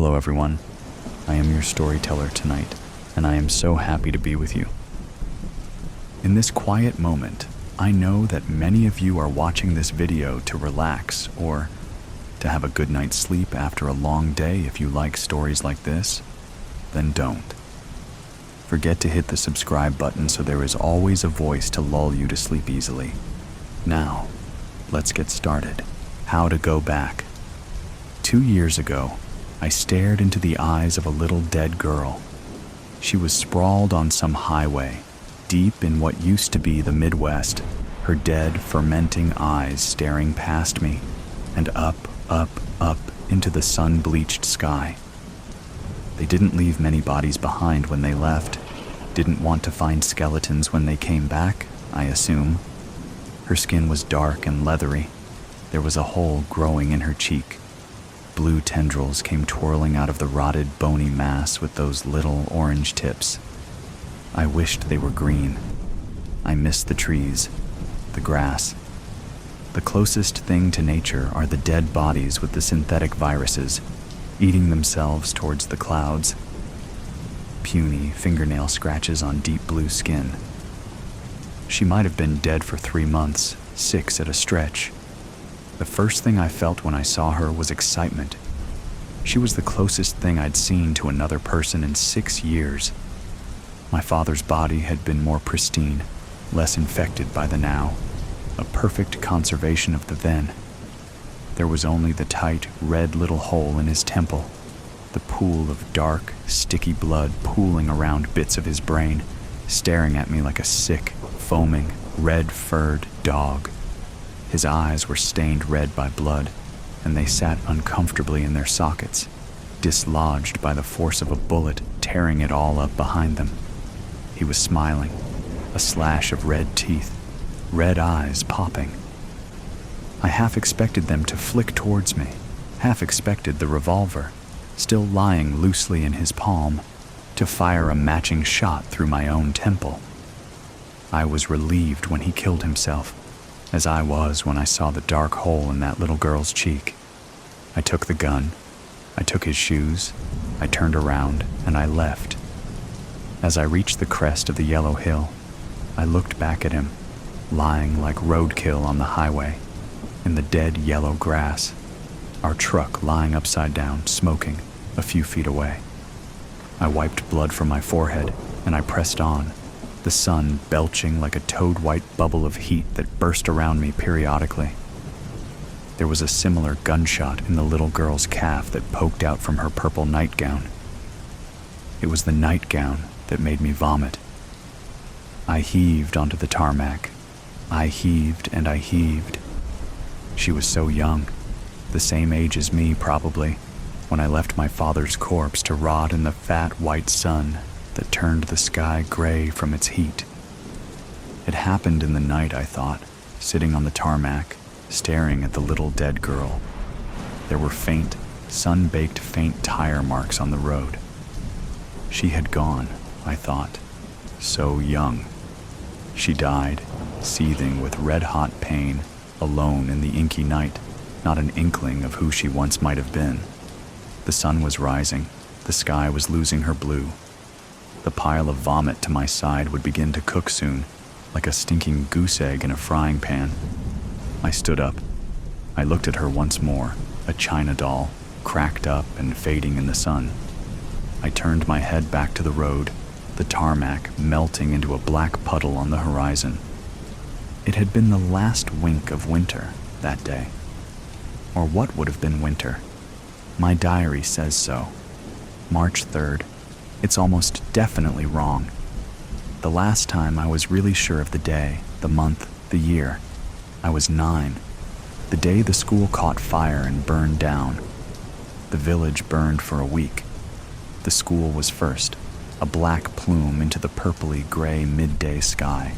Hello everyone, I am your storyteller tonight, and I am so happy to be with you. In this quiet moment, I know that many of you are watching this video to relax or to have a good night's sleep after a long day. If you like stories like this, then don't. Forget to hit the subscribe button so there is always a voice to lull you to sleep easily. Now, let's get started. How to go back. 2 years ago, I stared into the eyes of a little dead girl. She was sprawled on some highway, deep in what used to be the Midwest, her dead, fermenting eyes staring past me, and up into the sun-bleached sky. They didn't leave many bodies behind when they left, didn't want to find skeletons when they came back, I assume. Her skin was dark and leathery. There was a hole growing in her cheek. Blue tendrils came twirling out of the rotted, bony mass with those little orange tips. I wished they were green. I missed the trees, the grass. The closest thing to nature are the dead bodies with the synthetic viruses, eating themselves towards the clouds. Puny fingernail scratches on deep blue skin. She might have been dead for 3 months, 6 at a stretch. The first thing I felt when I saw her was excitement. She was the closest thing I'd seen to another person in 6 years. My father's body had been more pristine, less infected by the now, a perfect conservation of the then. There was only the tight, red little hole in his temple, the pool of dark, sticky blood pooling around bits of his brain, staring at me like a sick, foaming, red-furred dog. His eyes were stained red by blood, and they sat uncomfortably in their sockets, dislodged by the force of a bullet tearing it all up behind them. He was smiling, a slash of red teeth, red eyes popping. I half expected them to flick towards me, half expected the revolver, still lying loosely in his palm, to fire a matching shot through my own temple. I was relieved when he killed himself, as I was when I saw the dark hole in that little girl's cheek. I took the gun, I took his shoes, I turned around, and I left. As I reached the crest of the yellow hill, I looked back at him, lying like roadkill on the highway, in the dead yellow grass, our truck lying upside down, smoking, a few feet away. I wiped blood from my forehead, and I pressed on, the sun belching like a toad-white bubble of heat that burst around me periodically. There was a similar gunshot in the little girl's calf that poked out from her purple nightgown. It was the nightgown that made me vomit. I heaved onto the tarmac. I heaved and I heaved. She was so young, the same age as me probably, when I left my father's corpse to rot in the fat white sun that turned the sky gray from its heat. It happened in the night, I thought, sitting on the tarmac, staring at the little dead girl. There were faint, sun-baked faint tire marks on the road. She had gone, I thought, so young. She died, seething with red-hot pain, alone in the inky night, not an inkling of who she once might have been. The sun was rising, the sky was losing her blue. The pile of vomit to my side would begin to cook soon, like a stinking goose egg in a frying pan. I stood up. I looked at her once more, a china doll, cracked up and fading in the sun. I turned my head back to the road, the tarmac melting into a black puddle on the horizon. It had been the last wink of winter that day. Or what would have been winter? My diary says so. March 3rd. It's almost definitely wrong. The last time I was really sure of the day, the month, the year, I was 9. The day the school caught fire and burned down. The village burned for a week. The school was first, a black plume into the purpley gray midday sky.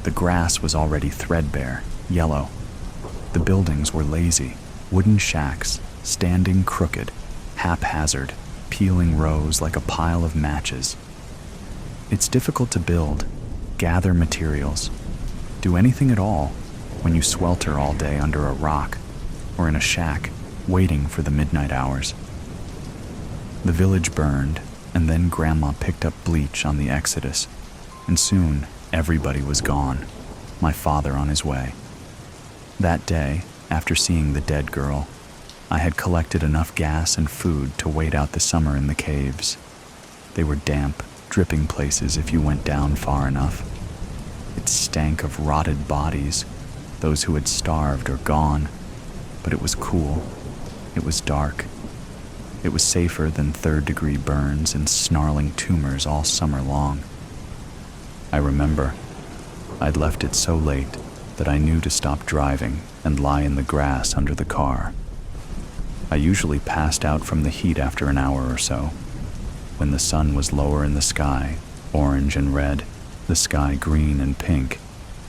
The grass was already threadbare, yellow. The buildings were lazy, wooden shacks, standing crooked, haphazard, peeling rows like a pile of matches. It's difficult to build, gather materials, do anything at all when you swelter all day under a rock or in a shack waiting for the midnight hours. The village burned, and then Grandma picked up bleach on the exodus, and soon everybody was gone, my father on his way. That day, after seeing the dead girl, I had collected enough gas and food to wait out the summer in the caves. They were damp, dripping places if you went down far enough. It stank of rotted bodies, those who had starved or gone, but it was cool. It was dark. It was safer than third-degree burns and snarling tumors all summer long. I remember, I'd left it so late that I knew to stop driving and lie in the grass under the car. I usually passed out from the heat after an hour or so. When the sun was lower in the sky, orange and red, the sky green and pink,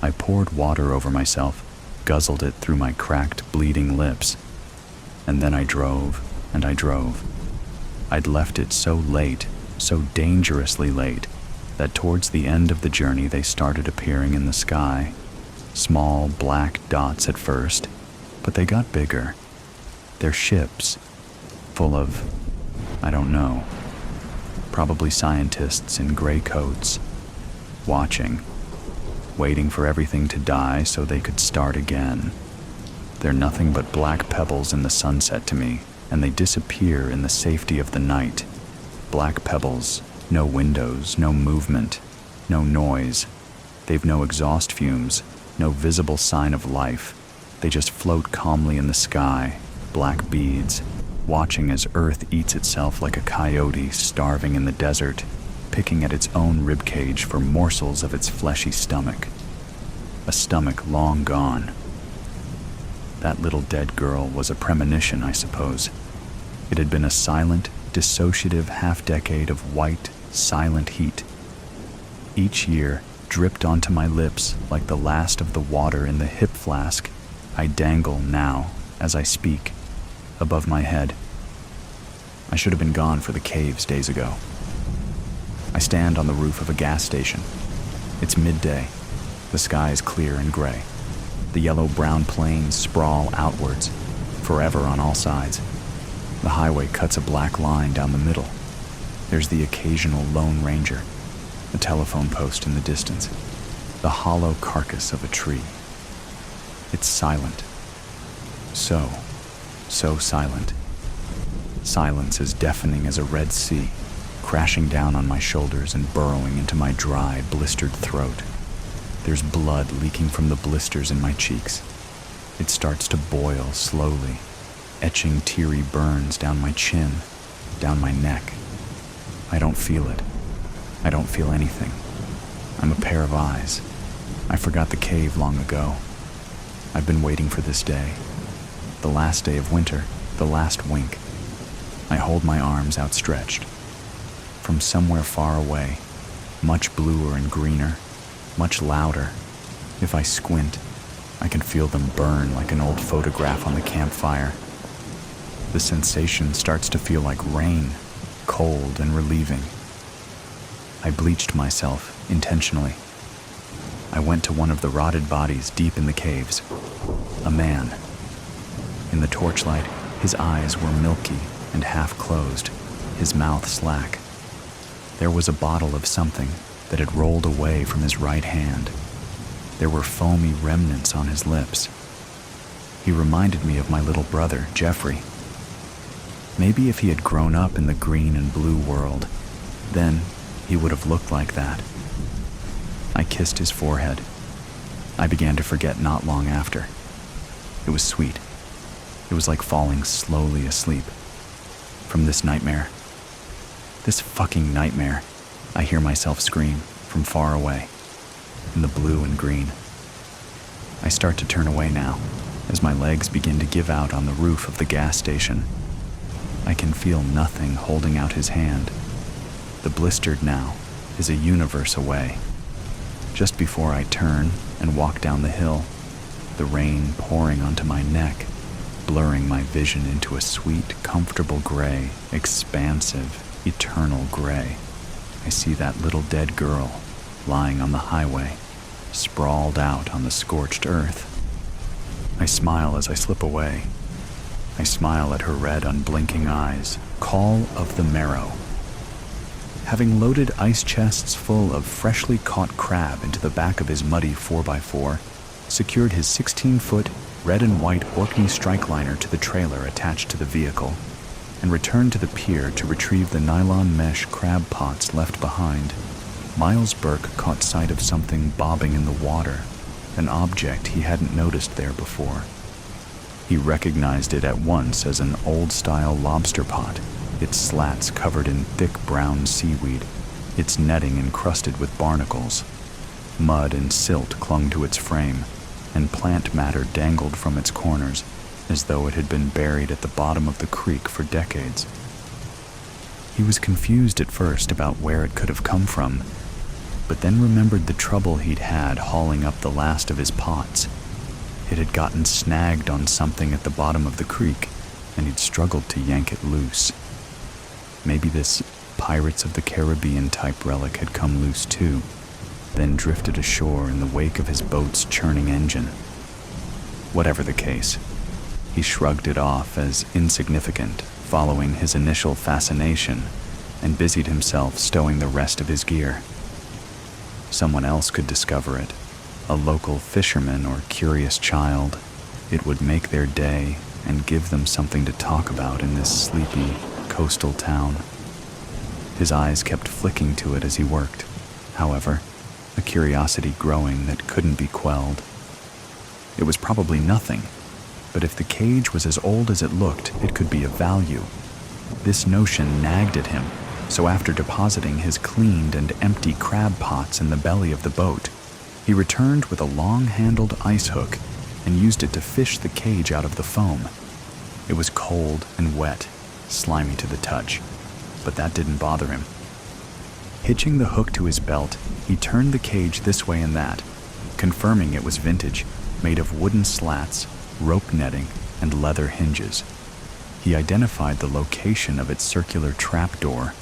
I poured water over myself, guzzled it through my cracked, bleeding lips. And then I drove, and I drove. I'd left it so late, so dangerously late, that towards the end of the journey they started appearing in the sky. Small black dots at first, but they got bigger. They're ships, full of, I don't know, probably scientists in gray coats, watching, waiting for everything to die so they could start again. They're nothing but black pebbles in the sunset to me, and they disappear in the safety of the night. Black pebbles, no windows, no movement, no noise. They've no exhaust fumes, no visible sign of life. They just float calmly in the sky, black beads, watching as Earth eats itself like a coyote starving in the desert, picking at its own ribcage for morsels of its fleshy stomach. A stomach long gone. That little dead girl was a premonition, I suppose. It had been a silent, dissociative half-decade of white, silent heat. Each year dripped onto my lips like the last of the water in the hip flask I dangle now, as I speak, above my head. I should have been gone for the caves days ago. I stand on the roof of a gas station. It's midday. The sky is clear and gray. The yellow-brown plains sprawl outwards, forever on all sides. The highway cuts a black line down the middle. There's the occasional Lone Ranger, a telephone post in the distance, the hollow carcass of a tree. It's silent. So silent. Silence as deafening as a Red Sea, crashing down on my shoulders and burrowing into my dry, blistered throat. There's blood leaking from the blisters in my cheeks. It starts to boil slowly, etching teary burns down my chin, down my neck. I don't feel it. I don't feel anything. I'm a pair of eyes. I forgot the cave long ago. I've been waiting for this day. The last day of winter, the last wink. I hold my arms outstretched. From somewhere far away, much bluer and greener, much louder. If I squint, I can feel them burn like an old photograph on the campfire. The sensation starts to feel like rain, cold and relieving. I bleached myself intentionally. I went to one of the rotted bodies deep in the caves. A man. In the torchlight, his eyes were milky and half closed, his mouth slack. There was a bottle of something that had rolled away from his right hand. There were foamy remnants on his lips. He reminded me of my little brother, Jeffrey. Maybe if he had grown up in the green and blue world, then he would have looked like that. I kissed his forehead. I began to forget not long after. It was sweet. It was like falling slowly asleep. From this nightmare. This fucking nightmare, I hear myself scream from far away, in the blue and green. I start to turn away now, as my legs begin to give out on the roof of the gas station. I can feel nothing holding out his hand. The blistered now is a universe away. Just before I turn and walk down the hill, the rain pouring onto my neck, blurring my vision into a sweet, comfortable gray, expansive, eternal gray. I see that little dead girl lying on the highway, sprawled out on the scorched earth. I smile as I slip away. I smile at her red, unblinking eyes, Call of the Marrow. Having loaded ice chests full of freshly caught crab into the back of his muddy 4x4, secured his 16-foot red and white Orkney strikeliner to the trailer attached to the vehicle, and returned to the pier to retrieve the nylon mesh crab pots left behind, Miles Burke caught sight of something bobbing in the water, an object he hadn't noticed there before. He recognized it at once as an old-style lobster pot, its slats covered in thick brown seaweed, its netting encrusted with barnacles. Mud and silt clung to its frame, and plant matter dangled from its corners, as though it had been buried at the bottom of the creek for decades. He was confused at first about where it could have come from, but then remembered the trouble he'd had hauling up the last of his pots. It had gotten snagged on something at the bottom of the creek, and he'd struggled to yank it loose. Maybe this Pirates of the Caribbean type relic had come loose too, then drifted ashore in the wake of his boat's churning engine. Whatever the case, he shrugged it off as insignificant following his initial fascination and busied himself stowing the rest of his gear. Someone else could discover it, a local fisherman or curious child. It would make their day and give them something to talk about in this sleepy coastal town. His eyes kept flicking to it as he worked, however, a curiosity growing that couldn't be quelled. It was probably nothing, but if the cage was as old as it looked, it could be of value. This notion nagged at him, so after depositing his cleaned and empty crab pots in the belly of the boat, he returned with a long-handled ice hook and used it to fish the cage out of the foam. It was cold and wet, slimy to the touch, but that didn't bother him. Hitching the hook to his belt, he turned the cage this way and that, confirming it was vintage, made of wooden slats, rope netting, and leather hinges. He identified the location of its circular trapdoor,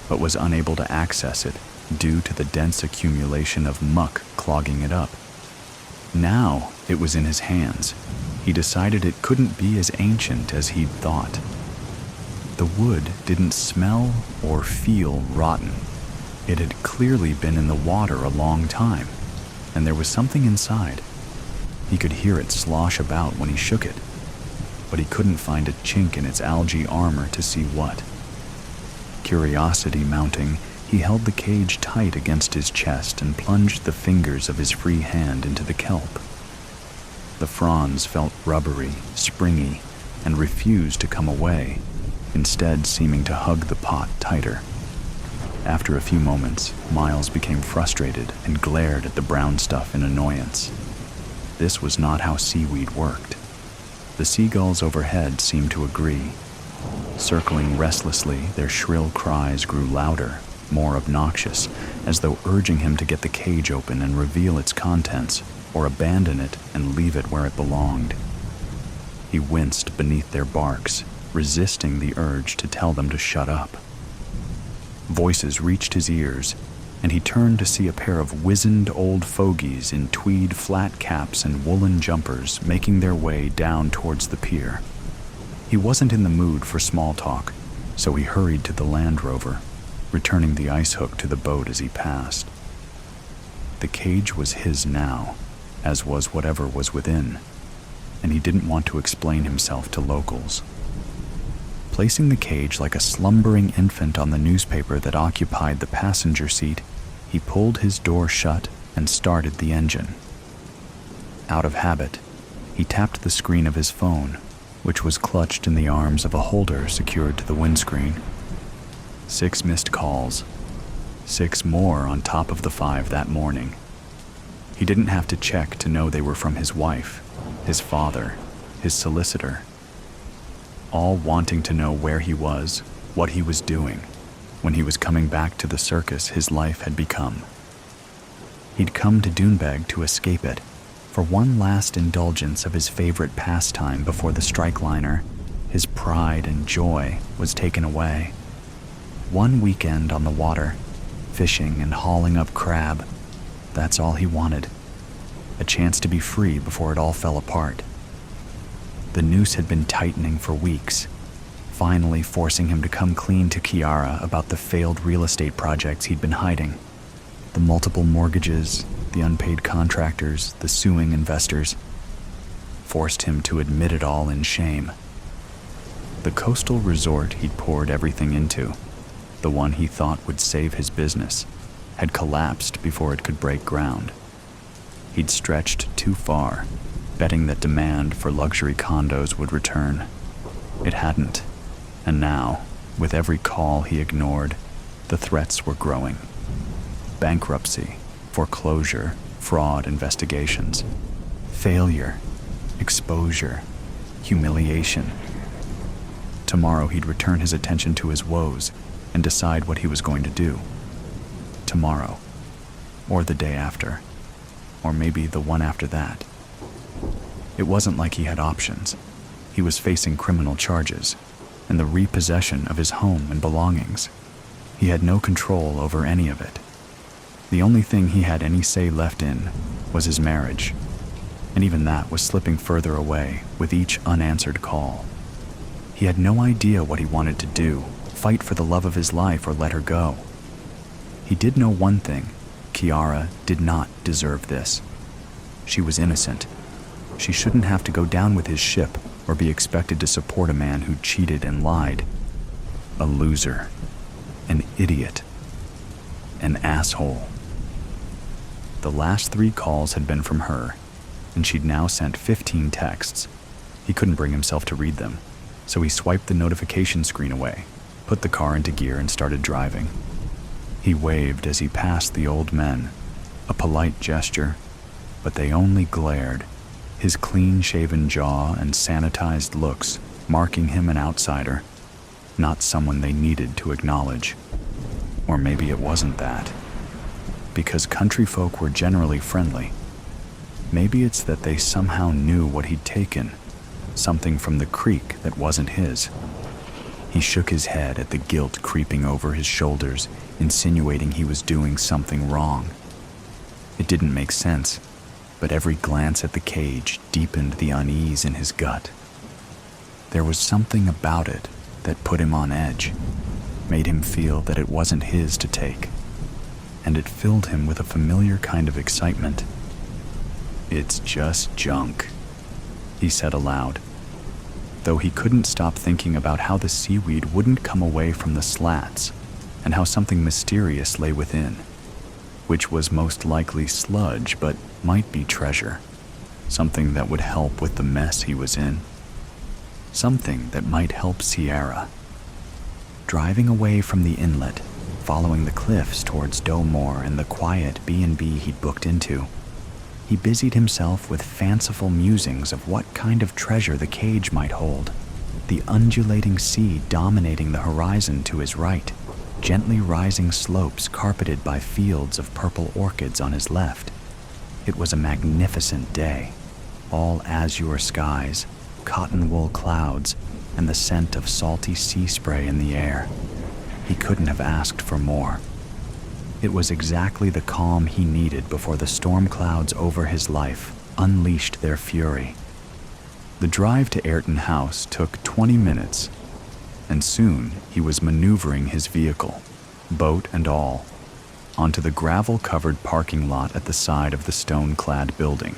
but was unable to access it due to the dense accumulation of muck clogging it up. Now it was in his hands. He decided it couldn't be as ancient as he'd thought. The wood didn't smell or feel rotten. It had clearly been in the water a long time, and there was something inside. He could hear it slosh about when he shook it, but he couldn't find a chink in its algae armor to see what. Curiosity mounting, he held the cage tight against his chest and plunged the fingers of his free hand into the kelp. The fronds felt rubbery, springy, and refused to come away, instead seeming to hug the pot tighter. After a few moments, Miles became frustrated and glared at the brown stuff in annoyance. This was not how seaweed worked. The seagulls overhead seemed to agree. Circling restlessly, their shrill cries grew louder, more obnoxious, as though urging him to get the cage open and reveal its contents, or abandon it and leave it where it belonged. He winced beneath their barks, resisting the urge to tell them to shut up. Voices reached his ears, and he turned to see a pair of wizened old fogies in tweed flat caps and woolen jumpers making their way down towards the pier. He wasn't in the mood for small talk, so he hurried to the Land Rover, returning the ice hook to the boat as he passed. The cage was his now, as was whatever was within, and he didn't want to explain himself to locals. Placing the cage like a slumbering infant on the newspaper that occupied the passenger seat, he pulled his door shut and started the engine. Out of habit, he tapped the screen of his phone, which was clutched in the arms of a holder secured to the windscreen. 6 missed calls, 6 more on top of the 5 that morning. He didn't have to check to know they were from his wife, his father, his solicitor, all wanting to know where he was, what he was doing, when he was coming back to the circus his life had become. He'd come to Doonbeg to escape it, for one last indulgence of his favorite pastime before the strikeliner. His pride and joy was taken away. One weekend on the water, fishing and hauling up crab, that's all he wanted. A chance to be free before it all fell apart. The noose had been tightening for weeks. finally forcing him to come clean to Kiara about the failed real estate projects he'd been hiding. The multiple mortgages, the unpaid contractors, the suing investors. Forced him to admit it all in shame. The coastal resort he'd poured everything into, the one he thought would save his business, had collapsed before it could break ground. He'd stretched too far, betting that demand for luxury condos would return. It hadn't, and now, with every call he ignored, the threats were growing. Bankruptcy, foreclosure, fraud investigations, failure, exposure, humiliation. Tomorrow he'd return his attention to his woes and decide what he was going to do. Tomorrow, or the day after, or maybe the one after that. It wasn't like he had options. He was facing criminal charges and the repossession of his home and belongings. He had no control over any of it. The only thing he had any say left in was his marriage, and even that was slipping further away with each unanswered call. He had no idea what he wanted to do, fight for the love of his life or let her go. He did know one thing: Kiara did not deserve this. She was innocent. She shouldn't have to go down with his ship or be expected to support a man who cheated and lied. A loser. An idiot. An asshole. The last 3 calls had been from her, and she'd now sent 15 texts. He couldn't bring himself to read them, so he swiped the notification screen away, put the car into gear, and started driving. He waved as he passed the old men, a polite gesture, but they only glared, his clean-shaven jaw and sanitized looks marking him an outsider, not someone they needed to acknowledge. Or maybe it wasn't that. Because country folk were generally friendly. Maybe it's that they somehow knew what he'd taken, something from the creek that wasn't his. He shook his head at the guilt creeping over his shoulders, insinuating he was doing something wrong. It didn't make sense, but every glance at the cage deepened the unease in his gut. There was something about it that put him on edge, made him feel that it wasn't his to take, and it filled him with a familiar kind of excitement. "It's just junk," he said aloud, though he couldn't stop thinking about how the seaweed wouldn't come away from the slats and how something mysterious lay within, which was most likely sludge but might be treasure, something that would help with the mess he was in, something that might help Sierra. Driving away from the inlet, following the cliffs towards Doemore and the quiet B&B he'd booked into, he busied himself with fanciful musings of what kind of treasure the cage might hold. The undulating sea dominating the horizon to his right, gently rising slopes carpeted by fields of purple orchids on his left. It was a magnificent day, all azure skies, cotton wool clouds, and the scent of salty sea spray in the air. He couldn't have asked for more. It was exactly the calm he needed before the storm clouds over his life unleashed their fury. The drive to Ayrton House took 20 minutes, and soon he was maneuvering his vehicle, boat and all, onto the gravel-covered parking lot at the side of the stone-clad building.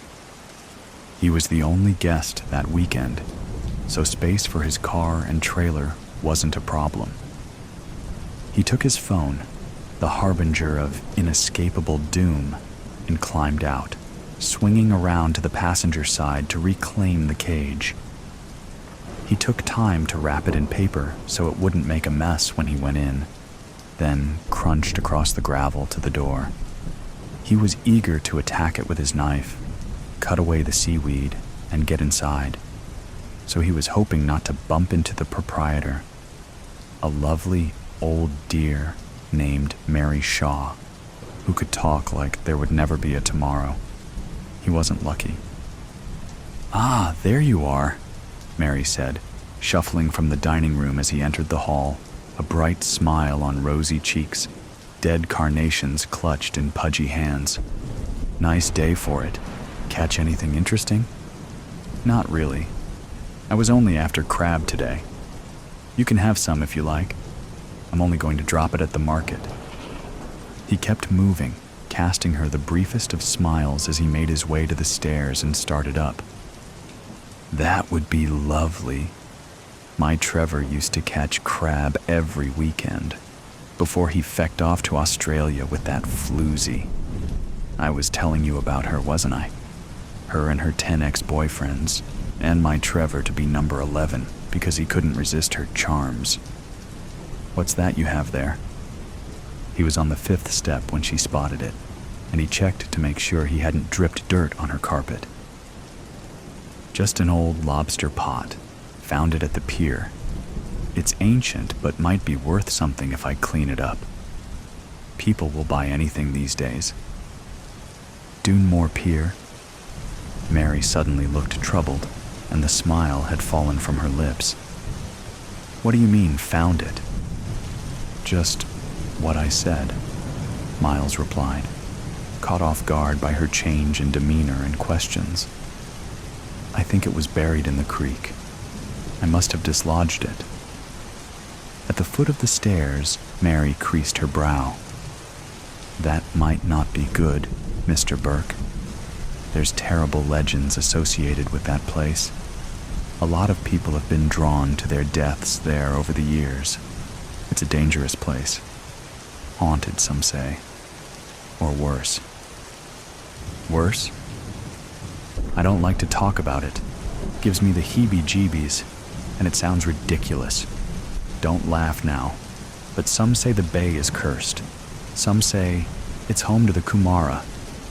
He was the only guest that weekend, so space for his car and trailer wasn't a problem. He took his phone, the harbinger of inescapable doom, and climbed out, swinging around to the passenger side to reclaim the cage. He took time to wrap it in paper so it wouldn't make a mess when he went in, then crunched across the gravel to the door. He was eager to attack it with his knife, cut away the seaweed, and get inside, so he was hoping not to bump into the proprietor, a lovely old dear named Mary Shaw, who could talk like there would never be a tomorrow. He wasn't lucky. "Ah, there you are," Mary said, shuffling from the dining room as he entered the hall, a bright smile on rosy cheeks, dead carnations clutched in pudgy hands. "Nice day for it. Catch anything interesting?" "Not really. I was only after crab today." You can have some if you like. I'm only going to drop it at the market." He kept moving, casting her the briefest of smiles as he made his way to the stairs and started up. "That would be lovely. My Trevor used to catch crab every weekend before he fecked off to Australia with that floozy. I was telling you about her, wasn't I? Her and her 10 ex-boyfriends, and my Trevor to be number 11 because he couldn't resist her charms. What's that you have there?" He was on the 5th step when she spotted it, and he checked to make sure he hadn't dripped dirt on her carpet. "Just an old lobster pot. Found it at the pier. It's ancient, but might be worth something if I clean it up. People will buy anything these days." "Dunmore Pier?" Mary suddenly looked troubled, and the smile had fallen from her lips. "What do you mean, found it?" "Just what I said," Miles replied, caught off guard by her change in demeanor and questions. "I think it was buried in the creek. I must have dislodged it." At the foot of the stairs, Mary creased her brow. "That might not be good, Mr. Burke. There's terrible legends associated with that place. A lot of people have been drawn to their deaths there over the years. It's a dangerous place. Haunted, some say. Or worse." "Worse?" "I don't like to talk about it. Gives me the heebie-jeebies, and it sounds ridiculous. Don't laugh now, but some say the bay is cursed. Some say it's home to the Kumara,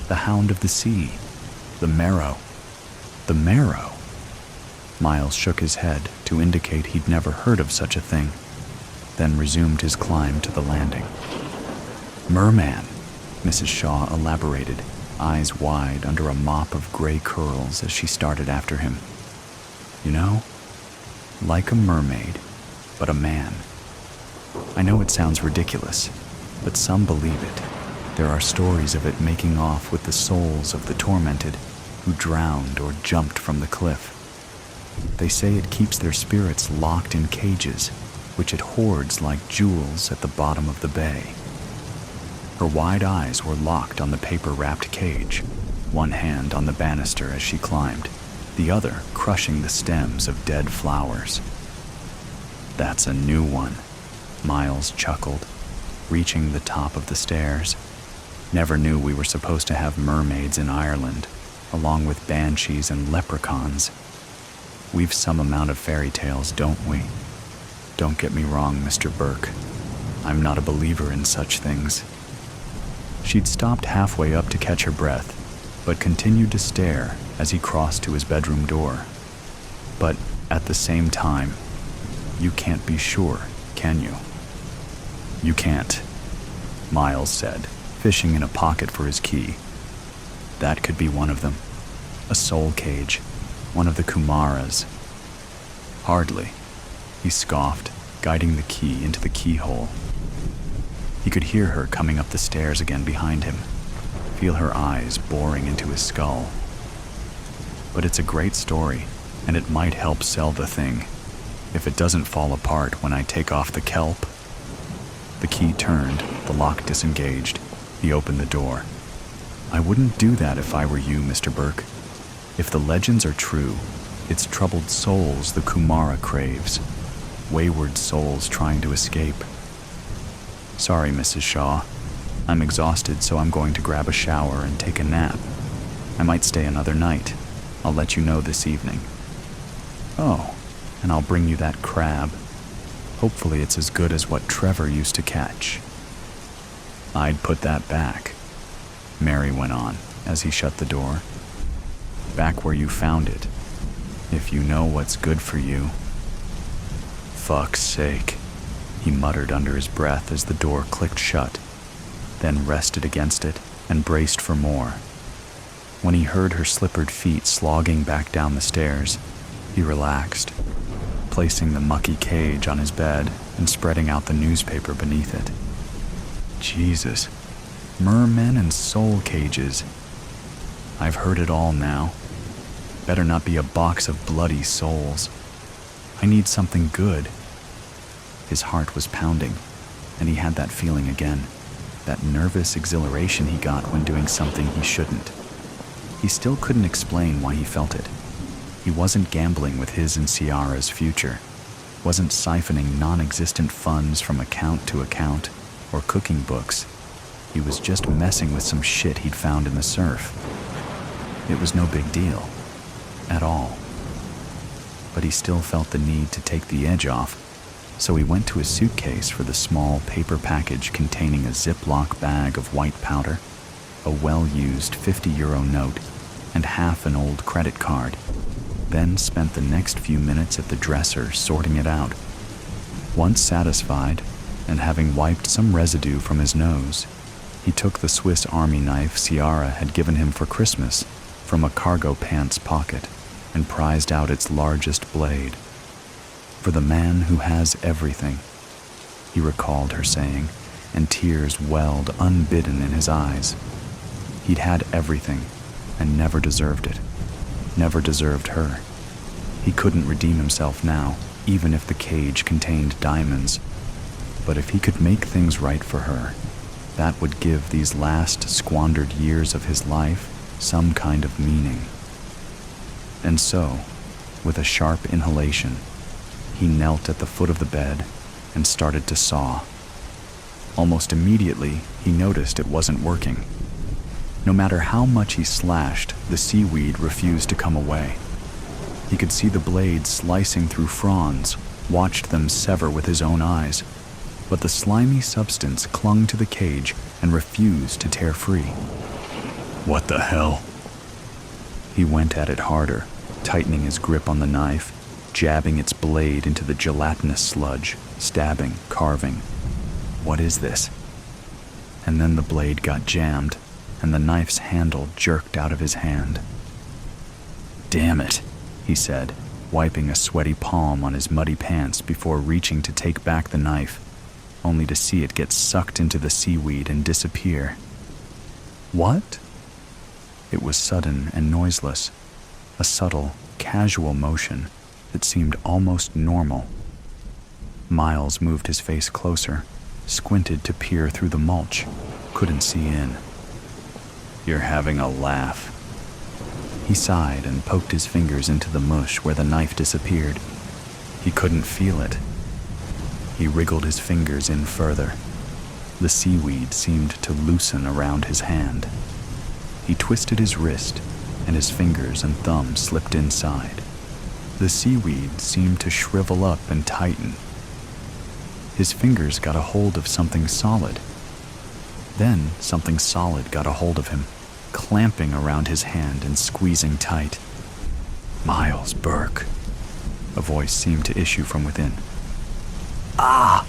the hound of the sea, the Marrow." "The Marrow?" Miles shook his head to indicate he'd never heard of such a thing, then resumed his climb to the landing. "Merman," Mrs. Shaw elaborated, eyes wide under a mop of gray curls as she started after him. "You know, like a mermaid, but a man. I know it sounds ridiculous, but some believe it. There are stories of it making off with the souls of the tormented who drowned or jumped from the cliff. They say it keeps their spirits locked in cages, which it hoards like jewels at the bottom of the bay." Her wide eyes were locked on the paper-wrapped cage, one hand on the banister as she climbed, the other crushing the stems of dead flowers. "That's a new one," Miles chuckled, reaching the top of the stairs. "Never knew we were supposed to have mermaids in Ireland, along with banshees and leprechauns. We've some amount of fairy tales, don't we? Don't get me wrong, Mr. Burke. I'm not a believer in such things." She'd stopped halfway up to catch her breath, but continued to stare as he crossed to his bedroom door. "But at the same time, you can't be sure, can you?" "You can't," Miles said, fishing in a pocket for his key. "That could be one of them. A soul cage, one of the Kumaras." "Hardly," he scoffed, guiding the key into the keyhole. He could hear her coming up the stairs again behind him, feel her eyes boring into his skull. "But it's a great story, and it might help sell the thing, if it doesn't fall apart when I take off the kelp." The key turned, the lock disengaged. He opened the door. "I wouldn't do that if I were you, Mr. Burke. If the legends are true, it's troubled souls the Kumara craves, wayward souls trying to escape." "Sorry, Mrs. Shaw. I'm exhausted, so I'm going to grab a shower and take a nap. I might stay another night. I'll let you know this evening." "Oh, and I'll bring you that crab. Hopefully it's as good as what Trevor used to catch." "I'd put that back," Mary went on as he shut the door. "Back where you found it, if you know what's good for you." "Fuck's sake," he muttered under his breath as the door clicked shut, then rested against it and braced for more. When he heard her slippered feet slogging back down the stairs, he relaxed, placing the mucky cage on his bed and spreading out the newspaper beneath it. Jesus, mermen and soul cages. I've heard it all now. Better not be a box of bloody souls. I need something good. His heart was pounding, and he had that feeling again, that nervous exhilaration he got when doing something he shouldn't. He still couldn't explain why he felt it. He wasn't gambling with his and Ciara's future, wasn't siphoning non-existent funds from account to account or cooking books. He was just messing with some shit he'd found in the surf. It was no big deal, at all. But he still felt the need to take the edge off, so he went to his suitcase for the small paper package containing a Ziploc bag of white powder, a well-used €50 note, and half an old credit card, then spent the next few minutes at the dresser sorting it out. Once satisfied, and having wiped some residue from his nose, he took the Swiss Army knife Ciara had given him for Christmas from a cargo pants pocket and prized out its largest blade. "For the man who has everything," he recalled her saying, and tears welled unbidden in his eyes. He'd had everything and never deserved it, never deserved her. He couldn't redeem himself now, even if the cage contained diamonds. But if he could make things right for her, that would give these last squandered years of his life some kind of meaning. And so, with a sharp inhalation, he knelt at the foot of the bed and started to saw. Almost immediately, he noticed it wasn't working. No matter how much he slashed, the seaweed refused to come away. He could see the blade slicing through fronds, watched them sever with his own eyes, but the slimy substance clung to the cage and refused to tear free. "What the hell?" He went at it harder, tightening his grip on the knife, jabbing its blade into the gelatinous sludge, stabbing, carving. "What is this?" And then the blade got jammed, and the knife's handle jerked out of his hand. "Damn it," he said, wiping a sweaty palm on his muddy pants before reaching to take back the knife, only to see it get sucked into the seaweed and disappear. "What?" It was sudden and noiseless, a subtle, casual motion that seemed almost normal. Miles moved his face closer, squinted to peer through the mulch, couldn't see in. "You're having a laugh." He sighed and poked his fingers into the mush where the knife disappeared. He couldn't feel it. He wriggled his fingers in further. The seaweed seemed to loosen around his hand. He twisted his wrist, and his fingers and thumb slipped inside. The seaweed seemed to shrivel up and tighten. His fingers got a hold of something solid. Then something solid got a hold of him, clamping around his hand and squeezing tight. "Miles Burke," a voice seemed to issue from within. "Ah!"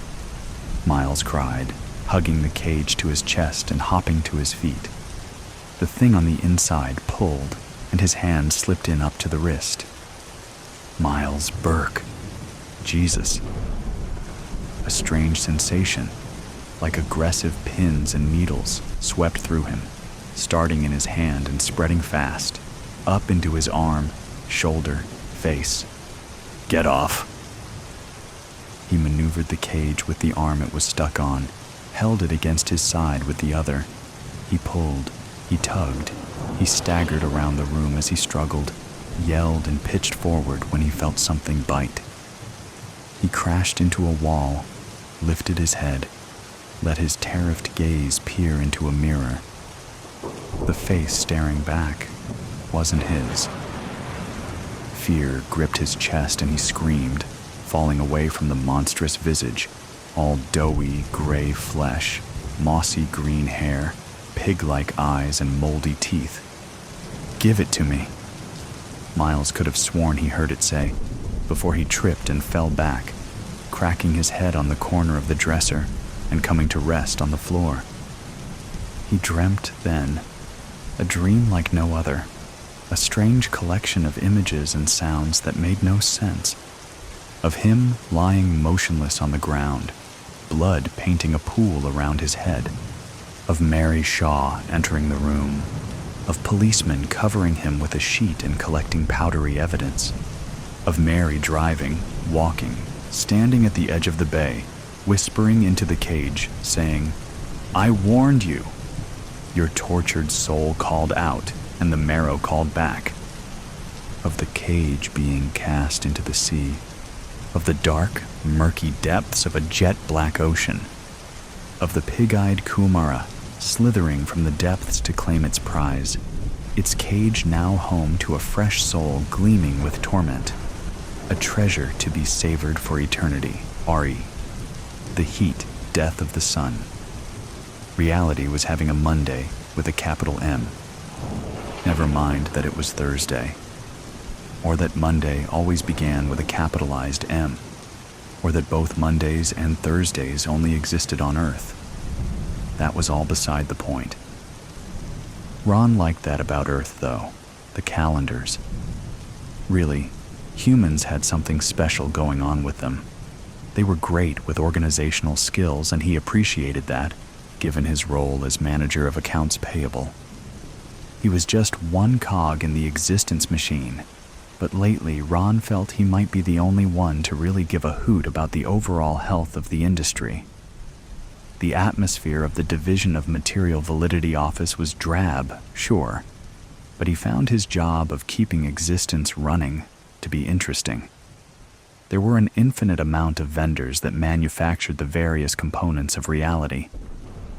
Miles cried, hugging the cage to his chest and hopping to his feet. The thing on the inside pulled, and his hand slipped in up to the wrist. Miles Burke. Jesus. A strange sensation, like aggressive pins and needles, swept through him, starting in his hand and spreading fast, up into his arm, shoulder, face. "Get off." He maneuvered the cage with the arm it was stuck on, held it against his side with the other. He pulled, he tugged, he staggered around the room as he struggled, yelled and pitched forward when he felt something bite. He crashed into a wall, lifted his head, let his terrified gaze peer into a mirror. The face staring back wasn't his. Fear gripped his chest and he screamed, falling away from the monstrous visage, all doughy, gray flesh, mossy green hair, pig-like eyes and moldy teeth. "Give it to me," Miles could have sworn he heard it say, before he tripped and fell back, cracking his head on the corner of the dresser and coming to rest on the floor. He dreamt then, a dream like no other, a strange collection of images and sounds that made no sense, of him lying motionless on the ground, blood painting a pool around his head, of Mary Shaw entering the room, of policemen covering him with a sheet and collecting powdery evidence, of Mary driving, walking, standing at the edge of the bay, whispering into the cage, saying, "I warned you." Your tortured soul called out, and the marrow called back. Of the cage being cast into the sea, of the dark, murky depths of a jet-black ocean, of the pig-eyed Kumara slithering from the depths to claim its prize, its cage now home to a fresh soul gleaming with torment, a treasure to be savored for eternity, Ari, the heat, death of the sun. Reality was having a Monday with a capital M. Never mind that it was Thursday, or that Monday always began with a capitalized M, or that both Mondays and Thursdays only existed on Earth. That was all beside the point. Ron liked that about Earth, though, the calendars. Really, humans had something special going on with them. They were great with organizational skills, and he appreciated that, given his role as manager of accounts payable. He was just one cog in the existence machine, but lately Ron felt he might be the only one to really give a hoot about the overall health of the industry. The atmosphere of the Division of Material Validity office was drab, sure, but he found his job of keeping existence running to be interesting. There were an infinite amount of vendors that manufactured the various components of reality,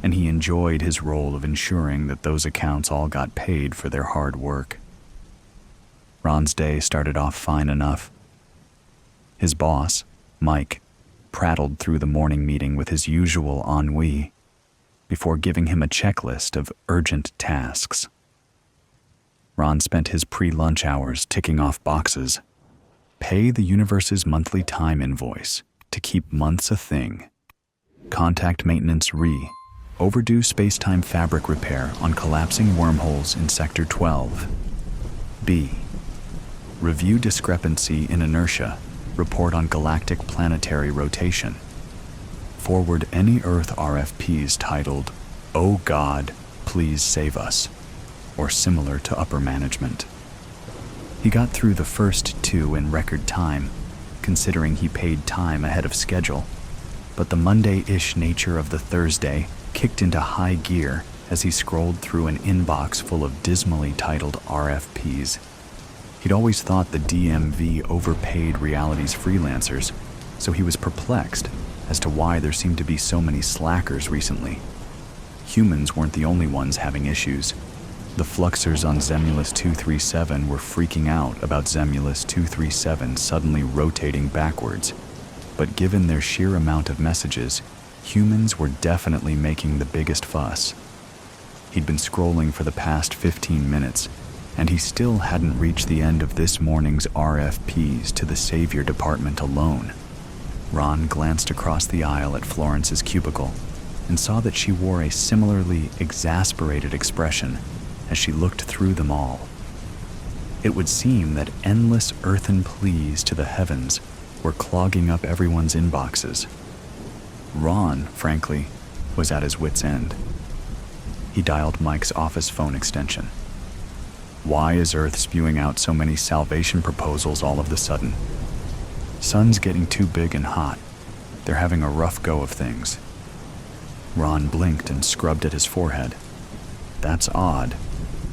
and he enjoyed his role of ensuring that those accounts all got paid for their hard work. Ron's day started off fine enough. His boss, Mike, prattled through the morning meeting with his usual ennui before giving him a checklist of urgent tasks. Ron spent his pre-lunch hours ticking off boxes. Pay the universe's monthly time invoice to keep months a thing. Contact maintenance overdue space-time fabric repair on collapsing wormholes in Sector 12. B. Review discrepancy in inertia. Report on galactic planetary rotation. Forward any Earth RFPs titled, "Oh God, please save us," or similar to upper management. He got through the first two in record time, considering he paid time ahead of schedule, but the Monday-ish nature of the Thursday kicked into high gear as he scrolled through an inbox full of dismally titled RFPs. He'd always thought the DMV overpaid reality's freelancers, so he was perplexed as to why there seemed to be so many slackers recently. Humans weren't the only ones having issues. The fluxers on Zemulus 237 were freaking out about Zemulus 237 suddenly rotating backwards, but given their sheer amount of messages, humans were definitely making the biggest fuss. He'd been scrolling for the past 15 minutes, and he still hadn't reached the end of this morning's RFPs to the Savior Department alone. Ron glanced across the aisle at Florence's cubicle and saw that she wore a similarly exasperated expression as she looked through them all. It would seem that endless earthen pleas to the heavens were clogging up everyone's inboxes. Ron, frankly, was at his wit's end. He dialed Mike's office phone extension. Why is Earth spewing out so many salvation proposals all of a sudden? Sun's getting too big and hot. They're having a rough go of things. Ron blinked and scrubbed at his forehead. That's odd.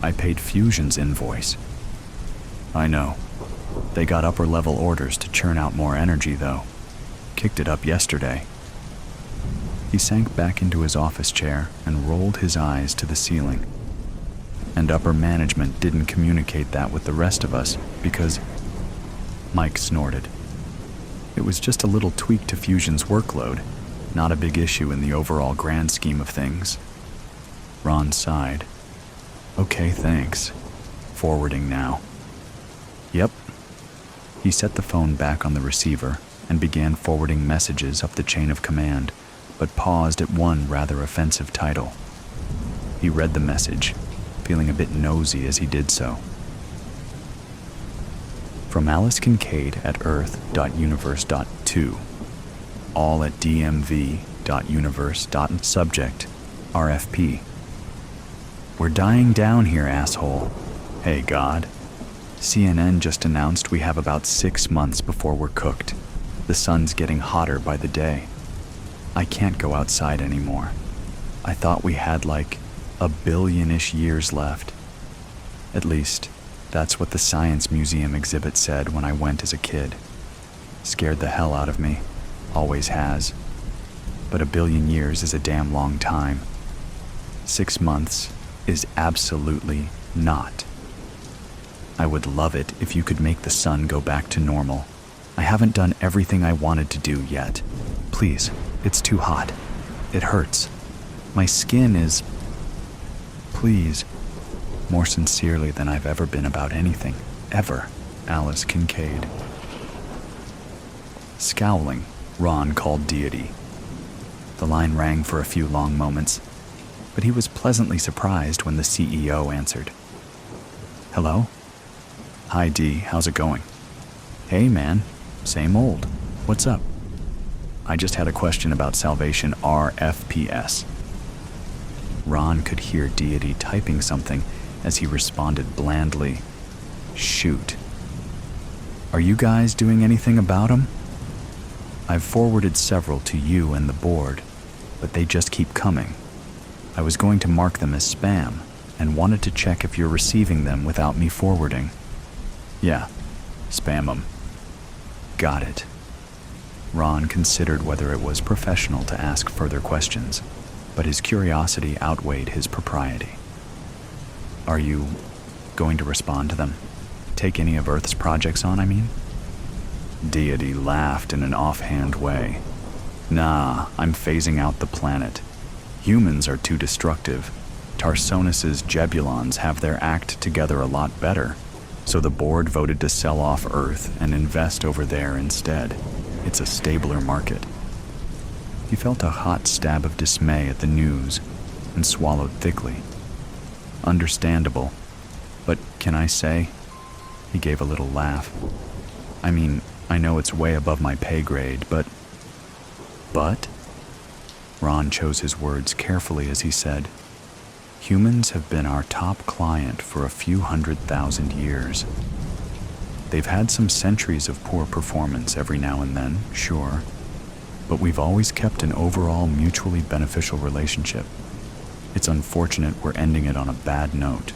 I paid Fusion's invoice. I know. They got upper-level orders to churn out more energy, though. Kicked it up yesterday. He sank back into his office chair and rolled his eyes to the ceiling. And upper management didn't communicate that with the rest of us because... Mike snorted. It was just a little tweak to Fusion's workload, not a big issue in the overall grand scheme of things. Ron sighed. Okay, thanks. Forwarding now. Yep. He set the phone back on the receiver and began forwarding messages up the chain of command, but paused at one rather offensive title. He read the message, feeling a bit nosy as he did so. From Alice Kincaid at Earth.universe.2, all at DMV.universe.subject, RFP. We're dying down here, asshole. Hey, God. CNN just announced we have about 6 months before we're cooked. The sun's getting hotter by the day. I can't go outside anymore. I thought we had like a billion-ish years left. At least, that's what the Science Museum exhibit said when I went as a kid. Scared the hell out of me. Always has. But a billion years is a damn long time. 6 months is absolutely not. I would love it if you could make the sun go back to normal. I haven't done everything I wanted to do yet. Please, it's too hot. It hurts. My skin is... Please. More sincerely than I've ever been about anything. Ever. Alice Kincaid. Scowling, Ron called Deity. The line rang for a few long moments, but he was pleasantly surprised when the CEO answered. Hello? Hi, Dee. How's it going? Hey, man. Same old. What's up? I just had a question about Salvation RFPS. Ron could hear Deity typing something as he responded blandly, Shoot. Are you guys doing anything about them? I've forwarded several to you and the board, but they just keep coming. I was going to mark them as spam and wanted to check if you're receiving them without me forwarding. Yeah, spam them. Got it. Ron considered whether it was professional to ask further questions, but his curiosity outweighed his propriety. Are you going to respond to them? Take any of Earth's projects on, I mean? Deity laughed in an offhand way. Nah, I'm phasing out the planet. Humans are too destructive. Tarsonis's Jebulons have their act together a lot better, so the board voted to sell off Earth and invest over there instead. It's a stabler market. He felt a hot stab of dismay at the news and swallowed thickly. Understandable, but can I say? He gave a little laugh. I mean, I know it's way above my pay grade, but... But? Ron chose his words carefully as he said, Humans have been our top client for a few 100,000 years. They've had some centuries of poor performance every now and then, sure, but we've always kept an overall mutually beneficial relationship. It's unfortunate we're ending it on a bad note.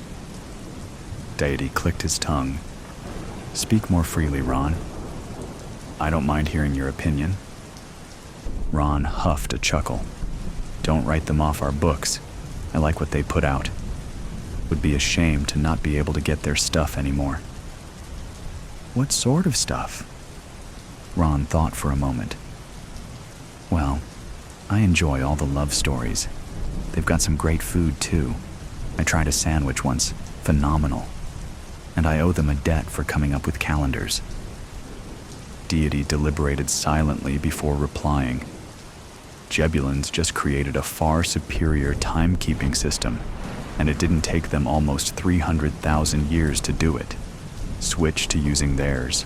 Deity clicked his tongue. Speak more freely, Ron. I don't mind hearing your opinion. Ron huffed a chuckle. Don't write them off our books. I like what they put out. Would be a shame to not be able to get their stuff anymore. What sort of stuff? Ron thought for a moment. Well, I enjoy all the love stories. They've got some great food, too. I tried a sandwich once. Phenomenal. And I owe them a debt for coming up with calendars. Deity deliberated silently before replying. Jebulons just created a far superior timekeeping system, and it didn't take them almost 300,000 years to do it. Switch to using theirs.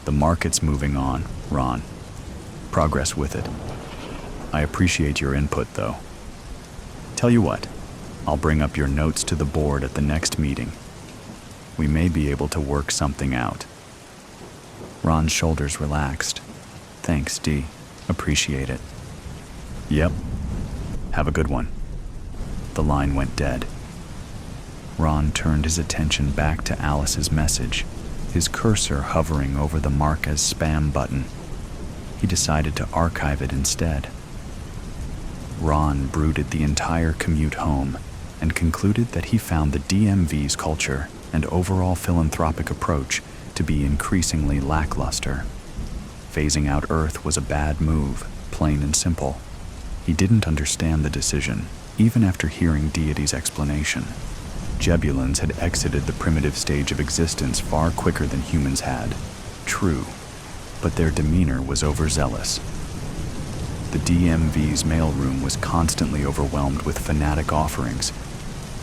The market's moving on, Ron. Progress with it. I appreciate your input, though. Tell you what, I'll bring up your notes to the board at the next meeting. We may be able to work something out. Ron's shoulders relaxed. Thanks, Dee. Appreciate it. Yep. Have a good one. The line went dead. Ron turned his attention back to Alice's message, his cursor hovering over the Mark as Spam button. He decided to archive it instead. Ron brooded the entire commute home and concluded that he found the DMV's culture and overall philanthropic approach to be increasingly lackluster. Phasing out Earth was a bad move, plain and simple. He didn't understand the decision, even after hearing Deity's explanation. Jebulons had exited the primitive stage of existence far quicker than humans had. True, but their demeanor was overzealous. The DMV's mailroom was constantly overwhelmed with fanatic offerings,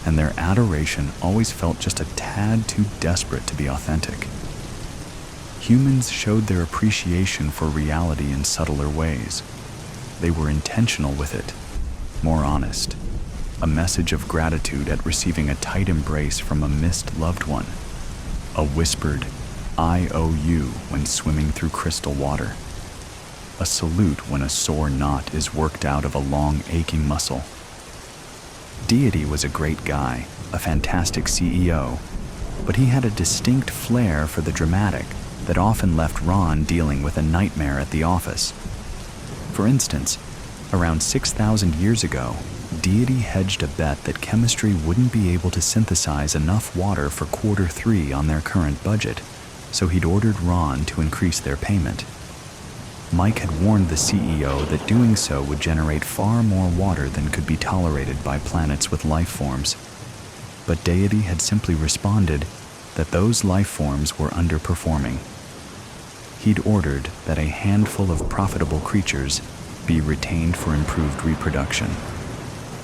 and their adoration always felt just a tad too desperate to be authentic. Humans showed their appreciation for reality in subtler ways. They were intentional with it, more honest. A message of gratitude at receiving a tight embrace from a missed loved one. A whispered, I owe you when swimming through crystal water. a salute when a sore knot is worked out of a long, aching muscle. Deity was a great guy, a fantastic CEO, but he had a distinct flair for the dramatic that often left Ron dealing with a nightmare at the office. For instance, around 6,000 years ago, Deity hedged a bet that chemistry wouldn't be able to synthesize enough water for Q3 on their current budget, so he'd ordered Ron to increase their payment. Mike had warned the CEO that doing so would generate far more water than could be tolerated by planets with life forms. But Deity had simply responded that those life forms were underperforming. He'd ordered that a handful of profitable creatures be retained for improved reproduction,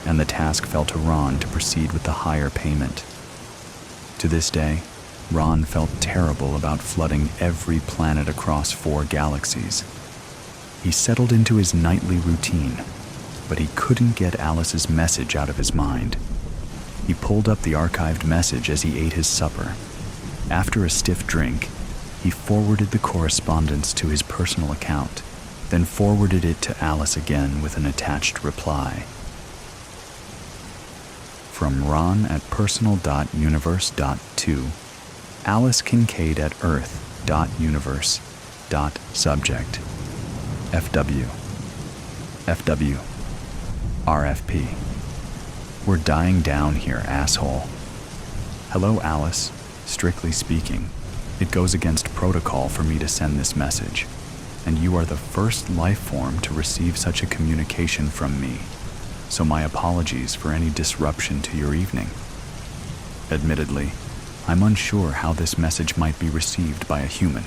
and the task fell to Ron to proceed with the higher payment. To this day, Ron felt terrible about flooding every planet across 4 galaxies. He settled into his nightly routine, but he couldn't get Alice's message out of his mind. He pulled up the archived message as he ate his supper. After a stiff drink, he forwarded the correspondence to his personal account, then forwarded it to Alice again with an attached reply. From Ron at personal.universe.2, Alice Kincaid at earth.universe.subject. FW. FW. RFP. We're dying down here, asshole. Hello, Alice. Strictly speaking, it goes against protocol for me to send this message, and you are the first life form to receive such a communication from me, so my apologies for any disruption to your evening. Admittedly, I'm unsure how this message might be received by a human.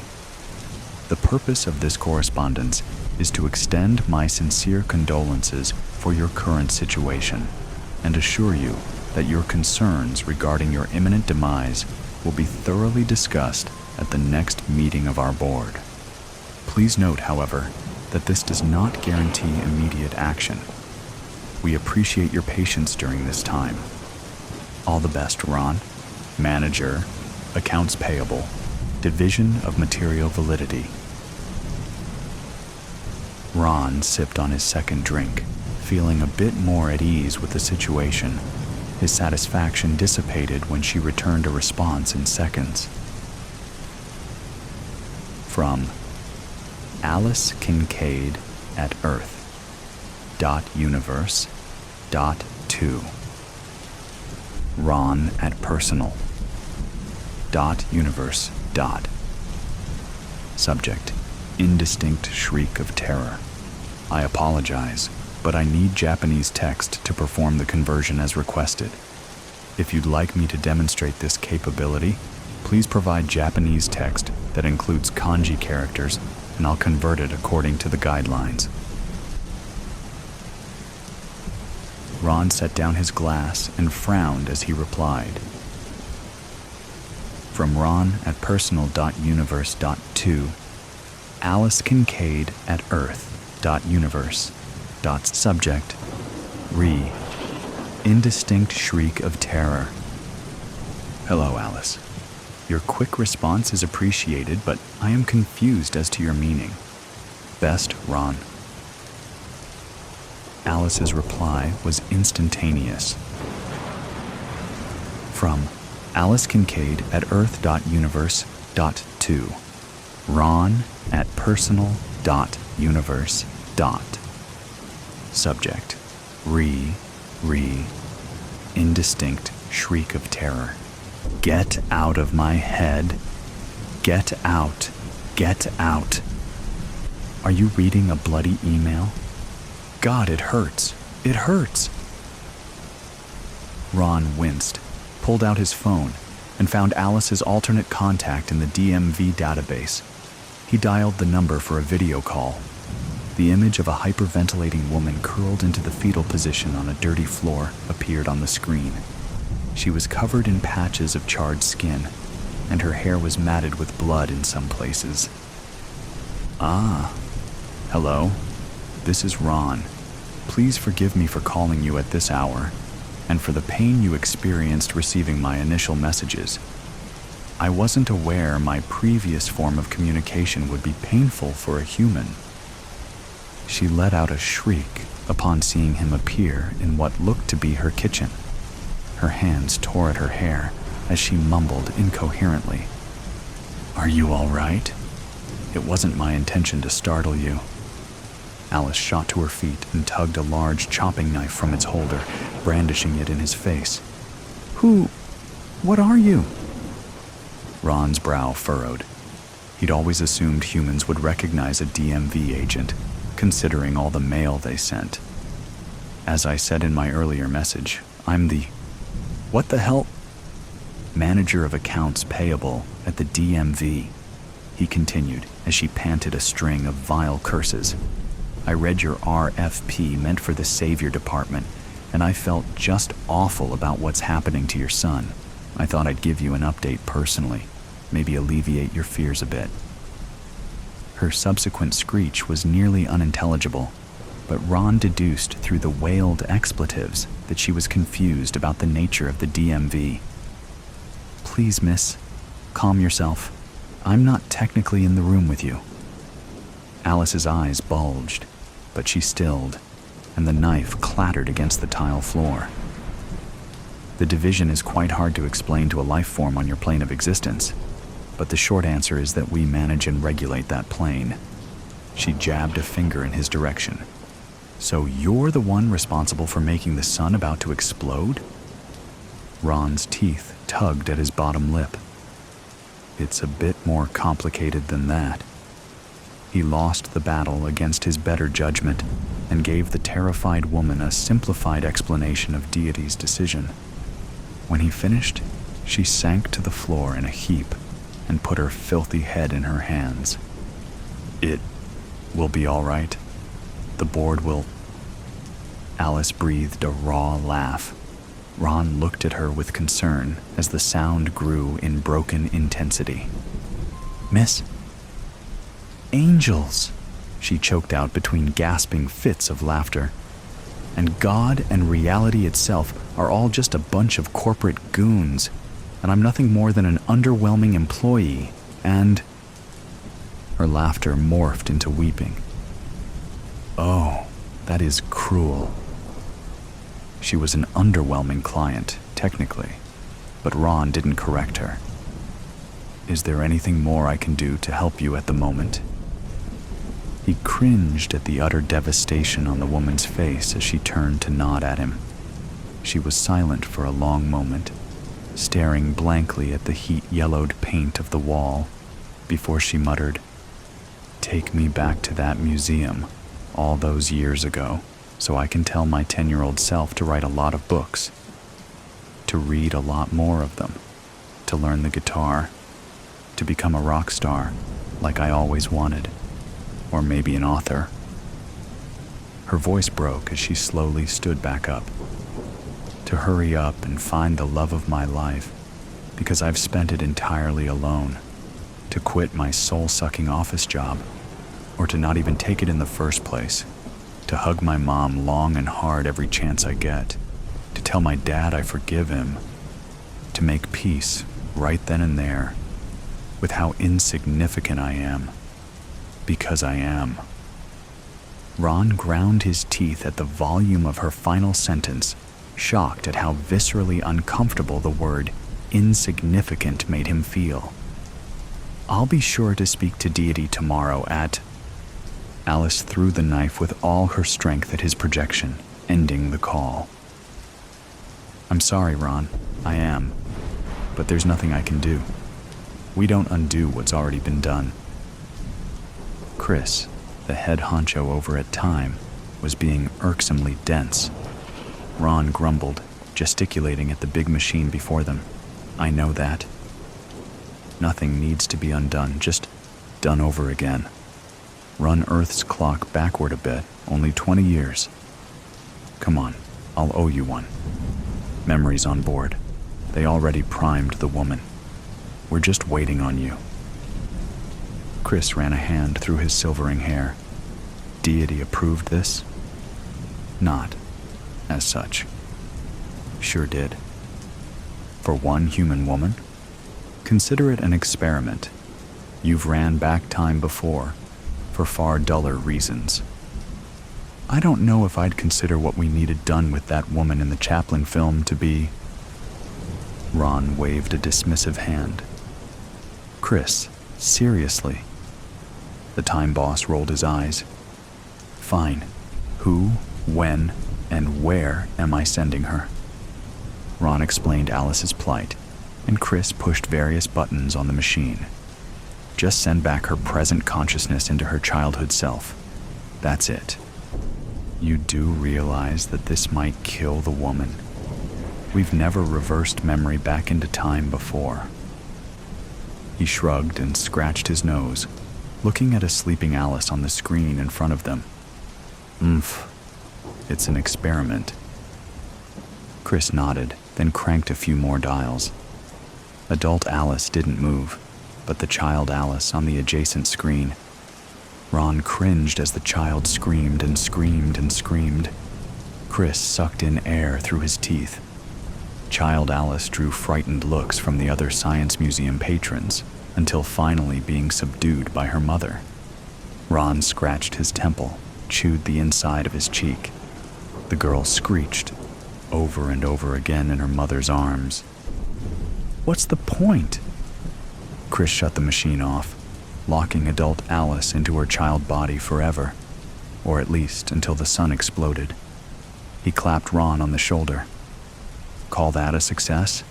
The purpose of this correspondence is to extend my sincere condolences for your current situation and assure you that your concerns regarding your imminent demise will be thoroughly discussed at the next meeting of our board. Please note, however, that this does not guarantee immediate action. We appreciate your patience during this time. All the best, Ron. Manager, Accounts Payable, Division of Material Validity. Ron sipped on his second drink, feeling a bit more at ease with the situation. His satisfaction dissipated when she returned a response in seconds. From Alice Kincaid at Earth.universe.2. Ron at personal.universe. Subject: indistinct shriek of terror. I apologize, but I need Japanese text to perform the conversion as requested. If you'd like me to demonstrate this capability, please provide Japanese text that includes kanji characters, and I'll convert it according to the guidelines. Ron set down his glass and frowned as he replied. From Ron at personal.universe.2, Alice Kincaid at Earth.universe.subject. Indistinct shriek of terror. Hello, Alice. Your quick response is appreciated, but I am confused as to your meaning. Best, Ron. Alice's reply was instantaneous. From Alice Kincaid at Earth.universe.2. Ron at personal.universe. Subject: indistinct shriek of terror. Get out of my head. Get out. Get out. Are you reading a bloody email? God, it hurts. It hurts. Ron winced, pulled out his phone, and found Alice's alternate contact in the DMV database. He dialed the number for a video call. The image of a hyperventilating woman curled into the fetal position on a dirty floor appeared on the screen. She was covered in patches of charred skin, and her hair was matted with blood in some places. Ah, hello. This is Ron. Please forgive me for calling you at this hour, and for the pain you experienced receiving my initial messages. I wasn't aware my previous form of communication would be painful for a human. She let out a shriek upon seeing him appear in what looked to be her kitchen. Her hands tore at her hair as she mumbled incoherently, "Are you all right? It wasn't my intention to startle you." Alice shot to her feet and tugged a large chopping knife from its holder, brandishing it in his face. What are you?" Ron's brow furrowed. He'd always assumed humans would recognize a DMV agent, considering all the mail they sent. As I said in my earlier message, I'm the what the hell? Manager of accounts payable at the DMV, he continued as she panted a string of vile curses. I read your RFP meant for the Savior Department, and I felt just awful about what's happening to your son. I thought I'd give you an update personally, maybe alleviate your fears a bit. Her subsequent screech was nearly unintelligible, but Ron deduced through the wailed expletives that she was confused about the nature of the DMV. "Please, miss, calm yourself. I'm not technically in the room with you." Alice's eyes bulged, but she stilled, and the knife clattered against the tile floor. The division is quite hard to explain to a life form on your plane of existence, but the short answer is that we manage and regulate that plane. She jabbed a finger in his direction. "So you're the one responsible for making the sun about to explode?" Ron's teeth tugged at his bottom lip. "It's a bit more complicated than that." He lost the battle against his better judgment and gave the terrified woman a simplified explanation of Deity's decision. When he finished, she sank to the floor in a heap and put her filthy head in her hands. "It will be all right. The board will..." Alice breathed a raw laugh. Ron looked at her with concern as the sound grew in broken intensity. "Miss..." "Angels," she choked out between gasping fits of laughter. "And God and reality itself are all just a bunch of corporate goons, and I'm nothing more than an underwhelming employee, and..." Her laughter morphed into weeping. "Oh, that is cruel." She was an underwhelming client, technically, but Ron didn't correct her. "Is there anything more I can do to help you at the moment?" He cringed at the utter devastation on the woman's face as she turned to nod at him. She was silent for a long moment, staring blankly at the heat-yellowed paint of the wall, before she muttered, "Take me back to that museum all those years ago, so I can tell my 10-year-old self to write a lot of books, to read a lot more of them, to learn the guitar, to become a rock star like I always wanted, or maybe an author." Her voice broke as she slowly stood back up. "To hurry up and find the love of my life, because I've spent it entirely alone, to quit my soul-sucking office job, or to not even take it in the first place, to hug my mom long and hard every chance I get, to tell my dad I forgive him, to make peace right then and there with how insignificant I am, because I am." Ron ground his teeth at the volume of her final sentence, shocked at how viscerally uncomfortable the word insignificant made him feel. "I'll be sure to speak to Deity tomorrow at..." Alice threw the knife with all her strength at his projection, ending the call. "I'm sorry, Ron. I am. But there's nothing I can do. We don't undo what's already been done." Chris, the head honcho over at Time, was being irksomely dense. Ron grumbled, gesticulating at the big machine before them. "I know that. Nothing needs to be undone, just done over again. Run Earth's clock backward a bit, only 20 years. Come on, I'll owe you one. Memories on board. They already primed the woman. We're just waiting on you." Chris ran a hand through his silvering hair. "Deity approved this?" "Not as such." "Sure did. For one human woman? Consider it an experiment. You've ran back time before, for far duller reasons. I don't know if I'd consider what we needed done with that woman in the Chaplin film to be... Ron waved a dismissive hand. Chris, seriously? The time boss rolled his eyes. Fine. Who, when, and where am I sending her? Ron explained Alice's plight, and Chris pushed various buttons on the machine. Just send back her present consciousness into her childhood self. That's it. You do realize that this might kill the woman. We've never reversed memory back into time before. He shrugged and scratched his nose, looking at a sleeping Alice on the screen in front of them. It's an experiment. Chris nodded, then cranked a few more dials. Adult Alice didn't move, but the child Alice on the adjacent screen. Ron cringed as the child screamed and screamed and screamed. Chris sucked in air through his teeth. Child Alice drew frightened looks from the other science museum patrons, until finally being subdued by her mother. Ron scratched his temple, chewed the inside of his cheek. The girl screeched, over and over again in her mother's arms. What's the point? Chris shut the machine off, locking adult Alice into her child body forever, or at least until the sun exploded. He clapped Ron on the shoulder. Call that a success?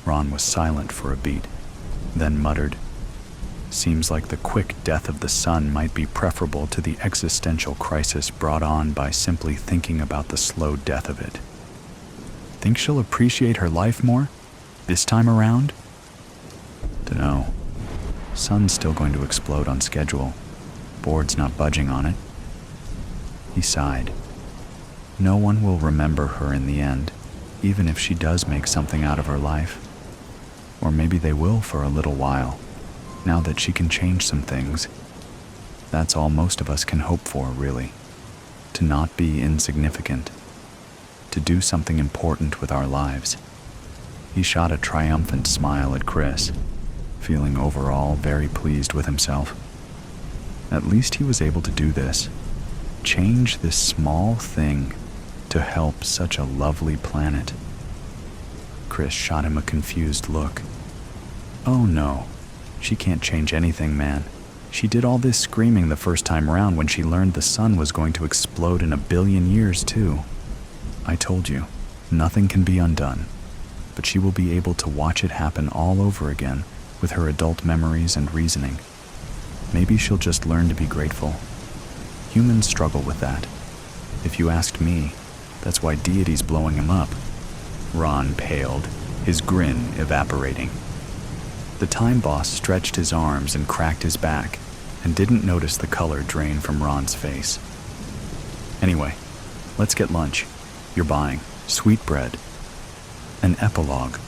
Ron was silent for a beat, then muttered, Seems like the quick death of the sun might be preferable to the existential crisis brought on by simply thinking about the slow death of it. Think she'll appreciate her life more? This time around? Dunno. Sun's still going to explode on schedule. Board's not budging on it. He sighed. No one will remember her in the end, even if she does make something out of her life. Or maybe they will for a little while, now that she can change some things. That's all most of us can hope for, really. To not be insignificant. To do something important with our lives. He shot a triumphant smile at Chris, feeling overall very pleased with himself. At least he was able to do this. Change this small thing to help such a lovely planet. Chris shot him a confused look. Oh no, she can't change anything, man. She did all this screaming the first time around when she learned the sun was going to explode in 1 billion years too. I told you, nothing can be undone, but she will be able to watch it happen all over again with her adult memories and reasoning. Maybe she'll just learn to be grateful. Humans struggle with that. If you asked me, that's why deity's blowing him up. Ron paled, his grin evaporating. The time boss stretched his arms and cracked his back, and didn't notice the color drain from Ron's face. Anyway, let's get lunch. You're buying sweetbread. An epilogue.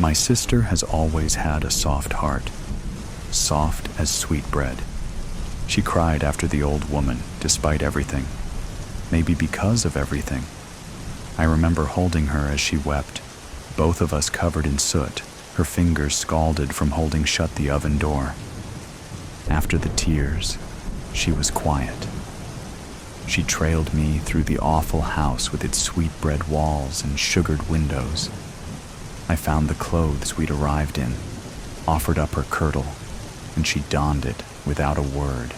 My sister has always had a soft heart, soft as sweetbread. She cried after the old woman, despite everything. Maybe because of everything. I remember holding her as she wept, both of us covered in soot, her fingers scalded from holding shut the oven door. After the tears, she was quiet. She trailed me through the awful house with its sweetbread walls and sugared windows. I found the clothes we'd arrived in, offered up her kirtle, and she donned it without a word.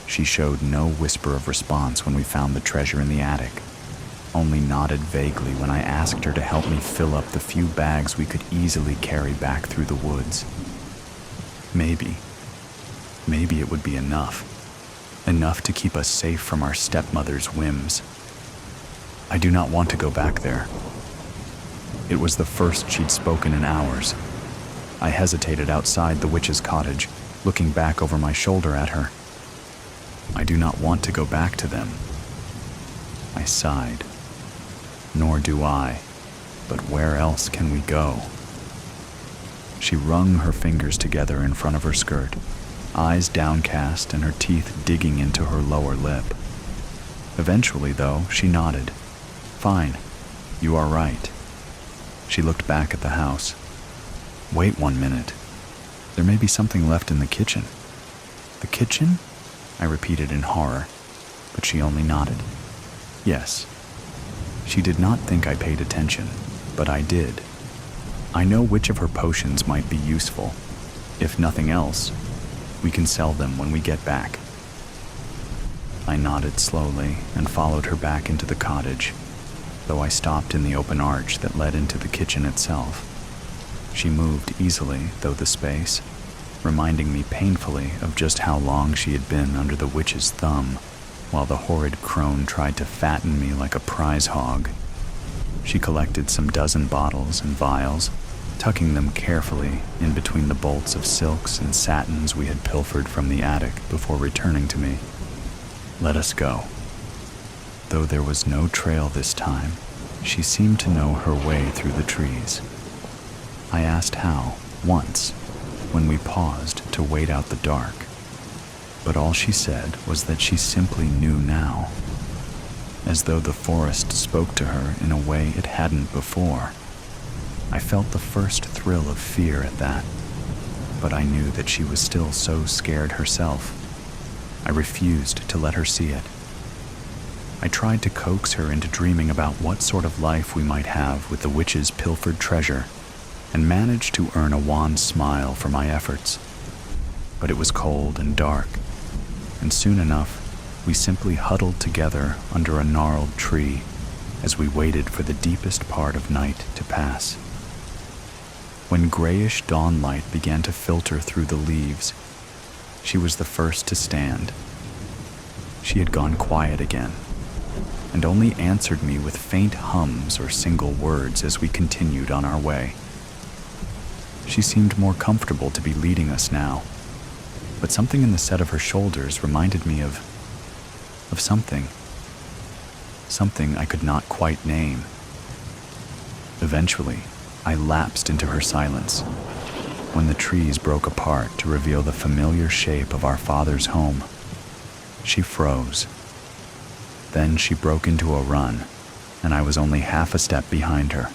She showed no whisper of response when we found the treasure in the attic, only nodded vaguely when I asked her to help me fill up the few bags we could easily carry back through the woods. Maybe it would be enough. Enough to keep us safe from our stepmother's whims. I do not want to go back there. It was the first she'd spoken in hours. I hesitated outside the witch's cottage, looking back over my shoulder at her. I do not want to go back to them. I sighed. Nor do I, but where else can we go? She wrung her fingers together in front of her skirt, eyes downcast and her teeth digging into her lower lip. Eventually, though, she nodded. Fine, you are right. She looked back at the house. Wait 1 minute. There may be something left in the kitchen. The kitchen? I repeated in horror. but she only nodded. Yes. She did not think I paid attention, but I did. I know which of her potions might be useful. If nothing else, we can sell them when we get back. I nodded slowly and followed her back into the cottage, though I stopped in the open arch that led into the kitchen itself. She moved easily though the space, reminding me painfully of just how long she had been under the witch's thumb, while the horrid crone tried to fatten me like a prize hog. She collected some dozen bottles and vials, tucking them carefully in between the bolts of silks and satins we had pilfered from the attic before returning to me. Let us go. Though there was no trail this time, she seemed to know her way through the trees. I asked how, once, when we paused to wait out the dark, but all she said was that she simply knew now, as though the forest spoke to her in a way it hadn't before. I felt the first thrill of fear at that, but I knew that she was still so scared herself. I refused to let her see it. I tried to coax her into dreaming about what sort of life we might have with the witch's pilfered treasure, and managed to earn a wan smile for my efforts. But it was cold and dark, and soon enough, we simply huddled together under a gnarled tree as we waited for the deepest part of night to pass. When grayish dawn light began to filter through the leaves, she was the first to stand. She had gone quiet again, and only answered me with faint hums or single words as we continued on our way. She seemed more comfortable to be leading us now, but something in the set of her shoulders reminded me of something. Something I could not quite name. Eventually, I lapsed into her silence, when the trees broke apart to reveal the familiar shape of our father's home. She froze. Then she broke into a run, and I was only half a step behind her.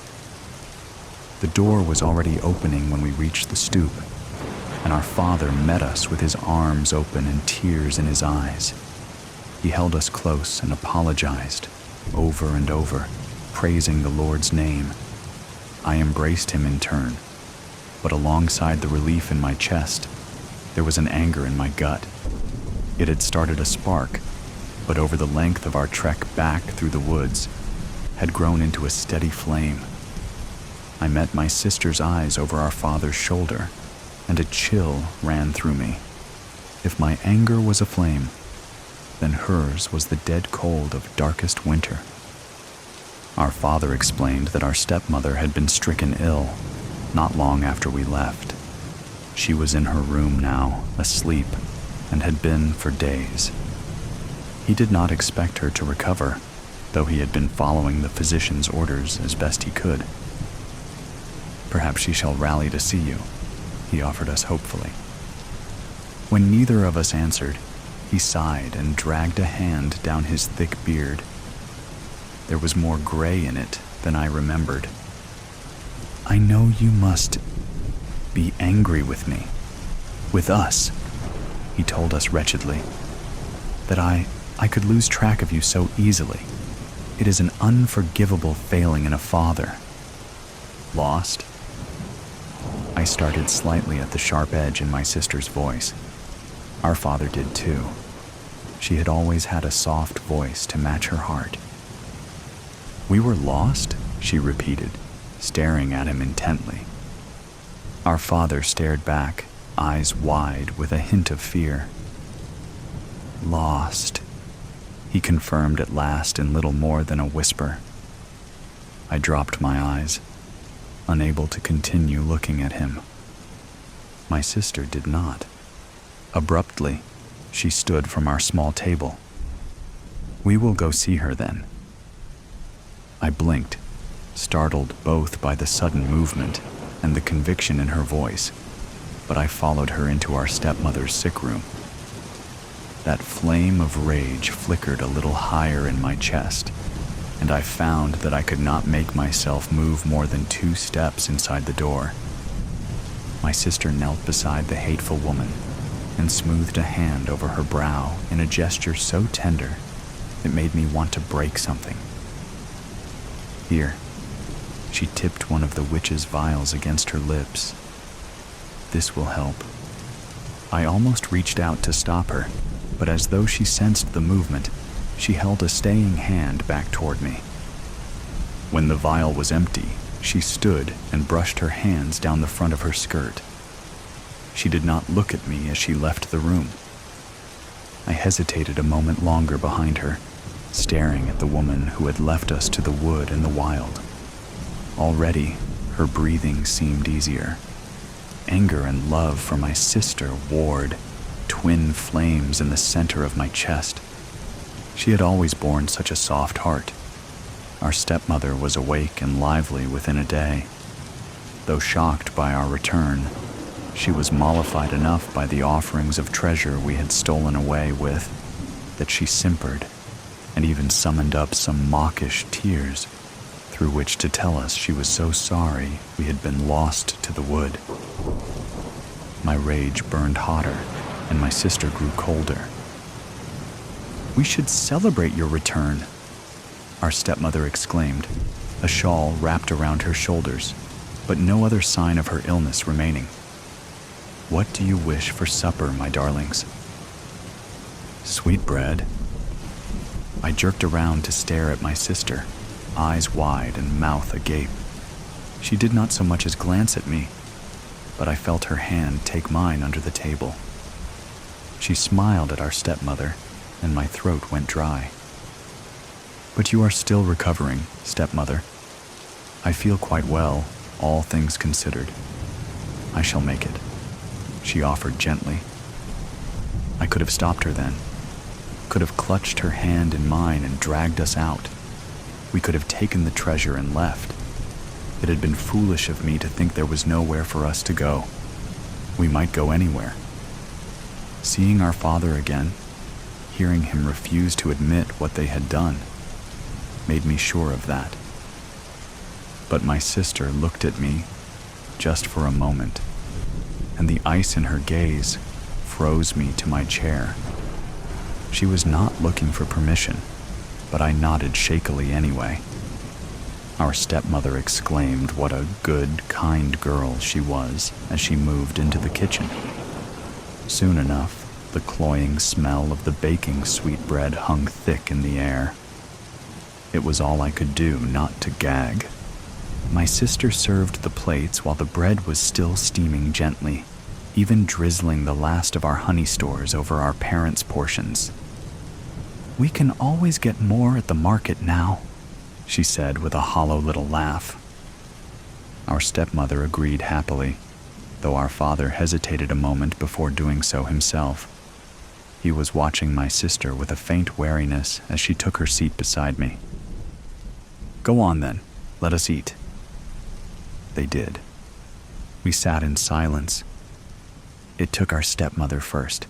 The door was already opening when we reached the stoop, and our father met us with his arms open and tears in his eyes. He held us close and apologized, over and over, praising the Lord's name. I embraced him in turn, but alongside the relief in my chest, there was an anger in my gut. It had started a spark, but over the length of our trek back through the woods, had grown into a steady flame. I met my sister's eyes over our father's shoulder, and a chill ran through me. If my anger was a flame, then hers was the dead cold of darkest winter. Our father explained that our stepmother had been stricken ill not long after we left. She was in her room now, asleep, and had been for days. He did not expect her to recover, though he had been following the physician's orders as best he could. "Perhaps she shall rally to see you," he offered us hopefully. When neither of us answered, he sighed and dragged a hand down his thick beard. There was more gray in it than I remembered. "I know you must be angry with me, with us," he told us wretchedly, "that I could lose track of you so easily. It is an unforgivable failing in a father." "Lost?" I started slightly at the sharp edge in my sister's voice. Our father did too. She had always had a soft voice to match her heart. "We were lost?" she repeated, staring at him intently. Our father stared back, eyes wide with a hint of fear. "Lost," he confirmed at last in little more than a whisper. I dropped my eyes, unable to continue looking at him. My sister did not. Abruptly, she stood from our small table. "We will go see her then." I blinked, startled both by the sudden movement and the conviction in her voice, but I followed her into our stepmother's sick room. That flame of rage flickered a little higher in my chest, and I found that I could not make myself move more than 2 steps inside the door. My sister knelt beside the hateful woman and smoothed a hand over her brow in a gesture so tender It made me want to break something. Here, she tipped one of the witch's vials against her lips. This will help. I almost reached out to stop her, but as though she sensed the movement, she held a staying hand back toward me. When the vial was empty, she stood and brushed her hands down the front of her skirt. She did not look at me as she left the room. I hesitated a moment longer behind her, staring at the woman who had left us to the wood and the wild. Already, her breathing seemed easier. Anger and love for my sister warred, twin flames in the center of my chest. She had always borne such a soft heart. Our stepmother was awake and lively within a day. Though shocked by our return, she was mollified enough by the offerings of treasure we had stolen away with that she simpered and even summoned up some mawkish tears through which to tell us she was so sorry we had been lost to the wood. My rage burned hotter, and my sister grew colder. "We should celebrate your return," our stepmother exclaimed, a shawl wrapped around her shoulders, but no other sign of her illness remaining. "What do you wish for supper, my darlings?" "Sweetbread." I jerked around to stare at my sister, eyes wide and mouth agape. She did not so much as glance at me, but I felt her hand take mine under the table. She smiled at our stepmother, and my throat went dry. "But you are still recovering, stepmother. I feel quite well, all things considered. I shall make it," she offered gently. I could have stopped her then, could have clutched her hand in mine and dragged us out. We could have taken the treasure and left. It had been foolish of me to think there was nowhere for us to go. We might go anywhere. Seeing our father again, hearing him refuse to admit what they had done, made me sure of that. But my sister looked at me just for a moment, and the ice in her gaze froze me to my chair. She was not looking for permission, but I nodded shakily anyway. Our stepmother exclaimed what a good, kind girl she was as she moved into the kitchen. Soon enough, the cloying smell of the baking sweetbread hung thick in the air. It was all I could do not to gag. My sister served the plates while the bread was still steaming gently, even drizzling the last of our honey stores over our parents' portions. "We can always get more at the market now," she said with a hollow little laugh. Our stepmother agreed happily, though our father hesitated a moment before doing so himself. He was watching my sister with a faint wariness as she took her seat beside me. "Go on then, let us eat." They did. We sat in silence. It took our stepmother first.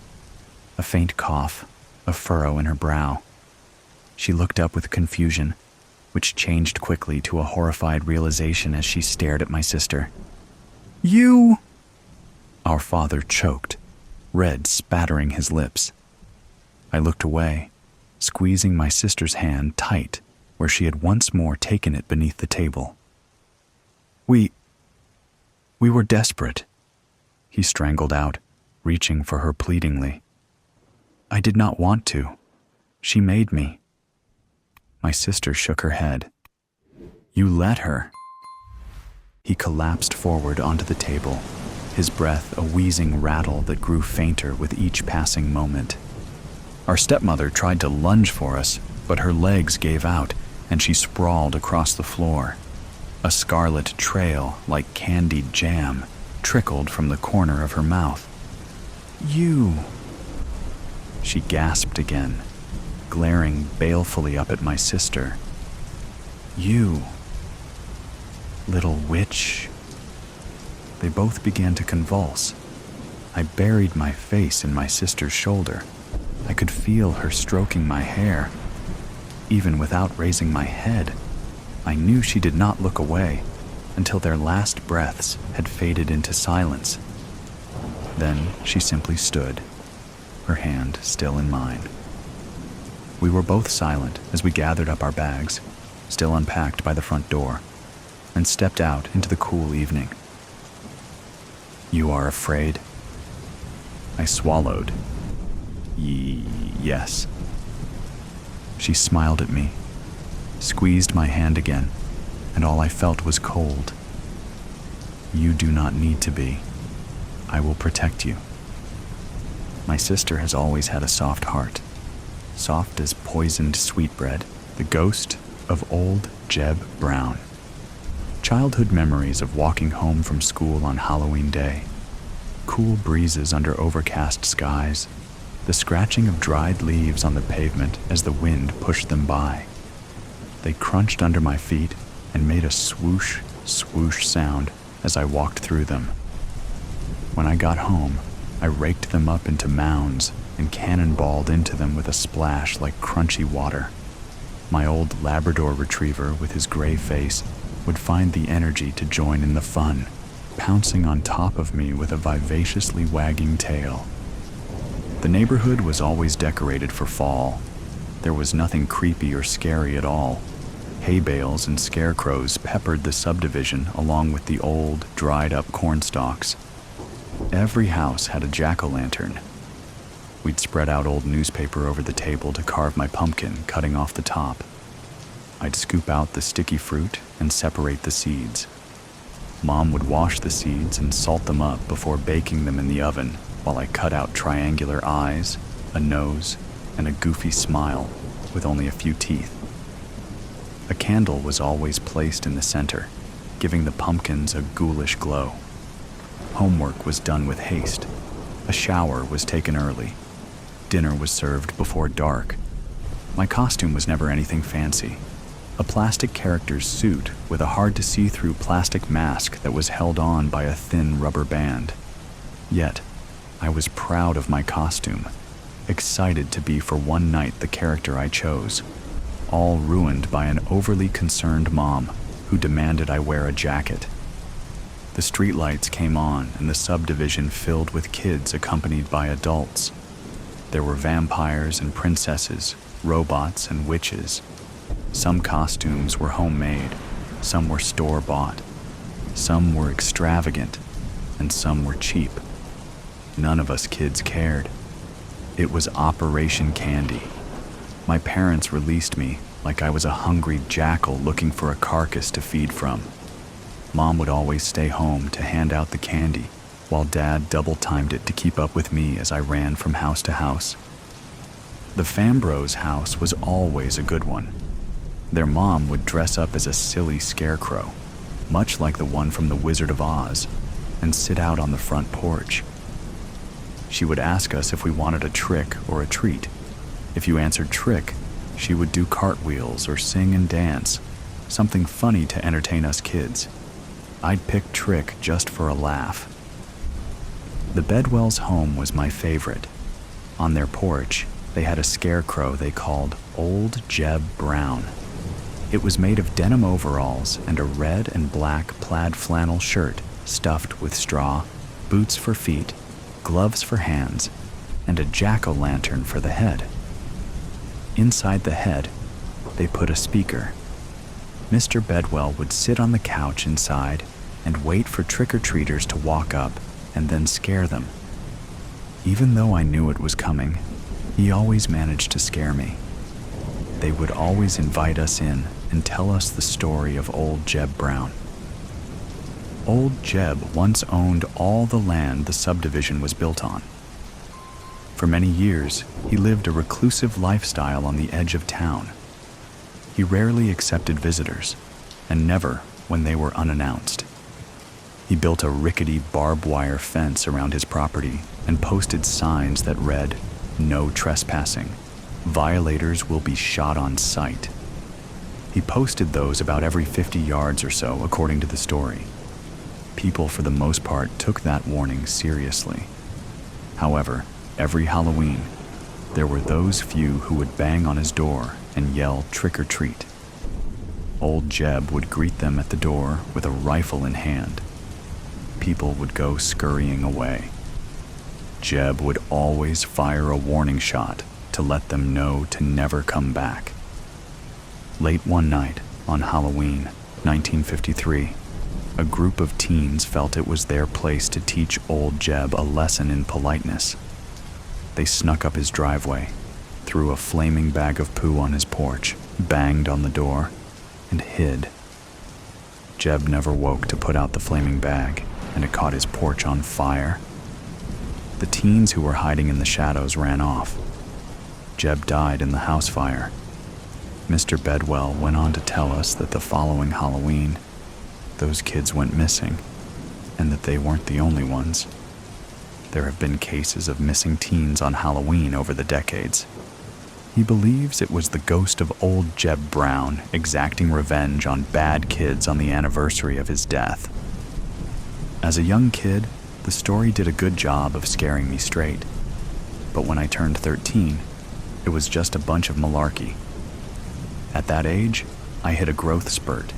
A faint cough, a furrow in her brow. She looked up with confusion, which changed quickly to a horrified realization as she stared at my sister. "You—" Our father choked, red spattering his lips. I looked away, squeezing my sister's hand tight where she had once more taken it beneath the table. We were desperate," he strangled out, reaching for her pleadingly. "I did not want to. She made me." My sister shook her head. "You let her." He collapsed forward onto the table, his breath a wheezing rattle that grew fainter with each passing moment. Our stepmother tried to lunge for us, but her legs gave out, and she sprawled across the floor. A scarlet trail, like candied jam, trickled from the corner of her mouth. "You—" She gasped again, glaring balefully up at my sister. "You, little witch." They both began to convulse. I buried my face in my sister's shoulder. I could feel her stroking my hair. Even without raising my head, I knew she did not look away until their last breaths had faded into silence. Then she simply stood, her hand still in mine. We were both silent as we gathered up our bags, still unpacked by the front door, and stepped out into the cool evening. "You are afraid?" I swallowed. Yes. She smiled at me, squeezed my hand again, and all I felt was cold. "You do not need to be. I will protect you." My sister has always had a soft heart, soft as poisoned sweetbread, the ghost of old Jeb Brown. Childhood memories of walking home from school on Halloween Day, cool breezes under overcast skies, the scratching of dried leaves on the pavement as the wind pushed them by. They crunched under my feet and made a swoosh, swoosh sound as I walked through them. When I got home, I raked them up into mounds and cannonballed into them with a splash like crunchy water. My old Labrador retriever with his gray face would find the energy to join in the fun, pouncing on top of me with a vivaciously wagging tail. The neighborhood was always decorated for fall. There was nothing creepy or scary at all. Hay bales and scarecrows peppered the subdivision along with the old, dried-up corn stalks. Every house had a jack-o'-lantern. We'd spread out old newspaper over the table to carve my pumpkin, cutting off the top. I'd scoop out the sticky fruit and separate the seeds. Mom would wash the seeds and salt them up before baking them in the oven, while I cut out triangular eyes, a nose, and a goofy smile with only a few teeth. A candle was always placed in the center, giving the pumpkins a ghoulish glow. Homework was done with haste. A shower was taken early. Dinner was served before dark. My costume was never anything fancy. A plastic character's suit with a hard-to-see-through plastic mask that was held on by a thin rubber band. Yet, I was proud of my costume, excited to be for one night the character I chose, all ruined by an overly concerned mom who demanded I wear a jacket. The streetlights came on and the subdivision filled with kids accompanied by adults. There were vampires and princesses, robots and witches. Some costumes were homemade, some were store-bought, some were extravagant, and some were cheap. None of us kids cared. It was Operation Candy. My parents released me like I was a hungry jackal looking for a carcass to feed from. Mom would always stay home to hand out the candy, while Dad double-timed it to keep up with me as I ran from house to house. The Fambros' house was always a good one. Their mom would dress up as a silly scarecrow, much like the one from The Wizard of Oz, and sit out on the front porch. She would ask us if we wanted a trick or a treat. If you answered trick, she would do cartwheels or sing and dance, something funny to entertain us kids. I'd pick trick just for a laugh. The Bedwells' home was my favorite. On their porch, they had a scarecrow they called Old Jeb Brown. It was made of denim overalls and a red and black plaid flannel shirt stuffed with straw, boots for feet, gloves for hands, and a jack-o'-lantern for the head. Inside the head, they put a speaker. Mr. Bedwell would sit on the couch inside and wait for trick-or-treaters to walk up and then scare them. Even though I knew it was coming, he always managed to scare me. They would always invite us in and tell us the story of old Jeb Brown. Old Jeb once owned all the land the subdivision was built on. For many years, he lived a reclusive lifestyle on the edge of town. He rarely accepted visitors, and never when they were unannounced. He built a rickety barbed wire fence around his property and posted signs that read, "No trespassing. Violators will be shot on sight." He posted those about every 50 yards or so, according to the story. People, for the most part, took that warning seriously. However, every Halloween, there were those few who would bang on his door and yell trick or treat. Old Jeb would greet them at the door with a rifle in hand. People would go scurrying away. Jeb would always fire a warning shot to let them know to never come back. Late one night, on Halloween, 1953, a group of teens felt it was their place to teach old Jeb a lesson in politeness. They snuck up his driveway, threw a flaming bag of poo on his porch, banged on the door, and hid. Jeb never woke to put out the flaming bag, and it caught his porch on fire. The teens who were hiding in the shadows ran off. Jeb died in the house fire. Mr. Bedwell went on to tell us that the following Halloween, those kids went missing, and that they weren't the only ones. There have been cases of missing teens on Halloween over the decades. He believes it was the ghost of old Jeb Brown exacting revenge on bad kids on the anniversary of his death. As a young kid, the story did a good job of scaring me straight. But when I turned 13, it was just a bunch of malarkey. At that age, I hit a growth spurt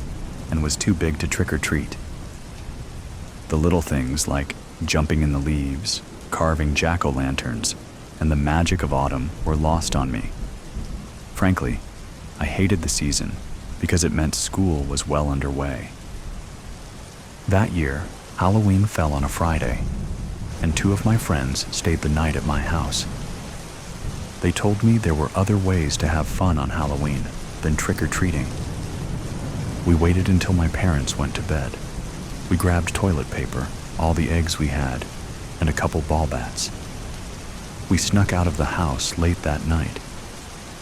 and was too big to trick or treat. The little things like jumping in the leaves, carving jack-o'-lanterns, and the magic of autumn were lost on me. Frankly, I hated the season because it meant school was well underway. That year, Halloween fell on a Friday, and 2 of my friends stayed the night at my house. They told me there were other ways to have fun on Halloween than trick-or-treating. We waited until my parents went to bed. We grabbed toilet paper, all the eggs we had, and a couple ball bats. We snuck out of the house late that night.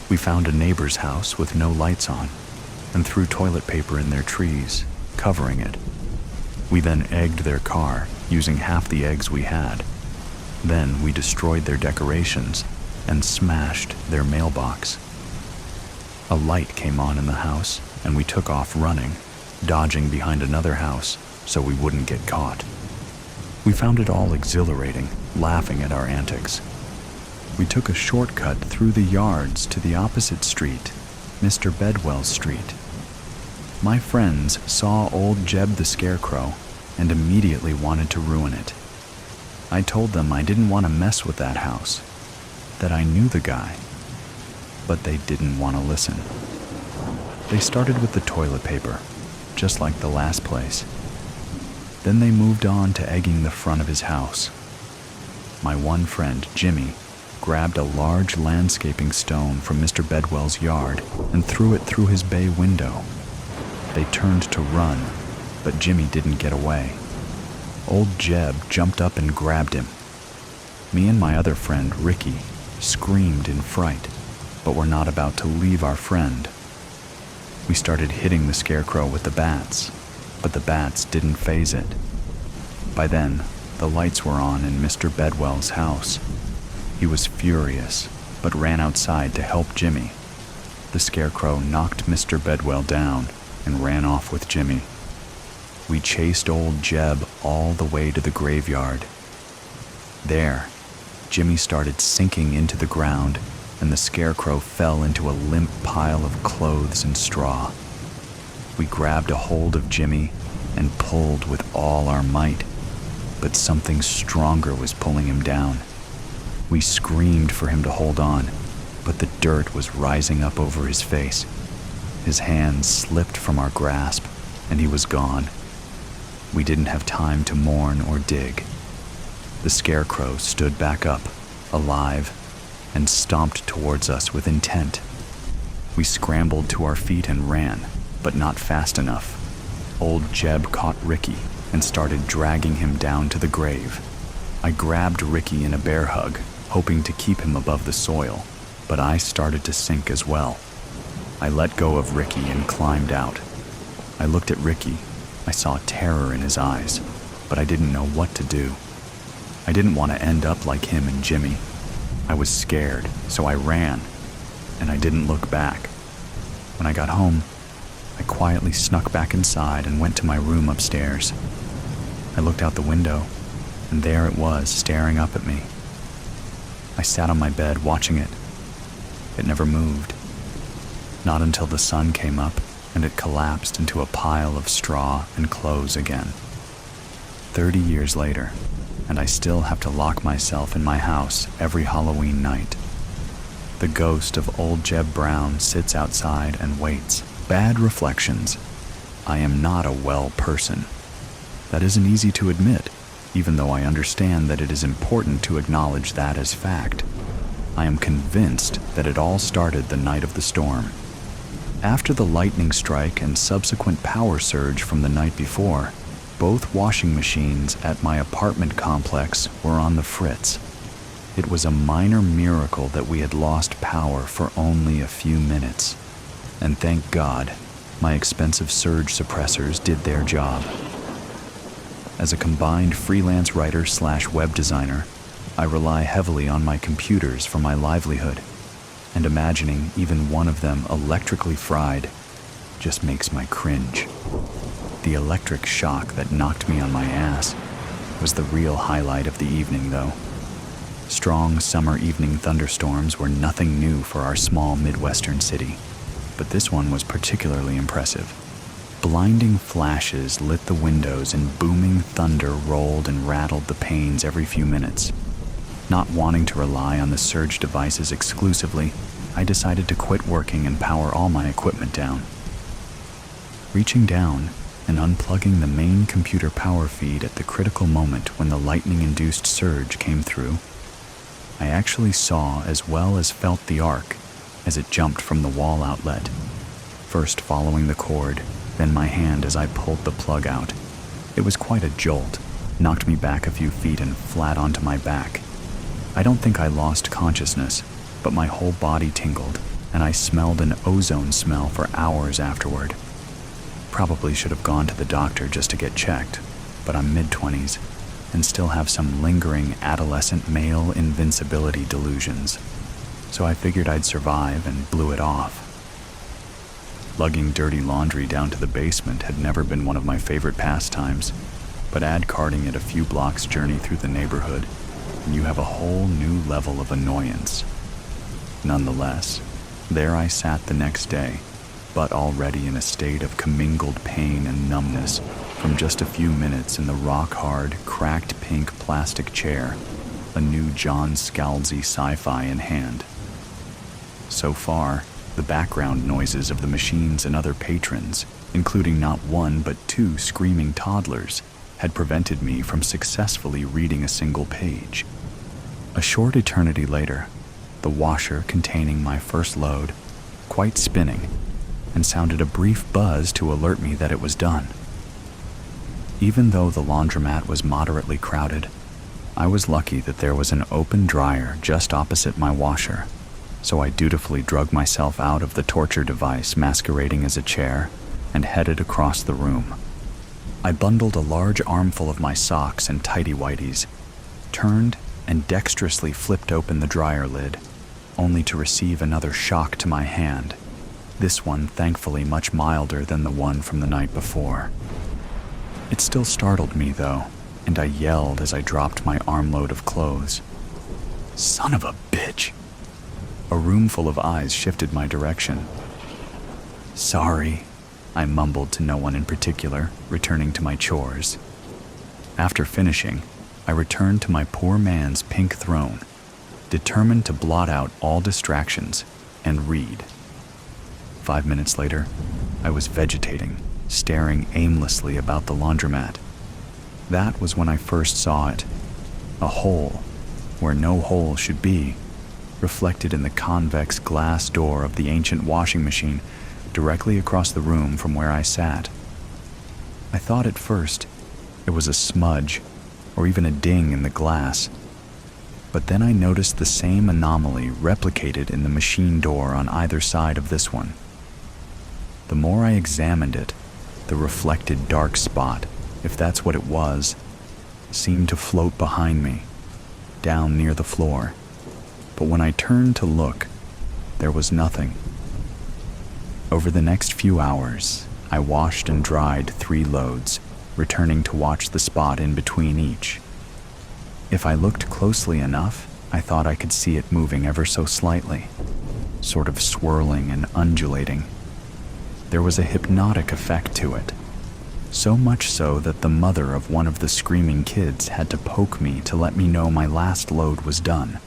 We found a neighbor's house with no lights on and threw toilet paper in their trees, covering it. We then egged their car using half the eggs we had. Then we destroyed their decorations and smashed their mailbox. A light came on in the house and we took off running, dodging behind another house so we wouldn't get caught. We found it all exhilarating, laughing at our antics. We took a shortcut through the yards to the opposite street, Mr. Bedwell's street. My friends saw old Jeb the Scarecrow and immediately wanted to ruin it. I told them I didn't want to mess with that house, that I knew the guy, but they didn't want to listen. They started with the toilet paper, just like the last place. Then they moved on to egging the front of his house. My one friend, Jimmy, grabbed a large landscaping stone from Mr. Bedwell's yard and threw it through his bay window. They turned to run, but Jimmy didn't get away. Old Jeb jumped up and grabbed him. Me and my other friend, Ricky, screamed in fright, but were not about to leave our friend. We started hitting the Scarecrow with the bats, but the bats didn't faze it. By then, the lights were on in Mr. Bedwell's house. He was furious, but ran outside to help Jimmy. The Scarecrow knocked Mr. Bedwell down and ran off with Jimmy. We chased old Jeb all the way to the graveyard. There, Jimmy started sinking into the ground, and the Scarecrow fell into a limp pile of clothes and straw. We grabbed a hold of Jimmy and pulled with all our might, but something stronger was pulling him down. We screamed for him to hold on, but the dirt was rising up over his face. His hands slipped from our grasp, and he was gone. We didn't have time to mourn or dig. The Scarecrow stood back up, alive, and stomped towards us with intent. We scrambled to our feet and ran, but not fast enough. Old Jeb caught Ricky and started dragging him down to the grave. I grabbed Ricky in a bear hug, hoping to keep him above the soil, but I started to sink as well. I let go of Ricky and climbed out. I looked at Ricky. I saw terror in his eyes, but I didn't know what to do. I didn't want to end up like him and Jimmy. I was scared, so I ran, and I didn't look back. When I got home, I quietly snuck back inside and went to my room upstairs. I looked out the window, and there it was staring up at me. I sat on my bed watching it. It never moved. Not until the sun came up and it collapsed into a pile of straw and clothes again. 30 years later, and I still have to lock myself in my house every Halloween night. The ghost of old Jeb Brown sits outside and waits. Bad reflections. I am not a well person. That isn't easy to admit, even though I understand that it is important to acknowledge that as fact. I am convinced that it all started the night of the storm. After the lightning strike and subsequent power surge from the night before, both washing machines at my apartment complex were on the fritz. It was a minor miracle that we had lost power for only a few minutes. And thank God, my expensive surge suppressors did their job. As a combined freelance writer/web designer, I rely heavily on my computers for my livelihood, and imagining even one of them electrically fried just makes my cringe. The electric shock that knocked me on my ass was the real highlight of the evening, though. Strong summer evening thunderstorms were nothing new for our small Midwestern city, but this one was particularly impressive. Blinding flashes lit the windows and booming thunder rolled and rattled the panes every few minutes. Not wanting to rely on the surge devices exclusively, I decided to quit working and power all my equipment down. Reaching down and unplugging the main computer power feed at the critical moment when the lightning-induced surge came through, I actually saw as well as felt the arc as it jumped from the wall outlet, first following the cord, then my hand as I pulled the plug out. It was quite a jolt, knocked me back a few feet and flat onto my back. I don't think I lost consciousness, but my whole body tingled, and I smelled an ozone smell for hours afterward. Probably should have gone to the doctor just to get checked, but I'm mid-20s and still have some lingering adolescent male invincibility delusions, so I figured I'd survive and blew it off. Lugging dirty laundry down to the basement had never been one of my favorite pastimes, but add carting it a few blocks' journey through the neighborhood, and you have a whole new level of annoyance. Nonetheless, there I sat the next day, but already in a state of commingled pain and numbness from just a few minutes in the rock-hard, cracked pink plastic chair, a new John Scalzi sci-fi in hand. So far, the background noises of the machines and other patrons, including not one but two screaming toddlers, had prevented me from successfully reading a single page. A short eternity later, the washer containing my first load, quite spinning, and sounded a brief buzz to alert me that it was done. Even though the laundromat was moderately crowded, I was lucky that there was an open dryer just opposite my washer, so I dutifully drug myself out of the torture device masquerading as a chair and headed across the room. I bundled a large armful of my socks and tighty-whities, turned and dexterously flipped open the dryer lid, only to receive another shock to my hand, this one thankfully much milder than the one from the night before. It still startled me, though, and I yelled as I dropped my armload of clothes. Son of a bitch! A room full of eyes shifted my direction. Sorry, I mumbled to no one in particular, returning to my chores. After finishing, I returned to my poor man's pink throne, determined to blot out all distractions and read. 5 minutes later, I was vegetating, staring aimlessly about the laundromat. That was when I first saw it. A hole, where no hole should be, reflected in the convex glass door of the ancient washing machine directly across the room from where I sat. I thought at first it was a smudge or even a ding in the glass, but then I noticed the same anomaly replicated in the machine door on either side of this one. The more I examined it, the reflected dark spot, if that's what it was, seemed to float behind me, down near the floor. But when I turned to look, there was nothing. Over the next few hours, I washed and dried 3 loads, returning to watch the spot in between each. If I looked closely enough, I thought I could see it moving ever so slightly, sort of swirling and undulating. There was a hypnotic effect to it, so much so that the mother of one of the screaming kids had to poke me to let me know my last load was done.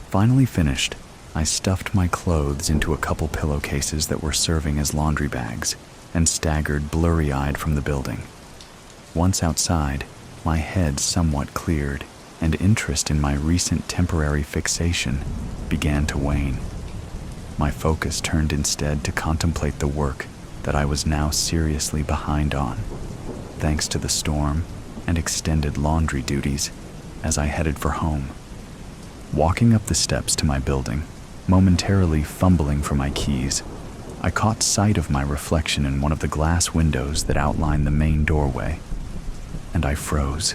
Finally finished, I stuffed my clothes into a couple pillowcases that were serving as laundry bags and staggered blurry-eyed from the building. Once outside, my head somewhat cleared, and interest in my recent temporary fixation began to wane. My focus turned instead to contemplate the work that I was now seriously behind on, thanks to the storm and extended laundry duties as I headed for home. Walking up the steps to my building, momentarily fumbling for my keys, I caught sight of my reflection in one of the glass windows that outlined the main doorway, and I froze.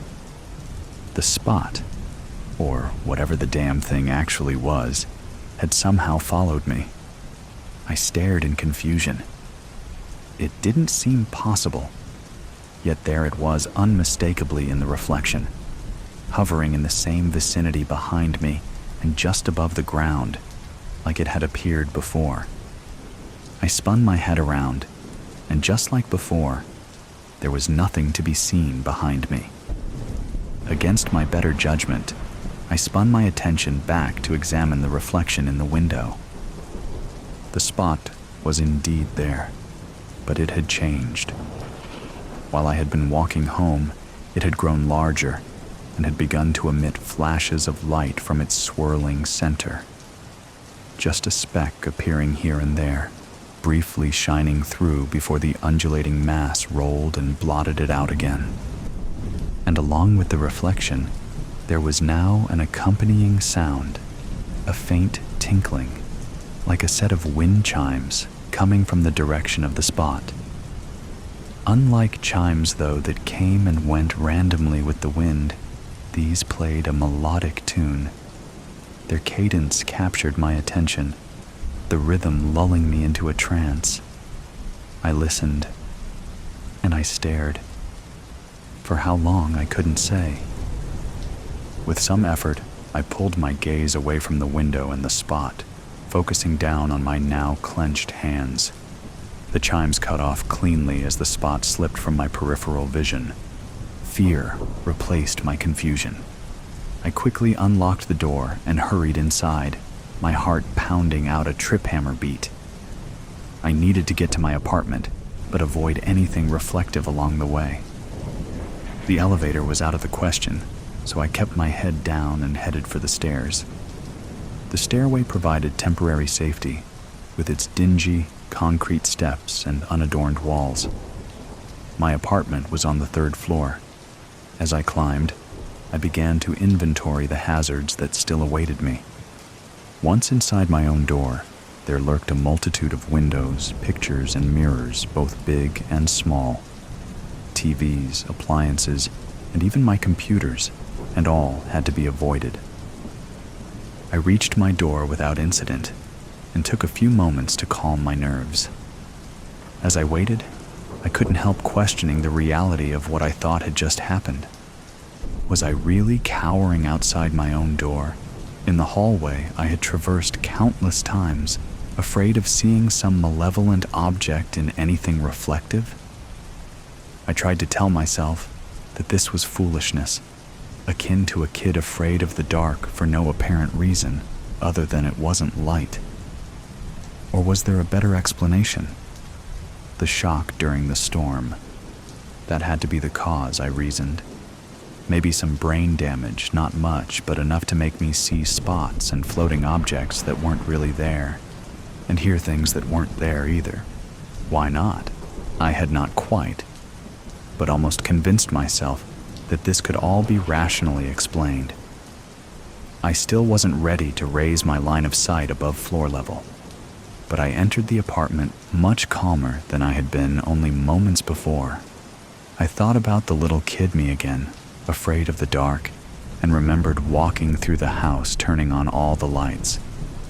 The spot, or whatever the damn thing actually was, had somehow followed me. I stared in confusion. It didn't seem possible, yet there it was unmistakably in the reflection, hovering in the same vicinity behind me and just above the ground, like it had appeared before. I spun my head around, and just like before, there was nothing to be seen behind me. Against my better judgment, I spun my attention back to examine the reflection in the window. The spot was indeed there, but it had changed. While I had been walking home, it had grown larger and had begun to emit flashes of light from its swirling center. Just a speck appearing here and there, briefly shining through before the undulating mass rolled and blotted it out again. And along with the reflection, there was now an accompanying sound, a faint tinkling, like a set of wind chimes coming from the direction of the spot. Unlike chimes, though, that came and went randomly with the wind, these played a melodic tune. Their cadence captured my attention, the rhythm lulling me into a trance. I listened, and I stared. For how long, I couldn't say. With some effort, I pulled my gaze away from the window and the spot, focusing down on my now clenched hands. The chimes cut off cleanly as the spot slipped from my peripheral vision. Fear replaced my confusion. I quickly unlocked the door and hurried inside, my heart pounding out a trip hammer beat. I needed to get to my apartment, but avoid anything reflective along the way. The elevator was out of the question, so I kept my head down and headed for the stairs. The stairway provided temporary safety, with its dingy, concrete steps and unadorned walls. My apartment was on the 3rd floor. As I climbed, I began to inventory the hazards that still awaited me. Once inside my own door, there lurked a multitude of windows, pictures, and mirrors, both big and small. TVs, appliances, and even my computers, and all had to be avoided. I reached my door without incident and took a few moments to calm my nerves. As I waited, I couldn't help questioning the reality of what I thought had just happened. Was I really cowering outside my own door, in the hallway I had traversed countless times, afraid of seeing some malevolent object in anything reflective? I tried to tell myself that this was foolishness, akin to a kid afraid of the dark for no apparent reason other than it wasn't light. Or was there a better explanation? The shock during the storm. That had to be the cause, I reasoned. Maybe some brain damage, not much, but enough to make me see spots and floating objects that weren't really there, and hear things that weren't there either. Why not? I had not quite, but almost convinced myself that this could all be rationally explained. I still wasn't ready to raise my line of sight above floor level, but I entered the apartment much calmer than I had been only moments before. I thought about the little kid me again, afraid of the dark, and remembered walking through the house turning on all the lights,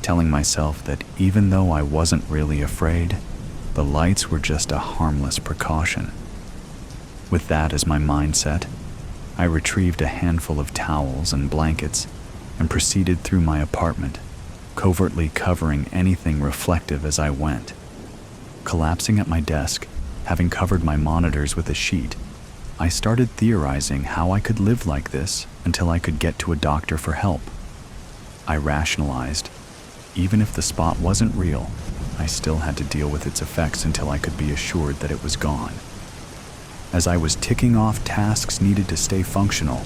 telling myself that even though I wasn't really afraid, the lights were just a harmless precaution. With that as my mindset, I retrieved a handful of towels and blankets and proceeded through my apartment, covertly covering anything reflective as I went. Collapsing at my desk, having covered my monitors with a sheet, I started theorizing how I could live like this until I could get to a doctor for help. I rationalized, Even if the spot wasn't real, I still had to deal with its effects until I could be assured that it was gone. As I was ticking off tasks needed to stay functional,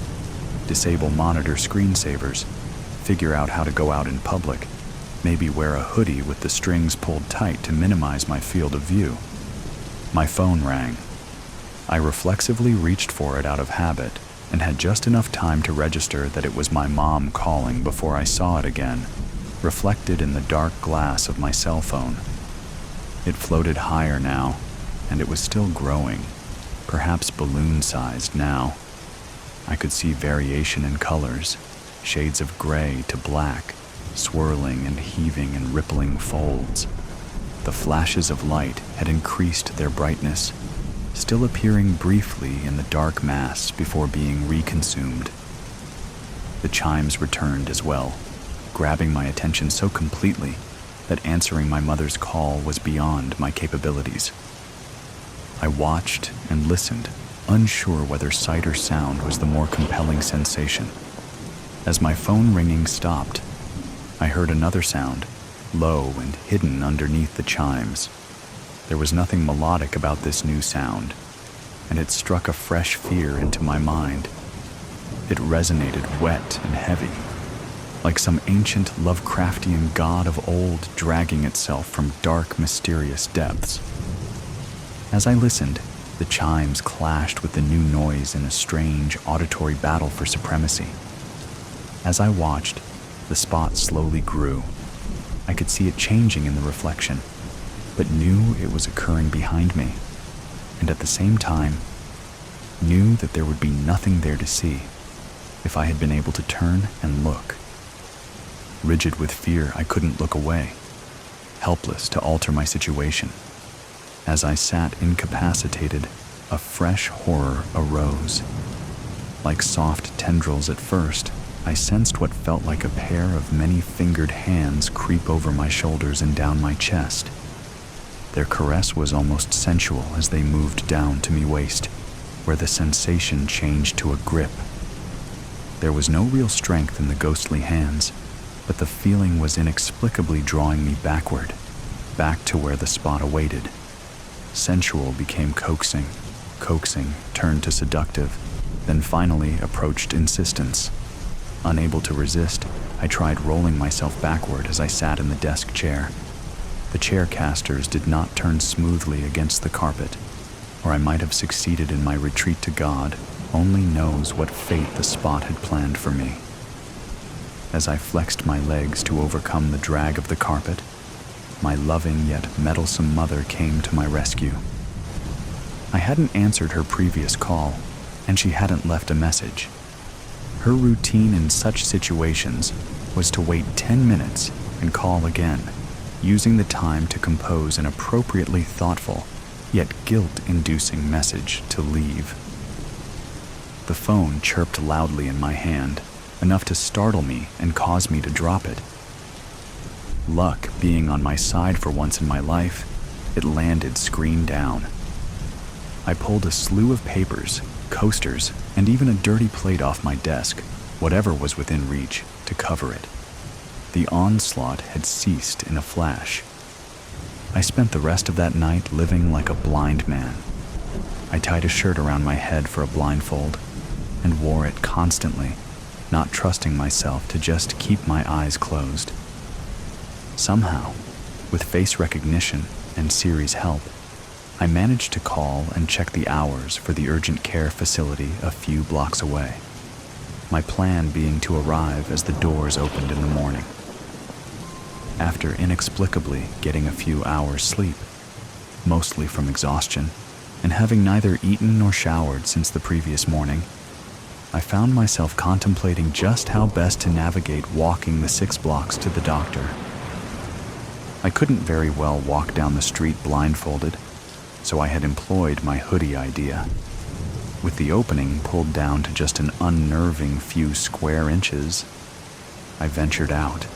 disable monitor screensavers, figure out how to go out in public, maybe wear a hoodie with the strings pulled tight to minimize my field of view, my phone rang. I reflexively reached for it out of habit and had just enough time to register that it was my mom calling before I saw it again, reflected in the dark glass of my cell phone. It floated higher now, and it was still growing, perhaps balloon-sized now. I could see variation in colors, shades of gray to black, swirling and heaving in rippling folds. The flashes of light had increased their brightness, still appearing briefly in the dark mass before being reconsumed. The chimes returned as well, grabbing my attention so completely that answering my mother's call was beyond my capabilities. I watched and listened, unsure whether sight or sound was the more compelling sensation. As my phone ringing stopped, I heard another sound, low and hidden underneath the chimes. There was nothing melodic about this new sound, and it struck a fresh fear into my mind. It resonated wet and heavy, like some ancient Lovecraftian god of old dragging itself from dark, mysterious depths. As I listened, the chimes clashed with the new noise in a strange auditory battle for supremacy. As I watched, the spot slowly grew. I could see it changing in the reflection, but knew it was occurring behind me, and at the same time, knew that there would be nothing there to see if I had been able to turn and look. Rigid with fear, I couldn't look away, helpless to alter my situation. As I sat incapacitated, a fresh horror arose. Like soft tendrils at first, I sensed what felt like a pair of many-fingered hands creep over my shoulders and down my chest. Their caress was almost sensual as they moved down to me waist, where the sensation changed to a grip. There was no real strength in the ghostly hands, but the feeling was inexplicably drawing me backward, back to where the spot awaited. Sensual became coaxing, coaxing turned to seductive, then finally approached insistence. Unable to resist, I tried rolling myself backward as I sat in the desk chair. The chair casters did not turn smoothly against the carpet, or I might have succeeded in my retreat to God. Only knows what fate the spot had planned for me. As I flexed my legs to overcome the drag of the carpet, my loving yet meddlesome mother came to my rescue. I hadn't answered her previous call, and she hadn't left a message. Her routine in such situations was to wait 10 minutes and call again, using the time to compose an appropriately thoughtful, yet guilt-inducing message to leave. The phone chirped loudly in my hand, enough to startle me and cause me to drop it. Luck being on my side for once in my life, it landed screen down. I pulled a slew of papers, coasters, and even a dirty plate off my desk, whatever was within reach, to cover it. The onslaught had ceased in a flash. I spent the rest of that night living like a blind man. I tied a shirt around my head for a blindfold and wore it constantly, not trusting myself to just keep my eyes closed. Somehow, with face recognition and Siri's help, I managed to call and check the hours for the urgent care facility a few blocks away, my plan being to arrive as the doors opened in the morning. After inexplicably getting a few hours sleep, mostly from exhaustion, and having neither eaten nor showered since the previous morning, I found myself contemplating just how best to navigate walking the 6 blocks to the doctor. I couldn't very well walk down the street blindfolded, so I had employed my hoodie idea. With the opening pulled down to just an unnerving few square inches, I ventured out.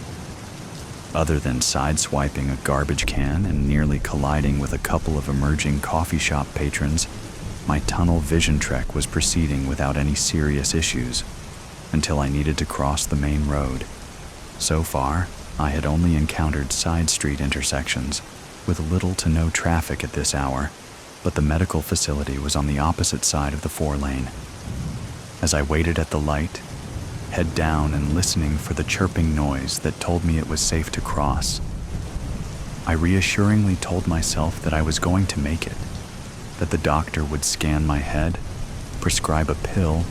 Other than sideswiping a garbage can and nearly colliding with a couple of emerging coffee shop patrons, my tunnel vision trek was proceeding without any serious issues until I needed to cross the main road. So far, I had only encountered side street intersections with little to no traffic at this hour, but the medical facility was on the opposite side of the 4-lane. As I waited at the light, head down and listening for the chirping noise that told me it was safe to cross, I reassuringly told myself that I was going to make it, that the doctor would scan my head, prescribe a pill,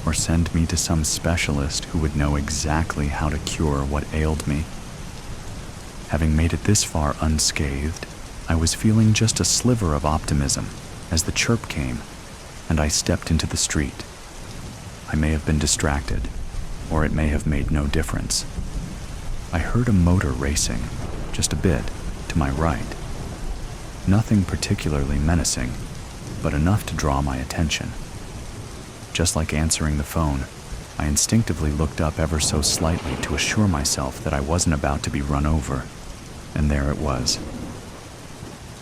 or send me to some specialist who would know exactly how to cure what ailed me. Having made it this far unscathed, I was feeling just a sliver of optimism as the chirp came and I stepped into the street. I may have been distracted, or it may have made no difference. I heard a motor racing, just a bit, to my right. Nothing particularly menacing, but enough to draw my attention. Just like answering the phone, I instinctively looked up ever so slightly to assure myself that I wasn't about to be run over, and there it was.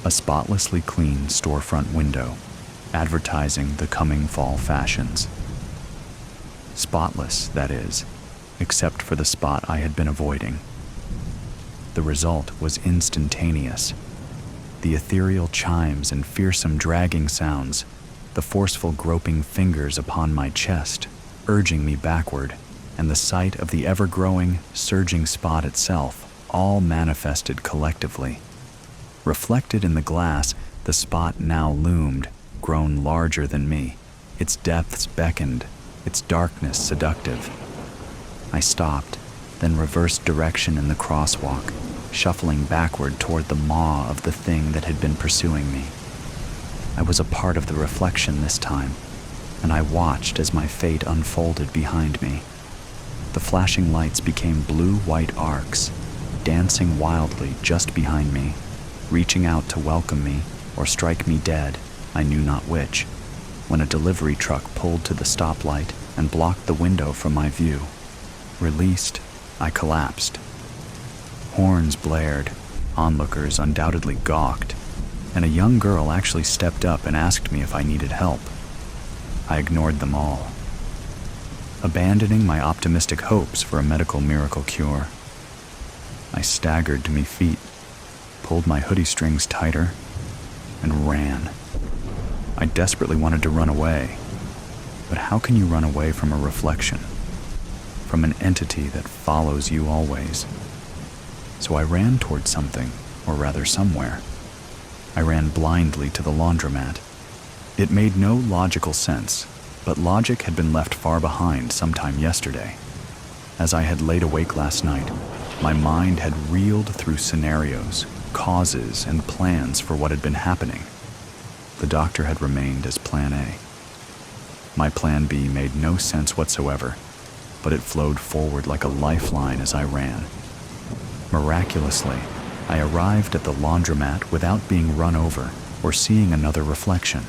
A spotlessly clean storefront window, advertising the coming fall fashions. Spotless, that is, except for the spot I had been avoiding. The result was instantaneous. The ethereal chimes and fearsome dragging sounds, the forceful groping fingers upon my chest, urging me backward, and the sight of the ever-growing, surging spot itself, all manifested collectively. Reflected in the glass, the spot now loomed, grown larger than me. Its depths beckoned, its darkness seductive. I stopped, then reversed direction in the crosswalk, shuffling backward toward the maw of the thing that had been pursuing me. I was a part of the reflection this time, and I watched as my fate unfolded behind me. The flashing lights became blue-white arcs, dancing wildly just behind me, reaching out to welcome me or strike me dead, I knew not which, when a delivery truck pulled to the stoplight and blocked the window from my view. Released, I collapsed. Horns blared, onlookers undoubtedly gawked, and a young girl actually stepped up and asked me if I needed help. I ignored them all, abandoning my optimistic hopes for a medical miracle cure. I staggered to my feet, pulled my hoodie strings tighter, and ran. I desperately wanted to run away, but how can you run away from a reflection? From an entity that follows you always? So I ran toward something, or rather somewhere. I ran blindly to the laundromat. It made no logical sense, but logic had been left far behind sometime yesterday. As I had laid awake last night, my mind had reeled through scenarios, causes, and plans for what had been happening. The doctor had remained as plan A. My plan B made no sense whatsoever, but it flowed forward like a lifeline as I ran. Miraculously, I arrived at the laundromat without being run over or seeing another reflection.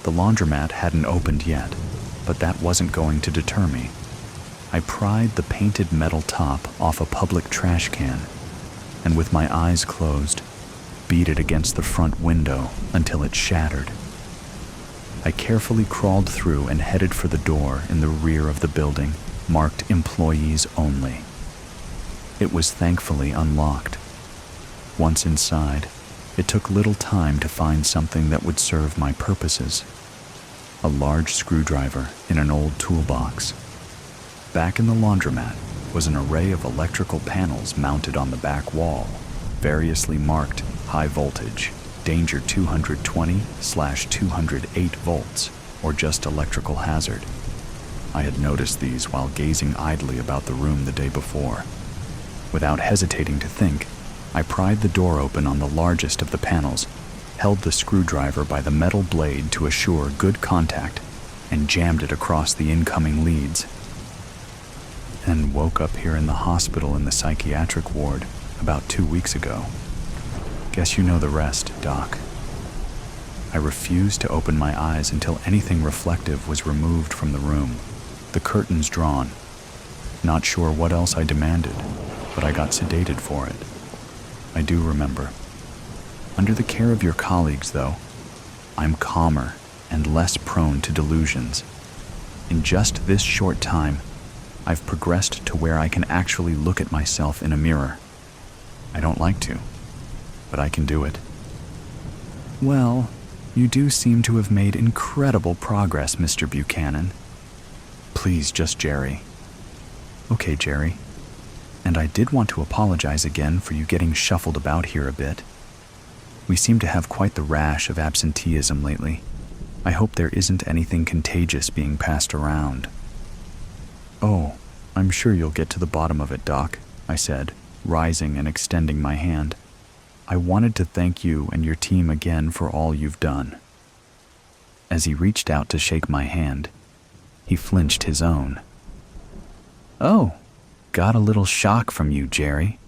The laundromat hadn't opened yet, but that wasn't going to deter me. I pried the painted metal top off a public trash can, and with my eyes closed, beat it against the front window until it shattered. I carefully crawled through and headed for the door in the rear of the building, marked Employees Only. It was thankfully unlocked. Once inside, it took little time to find something that would serve my purposes. A large screwdriver in an old toolbox. Back in the laundromat was an array of electrical panels mounted on the back wall, variously marked high voltage, danger 220/208 volts, or just electrical hazard. I had noticed these while gazing idly about the room the day before. Without hesitating to think, I pried the door open on the largest of the panels, held the screwdriver by the metal blade to assure good contact, and jammed it across the incoming leads. And woke up here in the hospital in the psychiatric ward about 2 weeks ago. Guess you know the rest, Doc. I refused to open my eyes until anything reflective was removed from the room, the curtains drawn. Not sure what else I demanded, but I got sedated for it. I do remember. Under the care of your colleagues, though, I'm calmer and less prone to delusions. In just this short time, I've progressed to where I can actually look at myself in a mirror. I don't like to, but I can do it. Well, you do seem to have made incredible progress, Mr. Buchanan. Please, just Jerry. Okay, Jerry. And I did want to apologize again for you getting shuffled about here a bit. We seem to have quite the rash of absenteeism lately. I hope there isn't anything contagious being passed around. Oh, I'm sure you'll get to the bottom of it, Doc, I said, rising and extending my hand. I wanted to thank you and your team again for all you've done. As he reached out to shake my hand, he flinched his own. Oh, got a little shock from you, Jerry.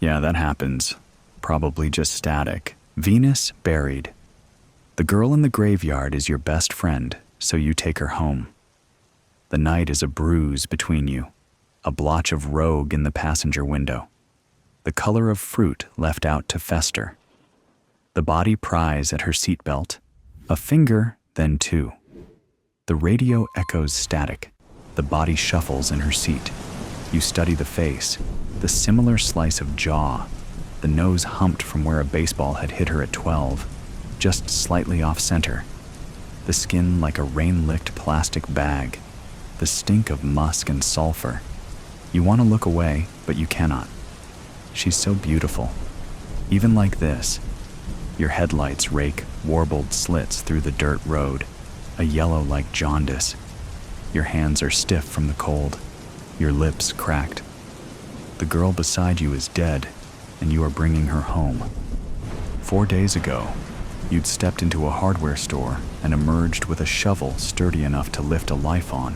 Yeah, that happens. Probably just static. Venus buried. The girl in the graveyard is your best friend, so you take her home. The night is a bruise between you, a blotch of rogue in the passenger window, the color of fruit left out to fester. The body pries at her seatbelt, a finger, then two. The radio echoes static. The body shuffles in her seat. You study the face, the similar slice of jaw, the nose humped from where a baseball had hit her at 12, just slightly off center. The skin like a rain-licked plastic bag, the stink of musk and sulfur. You want to look away, but you cannot. She's so beautiful. Even like this, your headlights rake warbled slits through the dirt road, a yellow like jaundice. Your hands are stiff from the cold, your lips cracked. The girl beside you is dead, and you are bringing her home. 4 days ago, you'd stepped into a hardware store and emerged with a shovel sturdy enough to lift a life on.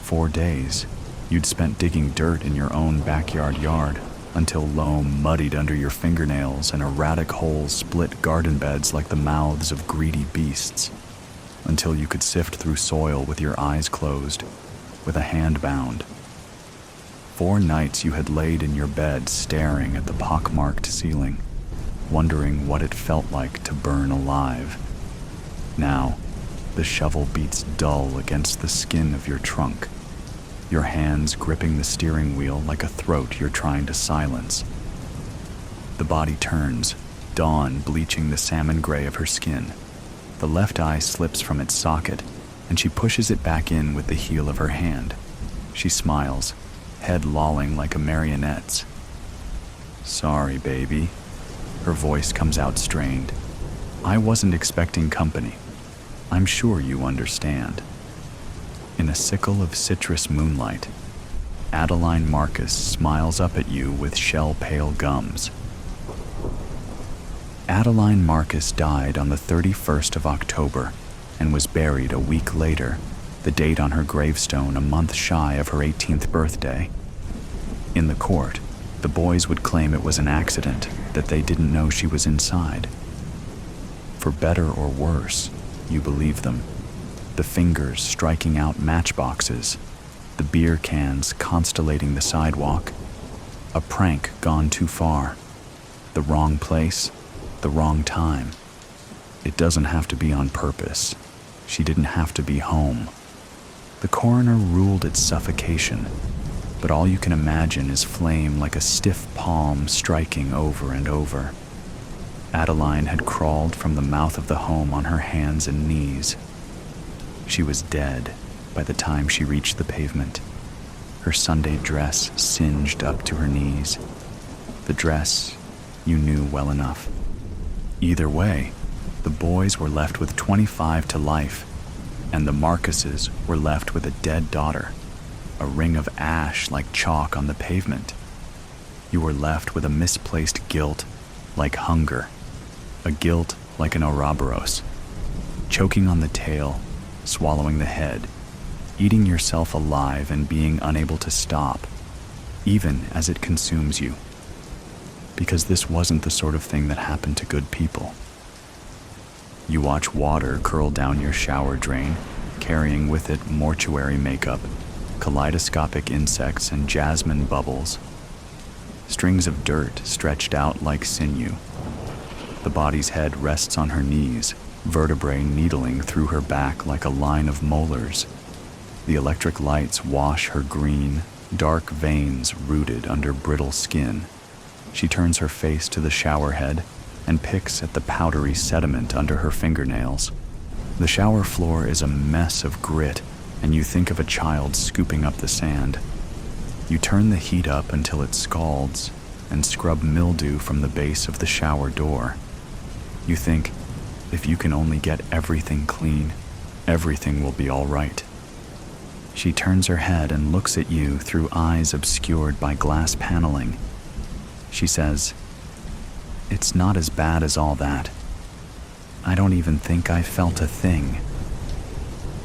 4 days, you'd spent digging dirt in your own backyard yard until loam muddied under your fingernails and erratic holes split garden beds like the mouths of greedy beasts, until you could sift through soil with your eyes closed, with a hand bound. 4 nights you had laid in your bed staring at the pockmarked ceiling, wondering what it felt like to burn alive. Now, the shovel beats dull against the skin of your trunk, your hands gripping the steering wheel like a throat you're trying to silence. The body turns, dawn bleaching the salmon gray of her skin. The left eye slips from its socket, and she pushes it back in with the heel of her hand. She smiles, head lolling like a marionette's. Sorry, baby. Her voice comes out strained. I wasn't expecting company. I'm sure you understand. In a sickle of citrus moonlight, Adeline Marcus smiles up at you with shell-pale gums. Adeline Marcus died on the 31st of October and was buried a week later, the date on her gravestone a month shy of her 18th birthday. In the court, the boys would claim it was an accident, that they didn't know she was inside. For better or worse, you believe them. The fingers striking out matchboxes, the beer cans constellating the sidewalk. A prank gone too far. The wrong place, the wrong time. It doesn't have to be on purpose. She didn't have to be home. The coroner ruled it suffocation, but all you can imagine is flame like a stiff palm striking over and over. Adeline had crawled from the mouth of the home on her hands and knees. She was dead by the time she reached the pavement, her Sunday dress singed up to her knees. The dress you knew well enough. Either way, the boys were left with 25 to life, and the Marcuses were left with a dead daughter, a ring of ash like chalk on the pavement. You were left with a misplaced guilt like hunger, a guilt like an Ouroboros, choking on the tail, swallowing the head, eating yourself alive and being unable to stop, even as it consumes you. Because this wasn't the sort of thing that happened to good people. You watch water curl down your shower drain, carrying with it mortuary makeup, kaleidoscopic insects and jasmine bubbles. Strings of dirt stretched out like sinew. The body's head rests on her knees, vertebrae needling through her back like a line of molars. The electric lights wash her green, dark veins rooted under brittle skin. She turns her face to the shower head and picks at the powdery sediment under her fingernails. The shower floor is a mess of grit, and you think of a child scooping up the sand. You turn the heat up until it scalds and scrub mildew from the base of the shower door. You think, if you can only get everything clean, everything will be all right. She turns her head and looks at you through eyes obscured by glass paneling. She says, "It's not as bad as all that. I don't even think I felt a thing."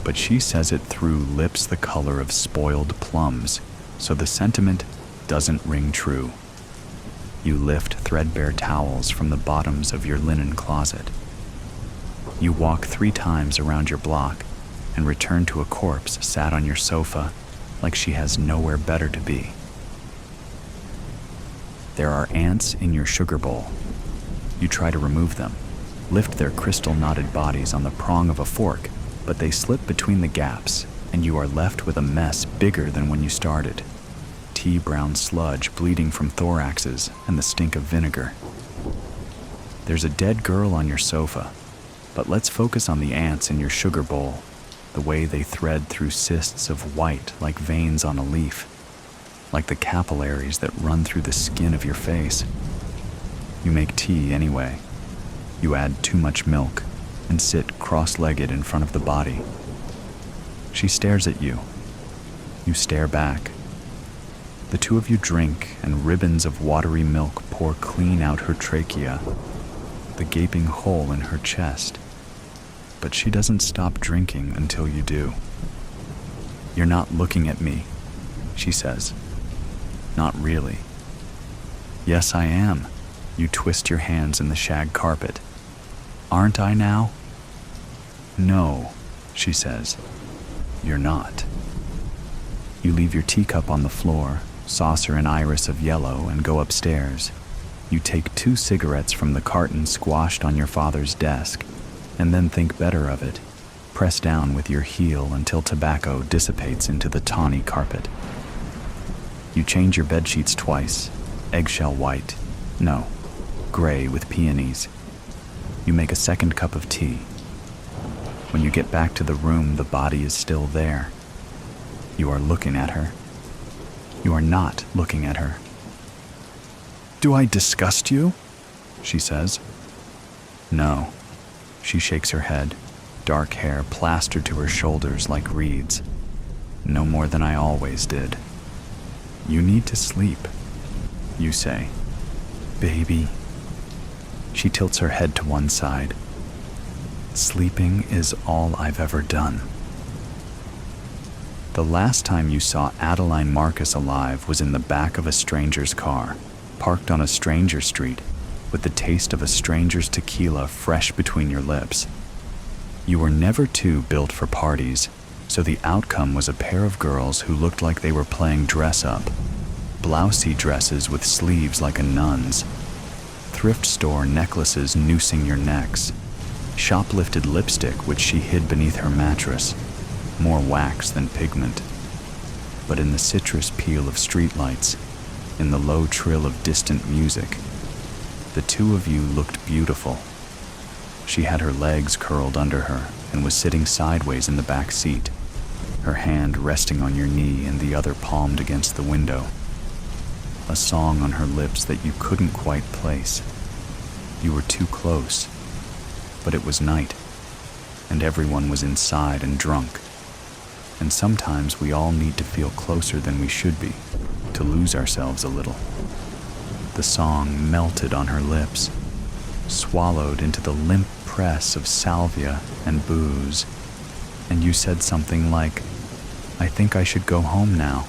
But she says it through lips the color of spoiled plums, so the sentiment doesn't ring true. You lift threadbare towels from the bottoms of your linen closet. You walk 3 times around your block and return to a corpse sat on your sofa like she has nowhere better to be. There are ants in your sugar bowl. You try to remove them, lift their crystal-knotted bodies on the prong of a fork, but they slip between the gaps, and you are left with a mess bigger than when you started. Tea-brown sludge bleeding from thoraxes and the stink of vinegar. There's a dead girl on your sofa, but let's focus on the ants in your sugar bowl, the way they thread through cysts of white like veins on a leaf, like the capillaries that run through the skin of your face. You make tea anyway. You add too much milk and sit cross-legged in front of the body. She stares at you. You stare back. The two of you drink, and ribbons of watery milk pour clean out her trachea, the gaping hole in her chest. But she doesn't stop drinking until you do. "You're not looking at me," she says. "Not really." "Yes, I am." You twist your hands in the shag carpet. "Aren't I now?" "No," she says. "You're not." You leave your teacup on the floor, saucer and iris of yellow, and go upstairs. You take 2 cigarettes from the carton squashed on your father's desk, and then think better of it. Press down with your heel until tobacco dissipates into the tawny carpet. You change your bedsheets twice, eggshell white, no, gray with peonies. You make a second cup of tea. When you get back to the room, the body is still there. You are looking at her. You are not looking at her. "Do I disgust you?" she says. "No." She shakes her head, dark hair plastered to her shoulders like reeds. "No more than I always did." "You need to sleep," you say. "Baby." She tilts her head to one side. "Sleeping is all I've ever done." The last time you saw Adeline Marcus alive was in the back of a stranger's car, parked on a stranger street, with the taste of a stranger's tequila fresh between your lips. You were never 2 built for parties, so the outcome was a pair of girls who looked like they were playing dress-up. Blousey dresses with sleeves like a nun's, thrift store necklaces noosing your necks, shoplifted lipstick which she hid beneath her mattress, more wax than pigment. But in the citrus peel of streetlights, in the low trill of distant music, the 2 of you looked beautiful. She had her legs curled under her and was sitting sideways in the back seat, her hand resting on your knee and the other palmed against the window. A song on her lips that you couldn't quite place. You were too close, but it was night, and everyone was inside and drunk. And sometimes we all need to feel closer than we should be, to lose ourselves a little. The song melted on her lips, swallowed into the limp press of salvia and booze, and you said something like, "I think I should go home now."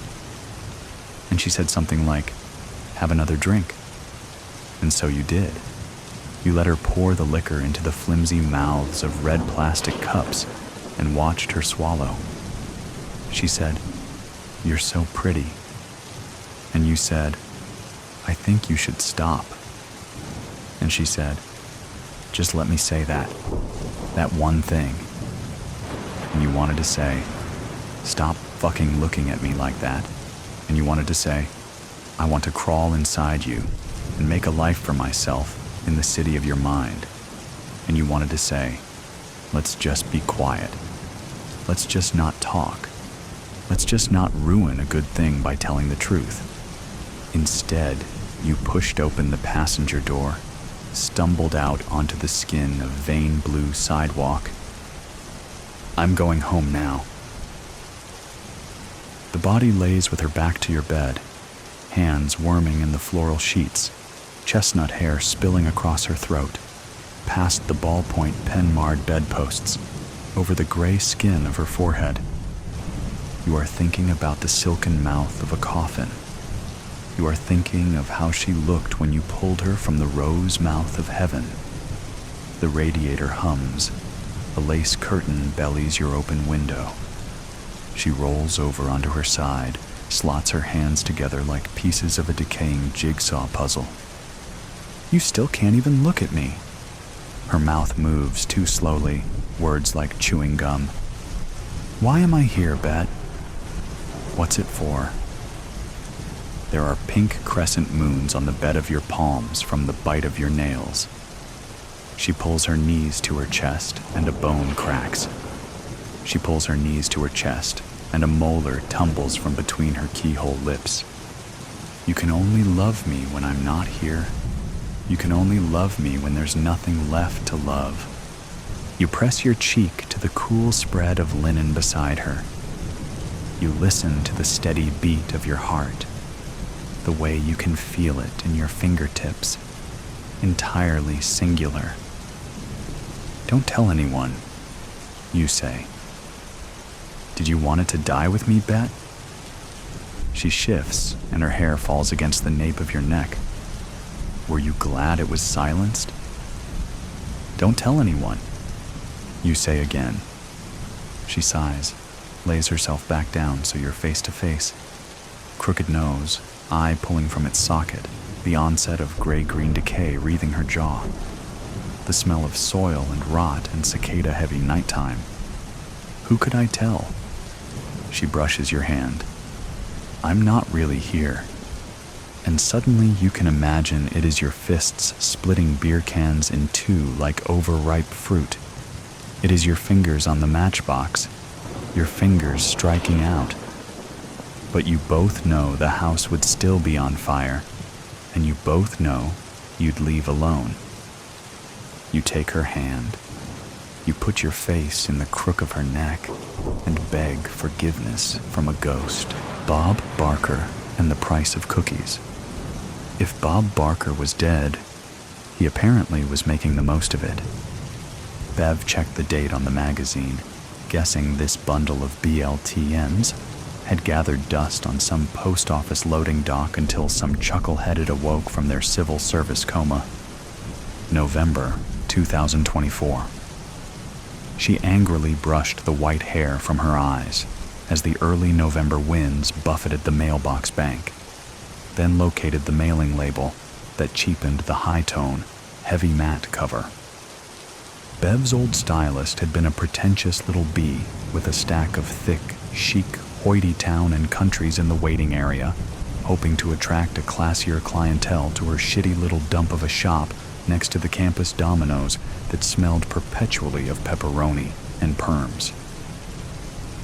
And she said something like, "Have another drink." And so you did. You let her pour the liquor into the flimsy mouths of red plastic cups and watched her swallow. She said, "You're so pretty." And you said, "I think you should stop." And she said, "Just let me say that one thing." And you wanted to say, Stop fucking looking at me like that. And you wanted to say, I want to crawl inside you and make a life for myself in the city of your mind. And you wanted to say, let's just be quiet. Let's just not talk. Let's just not ruin a good thing by telling the truth. Instead, you pushed open the passenger door, stumbled out onto the skin of vein blue sidewalk. I'm going home now. The body lays with her back to your bed, hands worming in the floral sheets, chestnut hair spilling across her throat, past the ballpoint pen-marred bedposts, over the gray skin of her forehead. You are thinking about the silken mouth of a coffin. You are thinking of how she looked when you pulled her from the rose mouth of heaven. The radiator hums. A lace curtain bellies your open window. She rolls over onto her side, slots her hands together like pieces of a decaying jigsaw puzzle. You still can't even look at me. Her mouth moves too slowly, words like chewing gum. Why am I here, Bet? What's it for? There are pink crescent moons on the bed of your palms from the bite of your nails. She pulls her knees to her chest and a bone cracks. She pulls her knees to her chest and a molar tumbles from between her keyhole lips. You can only love me when I'm not here. You can only love me when there's nothing left to love. You press your cheek to the cool spread of linen beside her. You listen to the steady beat of your heart, the way you can feel it in your fingertips, entirely singular. Don't tell anyone, you say. Did you want it to die with me, Bet? She shifts and her hair falls against the nape of your neck. Were you glad it was silenced? Don't tell anyone, you say again. She sighs, lays herself back down so you're face to face. Crooked nose, eye pulling from its socket, the onset of gray-green decay wreathing her jaw. The smell of soil and rot and cicada-heavy nighttime. Who could I tell? She brushes your hand. I'm not really here. And suddenly you can imagine it is your fists splitting beer cans in two like overripe fruit. It is your fingers on the matchbox, your fingers striking out. But you both know the house would still be on fire, and you both know you'd leave alone. You take her hand. You put your face in the crook of her neck and beg forgiveness from a ghost. Bob Barker and the price of cookies. If Bob Barker was dead, he apparently was making the most of it. Bev checked the date on the magazine, guessing this bundle of BLTNs had gathered dust on some post office loading dock until some chuckleheaded awoke from their civil service coma. November 2024. She angrily brushed the white hair from her eyes as the early November winds buffeted the mailbox bank, then located the mailing label that cheapened the high-tone, heavy matte cover. Bev's old stylist had been a pretentious little bee with a stack of thick, chic, hoity town and countries in the waiting area, hoping to attract a classier clientele to her shitty little dump of a shop next to the campus Domino's that smelled perpetually of pepperoni and perms.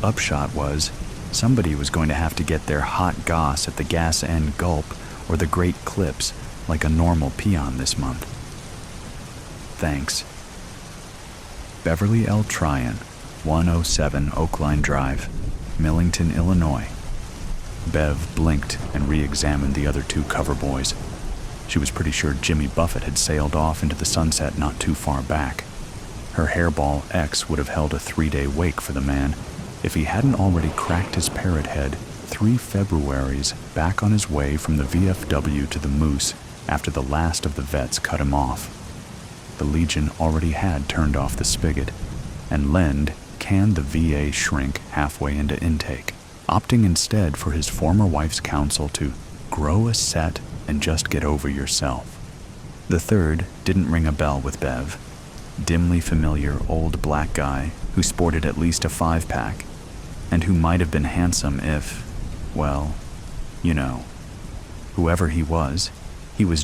Upshot was, somebody was going to have to get their hot goss at the Gas End Gulp or the Great Clips like a normal peon this month. Thanks. Beverly L. Tryon, 107 Oakline Drive, Millington, Illinois. Bev blinked and re-examined the other two cover boys. She was pretty sure Jimmy Buffett had sailed off into the sunset not too far back. Her hairball X would have held a 3-day wake for the man if he hadn't already cracked his parrot head 3 Februaries back on his way from the VFW to the Moose after the last of the vets cut him off. The Legion already had turned off the spigot, and Lend canned the VA shrink halfway into intake, opting instead for his former wife's counsel to grow a set and just get over yourself. The third didn't ring a bell with Bev. Dimly familiar old black guy who sported at least a 5-pack. and who might have been handsome if, well, you know. Whoever he was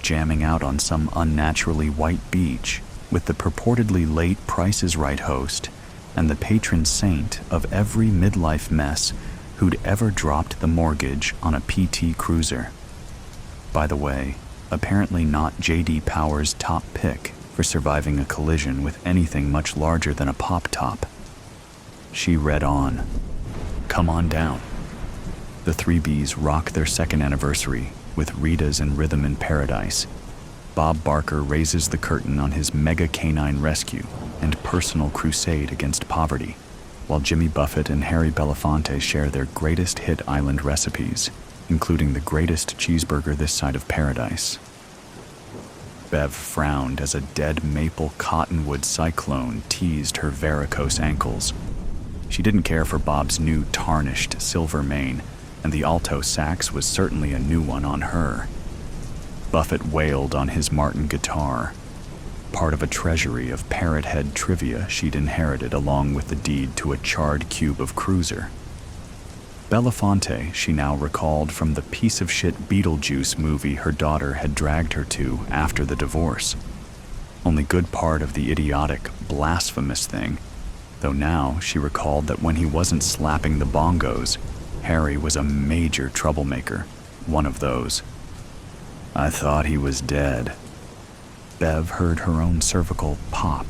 jamming out on some unnaturally white beach with the purportedly late Price is Right host and the patron saint of every midlife mess who'd ever dropped the mortgage on a PT Cruiser. By the way, apparently not J.D. Power's top pick for surviving a collision with anything much larger than a pop-top. She read on. Come on down. The Three Bs rock their second anniversary with Rita's and Rhythm in Paradise. Bob Barker raises the curtain on his mega canine rescue and personal crusade against poverty, while Jimmy Buffett and Harry Belafonte share their greatest hit island recipes, including the greatest cheeseburger this side of paradise. Bev frowned as a dead maple cottonwood cyclone teased her varicose ankles. She didn't care for Bob's new tarnished silver mane, and the alto sax was certainly a new one on her. Buffett wailed on his Martin guitar, part of a treasury of parrot head trivia she'd inherited along with the deed to a charred cube of Cruiser. Belafonte, she now recalled from the piece-of-shit Beetlejuice movie her daughter had dragged her to after the divorce. Only good part of the idiotic, blasphemous thing, though now she recalled that when he wasn't slapping the bongos, Harry was a major troublemaker, one of those. I thought he was dead. Bev heard her own cervical pop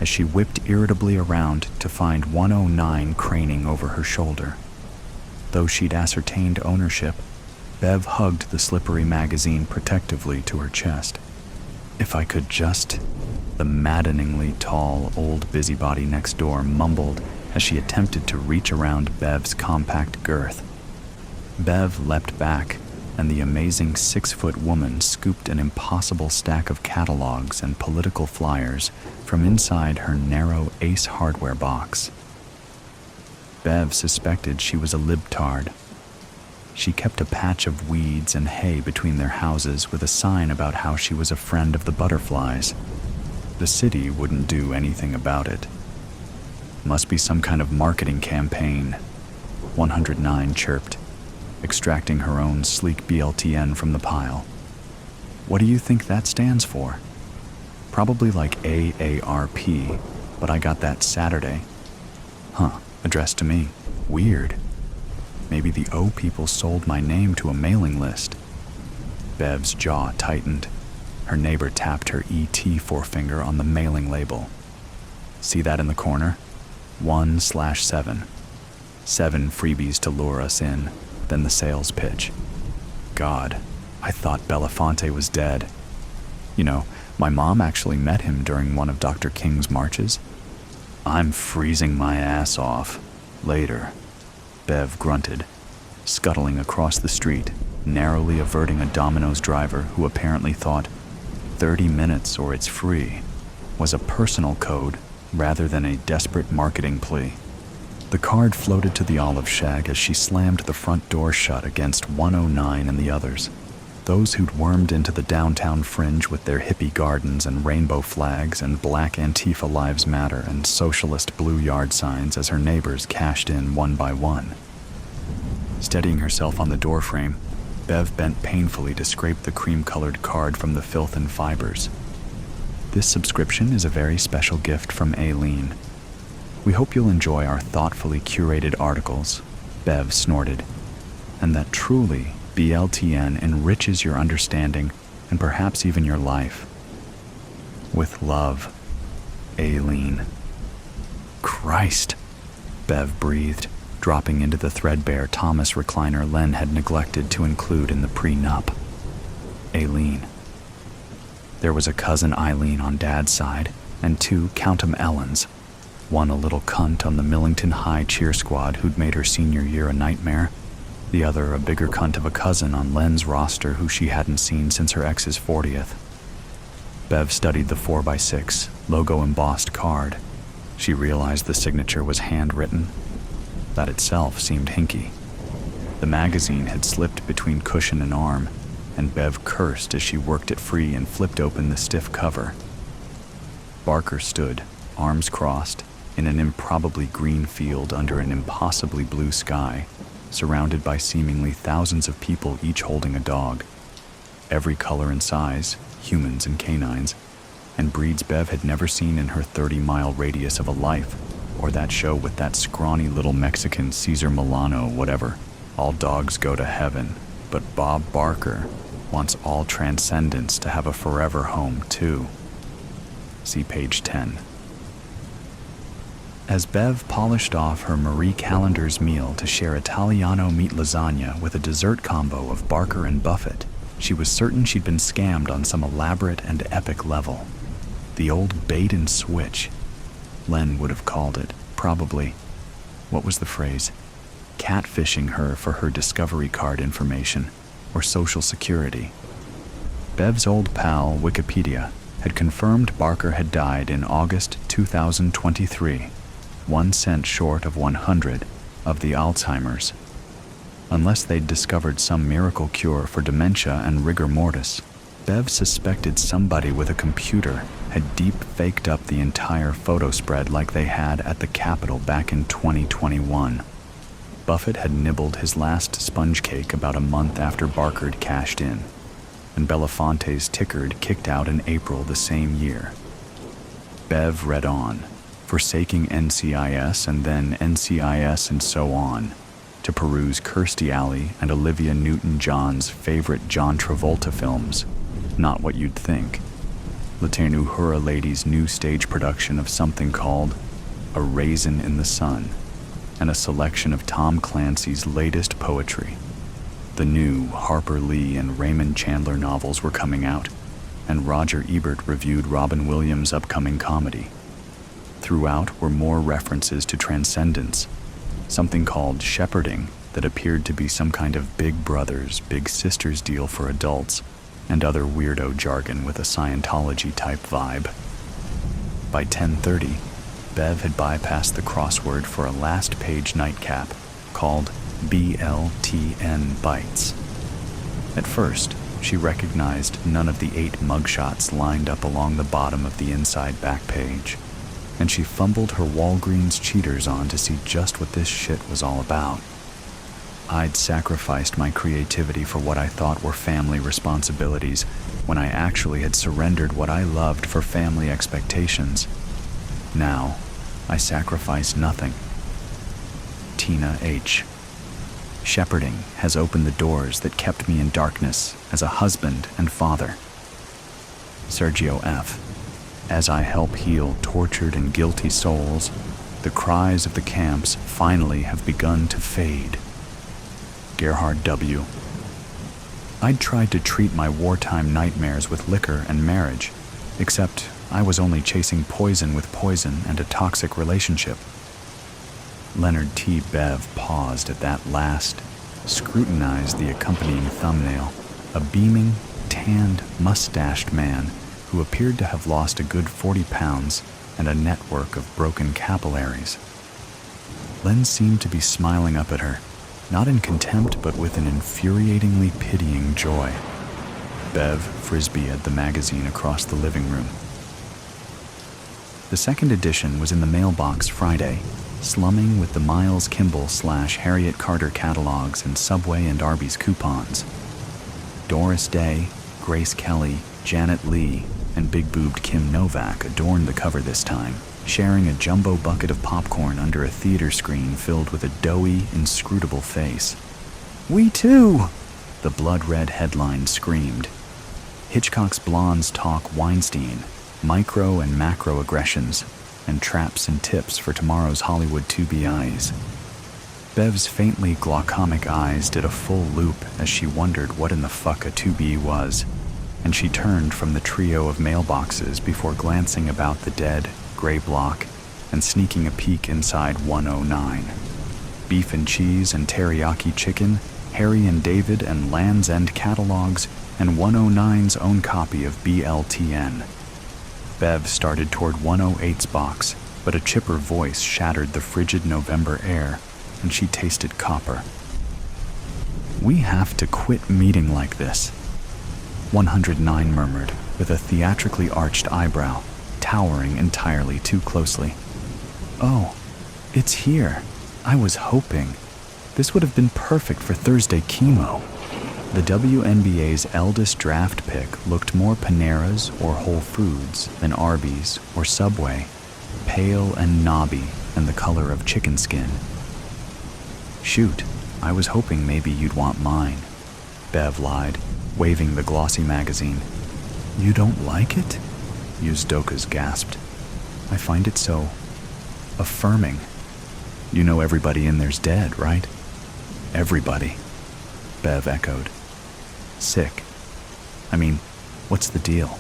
as she whipped irritably around to find 109 craning over her shoulder. Though she'd ascertained ownership, Bev hugged the slippery magazine protectively to her chest. If I could just... The maddeningly tall old busybody next door mumbled as she attempted to reach around Bev's compact girth. Bev leapt back, and the amazing 6-foot woman scooped an impossible stack of catalogs and political flyers from inside her narrow Ace Hardware box. Bev suspected she was a libtard. She kept a patch of weeds and hay between their houses with a sign about how she was a friend of the butterflies. The city wouldn't do anything about it. Must be some kind of marketing campaign, 109 chirped, extracting her own sleek BLTN from the pile. What do you think that stands for? Probably like AARP, but I got that Saturday. Huh, addressed to me. Weird. Maybe the O people sold my name to a mailing list. Bev's jaw tightened. Her neighbor tapped her ET forefinger on the mailing label. See that in the corner? 1/7. 7 freebies to lure us in, then the sales pitch. God, I thought Belafonte was dead. You know, my mom actually met him during one of Dr. King's marches. I'm freezing my ass off. Later, Bev grunted, scuttling across the street, narrowly averting a Domino's driver who apparently thought 30 minutes or it's free was a personal code rather than a desperate marketing plea. The card floated to the olive shag as she slammed the front door shut against 109 and the others, those who'd wormed into the downtown fringe with their hippie gardens and rainbow flags and black Antifa Lives Matter and socialist blue yard signs as her neighbors cashed in one by one. Steadying herself on the doorframe, Bev bent painfully to scrape the cream-colored card from the filth and fibers. This subscription is a very special gift from Aileen. We hope you'll enjoy our thoughtfully curated articles, Bev snorted, and that truly BLTN enriches your understanding and perhaps even your life. With love, Aileen. Christ, Bev breathed, dropping into the threadbare Thomas recliner Len had neglected to include in the prenup. Aileen. There was a cousin Eileen on Dad's side, and 2 count 'em Ellens. One a little cunt on the Millington High cheer squad who'd made her senior year a nightmare. The other a bigger cunt of a cousin on Len's roster who she hadn't seen since her ex's 40th. Bev studied the 4x6, logo-embossed card. She realized the signature was handwritten. That itself seemed hinky. The magazine had slipped between cushion and arm, and Bev cursed as she worked it free and flipped open the stiff cover. Barker stood, arms crossed, in an improbably green field under an impossibly blue sky, surrounded by seemingly thousands of people each holding a dog. Every color and size, humans and canines, and breeds Bev had never seen in her 30-mile radius of a life, or that show with that scrawny little Mexican Cesar Milano, whatever. All dogs go to heaven, but Bob Barker wants all transcendents to have a forever home, too. See page 10. As Bev polished off her Marie Callender's meal to share Italiano meat lasagna with a dessert combo of Barker and Buffett, she was certain she'd been scammed on some elaborate and epic level. The old bait and switch, Len would have called it, probably. What was the phrase? Catfishing her for her Discovery card information or Social Security. Bev's old pal, Wikipedia, had confirmed Barker had died in August 2023, 1 cent short of 100 of the Alzheimer's. Unless they'd discovered some miracle cure for dementia and rigor mortis, Bev suspected somebody with a computer had deep-faked up the entire photo spread like they had at the Capitol back in 2021. Buffett had nibbled his last sponge cake about a month after Barker had cashed in, and Belafonte's ticker kicked out in April the same year. Bev read on, forsaking NCIS and then NCIS and so on, to peruse Kirstie Alley and Olivia Newton-John's favorite John Travolta films. Not what you'd think. Laterneuhura Lady's new stage production of something called A Raisin in the Sun, and a selection of Tom Clancy's latest poetry. The new Harper Lee and Raymond Chandler novels were coming out, and Roger Ebert reviewed Robin Williams' upcoming comedy. Throughout were more references to transcendence, something called shepherding that appeared to be some kind of Big Brothers, Big Sisters deal for adults, and other weirdo jargon with a Scientology-type vibe. By 10:30, Bev had bypassed the crossword for a last-page nightcap called BLTN Bites. At first, she recognized none of the 8 mugshots lined up along the bottom of the inside back page, and she fumbled her Walgreens cheaters on to see just what this shit was all about. I'd sacrificed my creativity for what I thought were family responsibilities when I actually had surrendered what I loved for family expectations. Now, I sacrifice nothing. Tina H. Shepherding has opened the doors that kept me in darkness as a husband and father. Sergio F. As I help heal tortured and guilty souls, the cries of the camps finally have begun to fade. Gerhard W. I'd tried to treat my wartime nightmares with liquor and marriage, except I was only chasing poison with poison and a toxic relationship. Leonard T. Bev paused at that last, scrutinized the accompanying thumbnail, a beaming, tanned, mustached man who appeared to have lost a good 40 pounds and a network of broken capillaries. Len seemed to be smiling up at her, not in contempt but with an infuriatingly pitying joy. Bev frisbeed the magazine across the living room. The second edition was in the mailbox Friday, slumming with the Miles Kimball / Harriet Carter catalogs and Subway and Arby's coupons. Doris Day, Grace Kelly, Janet Leigh, and big-boobed Kim Novak adorned the cover this time, sharing a jumbo bucket of popcorn under a theater screen filled with a doughy, inscrutable face. "We too!" the blood-red headline screamed. Hitchcock's blondes talk Weinstein, micro and macro aggressions, and traps and tips for tomorrow's Hollywood 2BIs. Bev's faintly glaucomic eyes did a full loop as she wondered what in the fuck a 2B was, and she turned from the trio of mailboxes before glancing about the dead, gray block and sneaking a peek inside 109. Beef and cheese and teriyaki chicken, Harry and David and Land's End catalogs, and 109's own copy of BLTN. Bev started toward 108's box, but a chipper voice shattered the frigid November air, and she tasted copper. "We have to quit meeting like this," 109 murmured, with a theatrically arched eyebrow, towering entirely too closely. Oh, it's here. I was hoping. This would have been perfect for Thursday chemo. The WNBA's eldest draft pick looked more Panera's or Whole Foods than Arby's or Subway, pale and knobby and the color of chicken skin. Shoot, I was hoping maybe you'd want mine, Bev lied, waving the glossy magazine. You don't like it? Uzdokas gasped. I find it so affirming. You know everybody in there's dead, right? Everybody, Bev echoed. Sick. I mean, what's the deal?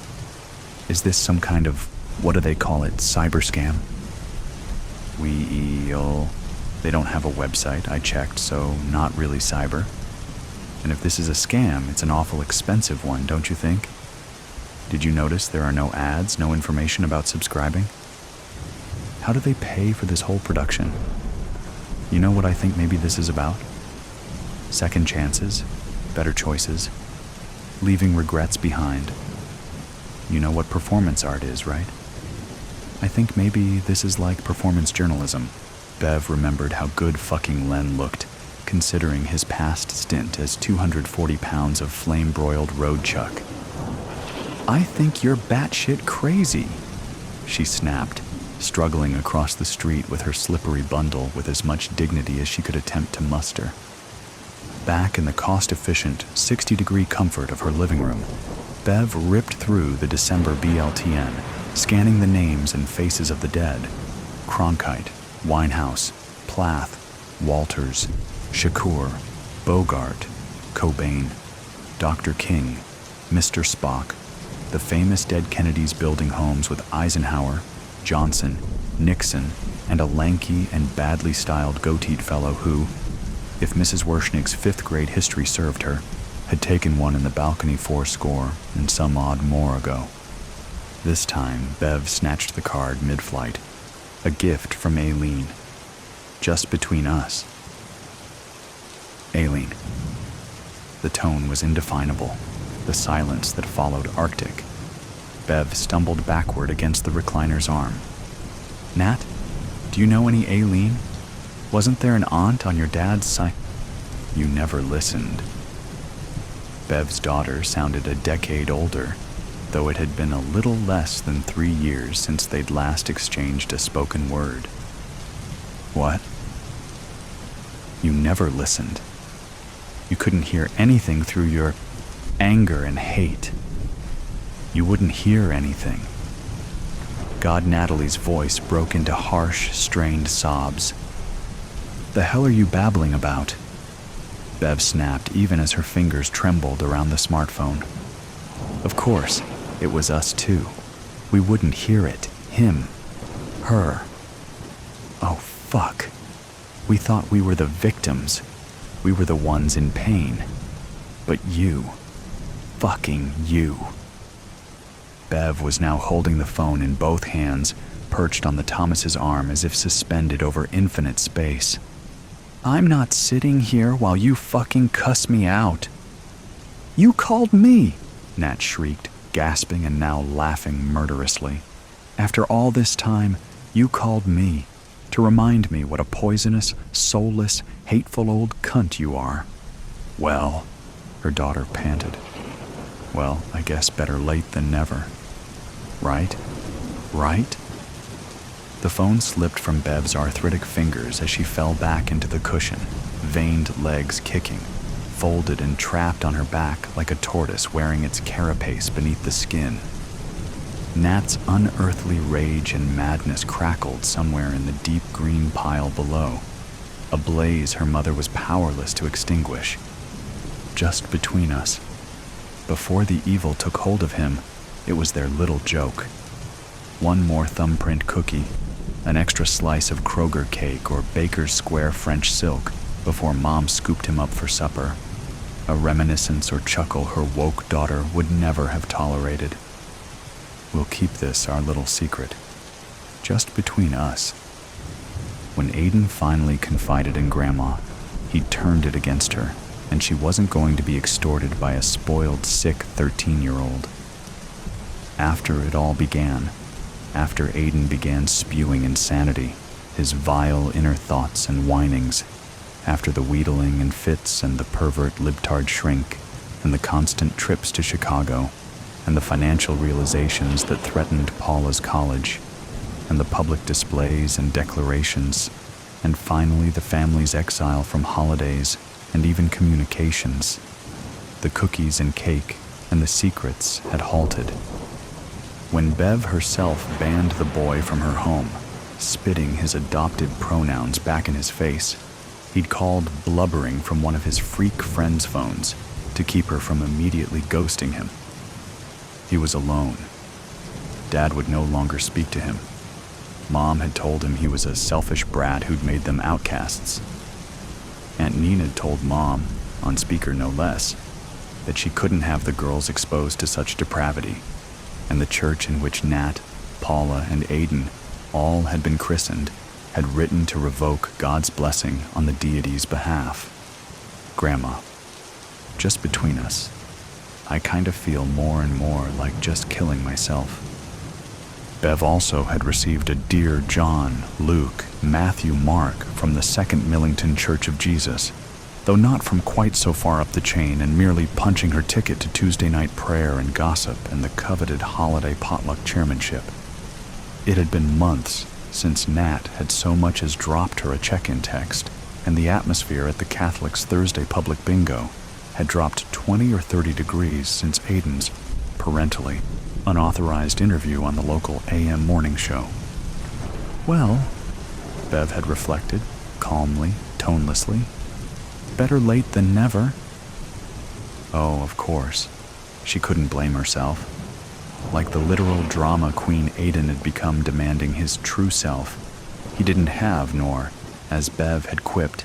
Is this some kind of, what do they call it, cyber scam? They don't have a website, I checked, so not really cyber. And if this is a scam, it's an awful expensive one, don't you think? Did you notice there are no ads, no information about subscribing? How do they pay for this whole production? You know what I think maybe this is about? Second chances, better choices, leaving regrets behind. You know what performance art is, right? I think maybe this is like performance journalism. Bev remembered how good fucking Len looked, considering his past stint as 240 pounds of flame-broiled road chuck. I think you're batshit crazy, she snapped, struggling across the street with her slippery bundle with as much dignity as she could attempt to muster. Back in the cost-efficient, 60-degree comfort of her living room, Bev ripped through the December BLTN, scanning the names and faces of the dead. Cronkite, Winehouse, Plath, Walters, Shakur, Bogart, Cobain, Dr. King, Mr. Spock, the famous dead Kennedys building homes with Eisenhower, Johnson, Nixon, and a lanky and badly styled goateed fellow who, if Mrs. Werschnig's fifth-grade history served her, had taken one in the balcony 40 and some odd more ago. This time, Bev snatched the card mid-flight, a gift from Aileen, just between us. Aileen. The tone was indefinable, the silence that followed arctic. Bev stumbled backward against the recliner's arm. Nat, do you know any Aileen? Wasn't there an aunt on your dad's side? You never listened. Bev's daughter sounded a decade older, though it had been a little less than 3 years since they'd last exchanged a spoken word. What? You never listened. You couldn't hear anything through your anger and hate. You wouldn't hear anything. God Natalie's voice broke into harsh, strained sobs. The hell are you babbling about? Bev snapped even as her fingers trembled around the smartphone. Of course, it was us too. We wouldn't hear it. Him. Her. Oh, fuck. We thought we were the victims. We were the ones in pain. But you. Fucking you. Bev was now holding the phone in both hands, perched on the Thomas's arm as if suspended over infinite space. I'm not sitting here while you fucking cuss me out. You called me, Nat shrieked, gasping and now laughing murderously. After all this time, you called me to remind me what a poisonous, soulless, hateful old cunt you are. Well, her daughter panted. Well, I guess better late than never. Right? Right? The phone slipped from Bev's arthritic fingers as she fell back into the cushion, veined legs kicking, folded and trapped on her back like a tortoise wearing its carapace beneath the skin. Nat's unearthly rage and madness crackled somewhere in the deep green pile below, a blaze her mother was powerless to extinguish. Just between us. Before the evil took hold of him, it was their little joke. One more thumbprint cookie, an extra slice of Kroger cake or Baker's Square French silk before Mom scooped him up for supper. A reminiscence or chuckle her woke daughter would never have tolerated. We'll keep this our little secret, just between us. When Aiden finally confided in Grandma, he turned it against her, and she wasn't going to be extorted by a spoiled, sick 13-year-old. After it all began, after Aiden began spewing insanity, his vile inner thoughts and whinings, after the wheedling and fits and the pervert libtard shrink, and the constant trips to Chicago, and the financial realizations that threatened Paula's college, and the public displays and declarations, and finally the family's exile from holidays and even communications. The cookies and cake and the secrets had halted. When Bev herself banned the boy from her home, spitting his adopted pronouns back in his face, he'd called blubbering from one of his freak friends' phones to keep her from immediately ghosting him. He was alone. Dad would no longer speak to him. Mom had told him he was a selfish brat who'd made them outcasts. Aunt Nina told Mom, on speaker no less, that she couldn't have the girls exposed to such depravity, and the church in which Nat, Paula, and Aiden all had been christened had written to revoke God's blessing on the deity's behalf. Grandma, just between us, I kind of feel more and more like just killing myself. Bev also had received a Dear John, Luke, Matthew, Mark from the Second Millington Church of Jesus, though not from quite so far up the chain and merely punching her ticket to Tuesday night prayer and gossip and the coveted holiday potluck chairmanship. It had been months since Nat had so much as dropped her a check-in text, and the atmosphere at the Catholics' Thursday public bingo had dropped 20 or 30 degrees since Aiden's, parentally, unauthorized interview on the local AM morning show. Well, Bev had reflected, calmly, tonelessly, better late than never. Oh, of course, she couldn't blame herself. Like the literal drama queen Aiden had become demanding his true self, he didn't have, nor, as Bev had quipped,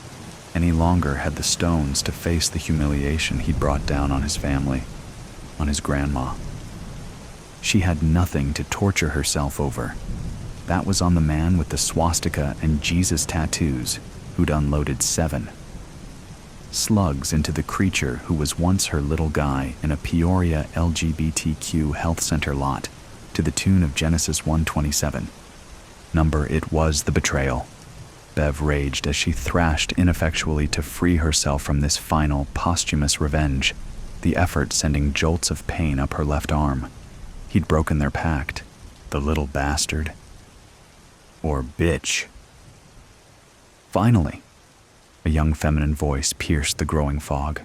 any longer had the stones to face the humiliation he'd brought down on his family, on his grandma. She had nothing to torture herself over. That was on the man with the swastika and Jesus tattoos who'd unloaded 7 slugs into the creature who was once her little guy in a Peoria LGBTQ health center lot to the tune of Genesis 1:27. Number it was the betrayal. Bev raged as she thrashed ineffectually to free herself from this final posthumous revenge, the effort sending jolts of pain up her left arm. He'd broken their pact, the little bastard. Or bitch. Finally, a young feminine voice pierced the growing fog.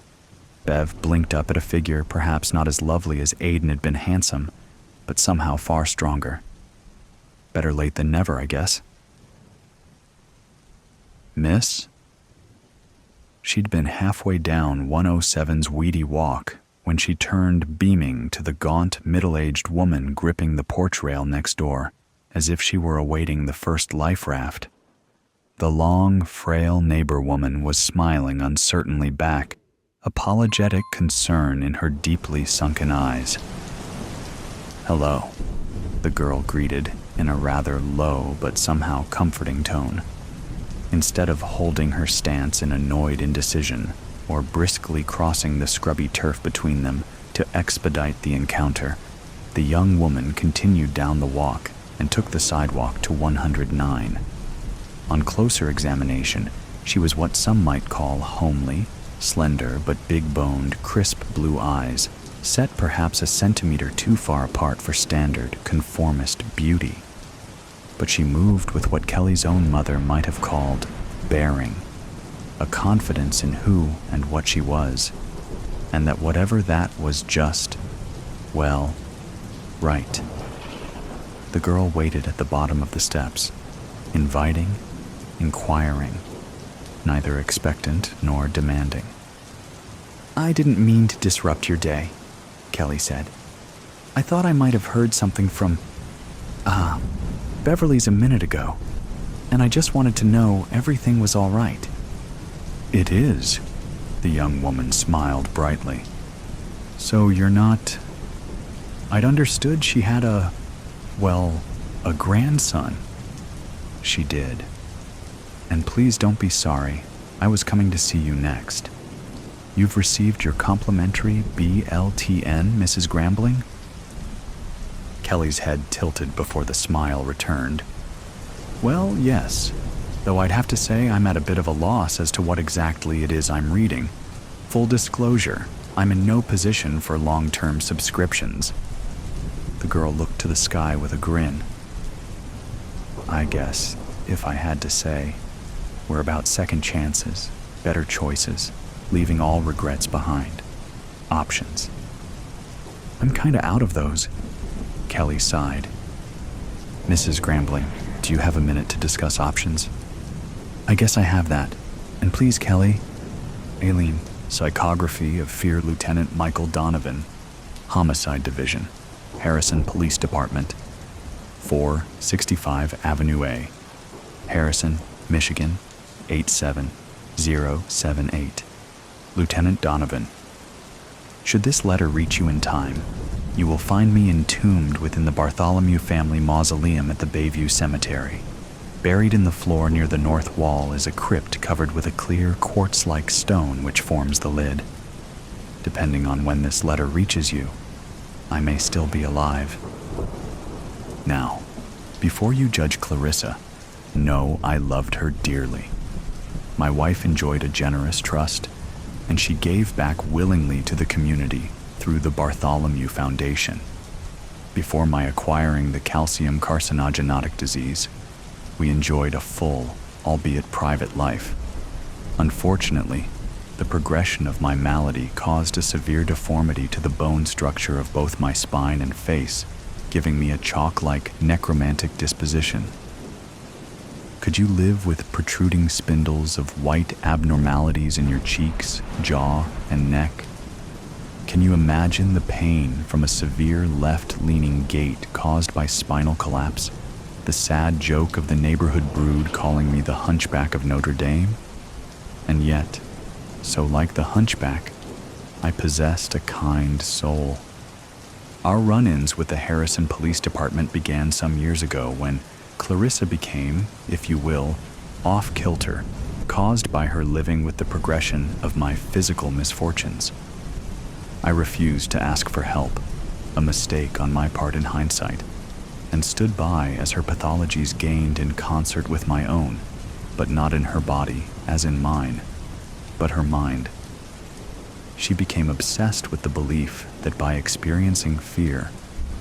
Bev blinked up at a figure perhaps not as lovely as Aiden had been handsome, but somehow far stronger. Better late than never, I guess. Miss? She'd been halfway down 107's weedy walk when she turned beaming to the gaunt, middle-aged woman gripping the porch rail next door, as if she were awaiting the first life raft. The long, frail neighbor woman was smiling uncertainly back, apologetic concern in her deeply sunken eyes. "Hello," the girl greeted in a rather low but somehow comforting tone. Instead of holding her stance in annoyed indecision or briskly crossing the scrubby turf between them to expedite the encounter, the young woman continued down the walk and took the sidewalk to 109. On closer examination, she was what some might call homely, slender but big-boned, crisp blue eyes, set perhaps a centimeter too far apart for standard, conformist beauty. But she moved with what Kelly's own mother might have called bearing, a confidence in who and what she was, and that whatever that was just, well, right. The girl waited at the bottom of the steps, inviting, inquiring, neither expectant nor demanding. "I didn't mean to disrupt your day," Kelly said. "I thought I might have heard something from, Beverly's a minute ago, and I just wanted to know everything was all right." "It is," the young woman smiled brightly. "So you're not... I'd understood she had a grandson." She did. "And please don't be sorry. I was coming to see you next. You've received your complimentary BLTN, Mrs. Grambling?" Kelly's head tilted before the smile returned. "Well, yes. though I'd have to say I'm at a bit of a loss as to what exactly it is I'm reading. Full disclosure, I'm in no position for long-term subscriptions." The girl looked to the sky with a grin. "I guess, if I had to say, we're about second chances, better choices, leaving all regrets behind. Options. I'm kinda out of those." Kelly sighed. "Mrs. Grambling, do you have a minute to discuss options?" "I guess I have that. And please, Kelly." Aileen, psychography of Fear Lieutenant Michael Donovan, Homicide Division, Harrison Police Department, 465 Avenue A, Harrison, Michigan, 87078. Lieutenant Donovan. Should this letter reach you in time, you will find me entombed within the Bartholomew family mausoleum at the Bayview Cemetery. Buried in the floor near the north wall is a crypt covered with a clear quartz-like stone which forms the lid. Depending on when this letter reaches you, I may still be alive. Now, before you judge Clarissa, know I loved her dearly. My wife enjoyed a generous trust, and she gave back willingly to the community through the Bartholomew Foundation. Before my acquiring the calcium carcinogenic disease, we enjoyed a full, albeit private life. Unfortunately, the progression of my malady caused a severe deformity to the bone structure of both my spine and face, giving me a chalk-like necromantic disposition. Could you live with protruding spindles of white abnormalities in your cheeks, jaw, and neck? Can you imagine the pain from a severe left-leaning gait caused by spinal collapse? The sad joke of the neighborhood brood calling me the Hunchback of Notre Dame? And yet, so like the Hunchback, I possessed a kind soul. Our run-ins with the Harrison Police Department began some years ago when Clarissa became, if you will, off-kilter, caused by her living with the progression of my physical misfortunes. I refused to ask for help, a mistake on my part in hindsight, and stood by as her pathologies gained in concert with my own, but not in her body, as in mine, but her mind. She became obsessed with the belief that by experiencing fear,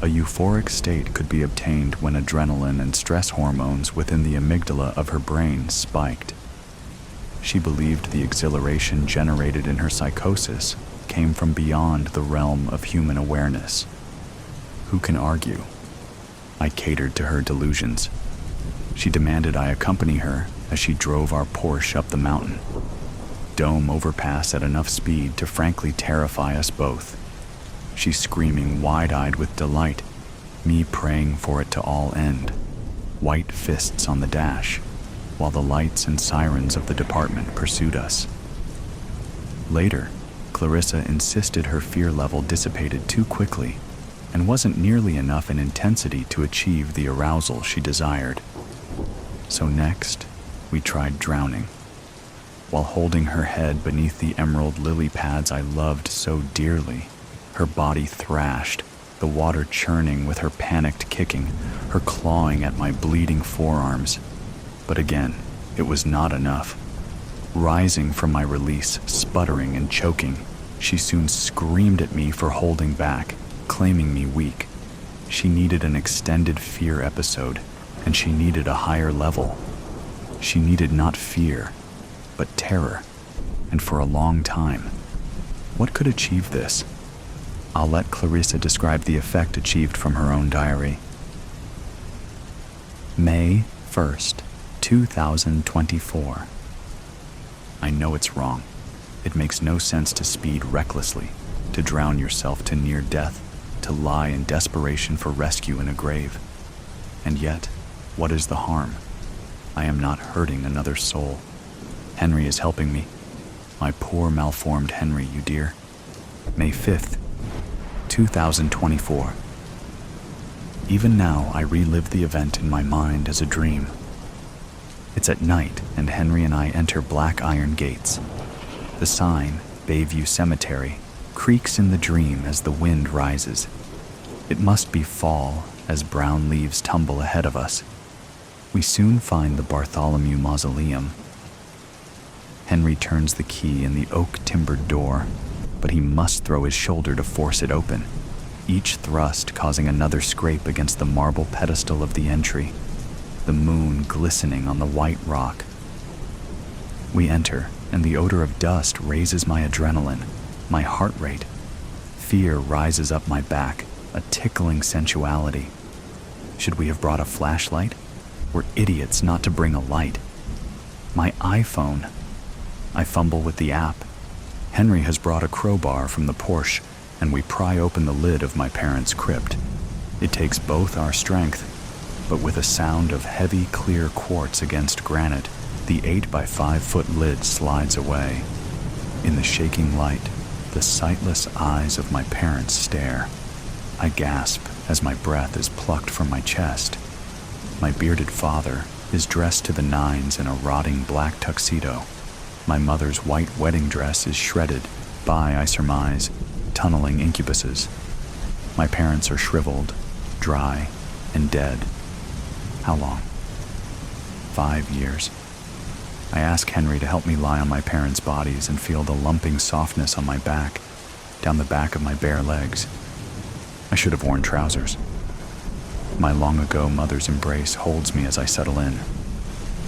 a euphoric state could be obtained when adrenaline and stress hormones within the amygdala of her brain spiked. She believed the exhilaration generated in her psychosis came from beyond the realm of human awareness. Who can argue? I catered to her delusions. She demanded I accompany her as she drove our Porsche up the mountain. Dome overpass at enough speed to frankly terrify us both. She screaming wide-eyed with delight, me praying for it to all end. White fists on the dash, while the lights and sirens of the department pursued us. Later, Clarissa insisted her fear level dissipated too quickly and wasn't nearly enough in intensity to achieve the arousal she desired. So next, we tried drowning. While holding her head beneath the emerald lily pads I loved so dearly, her body thrashed, the water churning with her panicked kicking, her clawing at my bleeding forearms. But again, it was not enough. Rising from my release, sputtering and choking, she soon screamed at me for holding back, claiming me weak. She needed an extended fear episode, and she needed a higher level. She needed not fear, but terror, and for a long time. What could achieve this? I'll let Clarissa describe the effect achieved from her own diary. May 1st, 2024. I know it's wrong. It makes no sense to speed recklessly, to drown yourself to near death, to lie in desperation for rescue in a grave. And yet, what is the harm? I am not hurting another soul. Henry is helping me. My poor malformed Henry, you dear. May 5th, 2024. Even now, I relive the event in my mind as a dream. It's at night, and Henry and I enter black iron gates. The sign, Bayview Cemetery, creaks in the dream as the wind rises. It must be fall, as brown leaves tumble ahead of us. We soon find the Bartholomew Mausoleum. Henry turns the key in the oak-timbered door, but he must throw his shoulder to force it open, each thrust causing another scrape against the marble pedestal of the entry, the moon glistening on the white rock. We enter, and the odor of dust raises my adrenaline, my heart rate. Fear rises up my back, a tickling sensuality. Should we have brought a flashlight? We're idiots not to bring a light. My iPhone. I fumble with the app. Henry has brought a crowbar from the Porsche, and we pry open the lid of my parents' crypt. It takes both our strength, but with a sound of heavy, clear quartz against granite, the 8-by-5-foot lid slides away. In the shaking light, the sightless eyes of my parents stare. I gasp as my breath is plucked from my chest. My bearded father is dressed to the nines in a rotting black tuxedo. My mother's white wedding dress is shredded by, I surmise, tunneling incubuses. My parents are shriveled, dry, and dead. How long? 5 years. I ask Henry to help me lie on my parents' bodies and feel the lumping softness on my back, down the back of my bare legs. I should have worn trousers. My long-ago mother's embrace holds me as I settle in.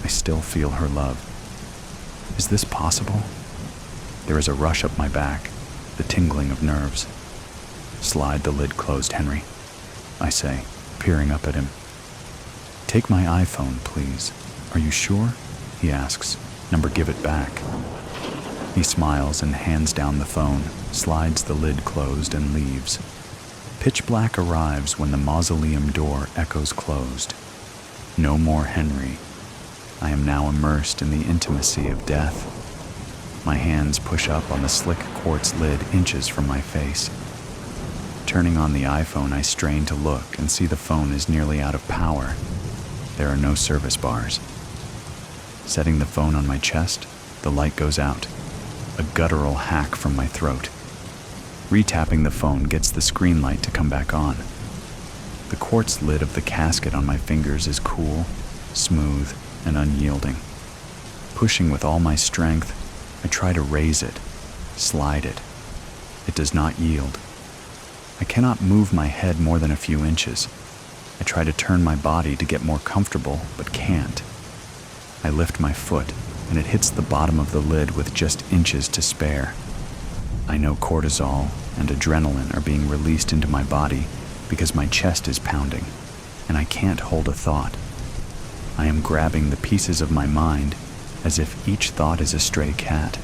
I still feel her love. Is this possible? There is a rush up my back, the tingling of nerves. Slide the lid closed, Henry, I say, peering up at him. Take my iPhone, please. Are you sure? He asks. Number, give it back. He smiles and hands down the phone, slides the lid closed, and leaves. Pitch black arrives when the mausoleum door echoes closed. No more Henry. I am now immersed in the intimacy of death. My hands push up on the slick quartz lid inches from my face. Turning on the iPhone, I strain to look and see the phone is nearly out of power. There are no service bars. Setting the phone on my chest, the light goes out. A guttural hack from my throat. Retapping the phone gets the screen light to come back on. The quartz lid of the casket on my fingers is cool, smooth, and unyielding. Pushing with all my strength, I try to raise it, slide it. It does not yield. I cannot move my head more than a few inches. I try to turn my body to get more comfortable, but can't. I lift my foot, and it hits the bottom of the lid with just inches to spare. I know cortisol and adrenaline are being released into my body because my chest is pounding, and I can't hold a thought. I am grabbing the pieces of my mind as if each thought is a stray cat,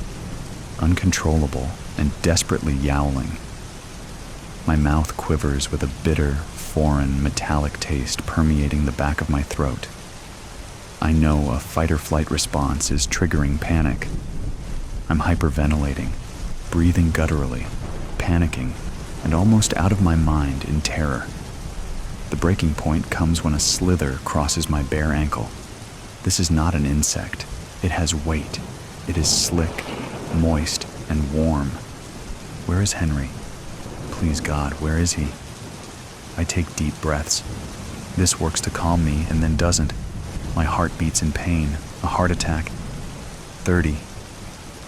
uncontrollable and desperately yowling. My mouth quivers with a bitter, foreign, metallic taste permeating the back of my throat. I know a fight-or-flight response is triggering panic. I'm hyperventilating, breathing gutturally, panicking, and almost out of my mind in terror. The breaking point comes when a slither crosses my bare ankle. This is not an insect. It has weight. It is slick, moist, and warm. Where is Henry? Please God, where is he? I take deep breaths. This works to calm me and then doesn't. My heart beats in pain, a heart attack. 30.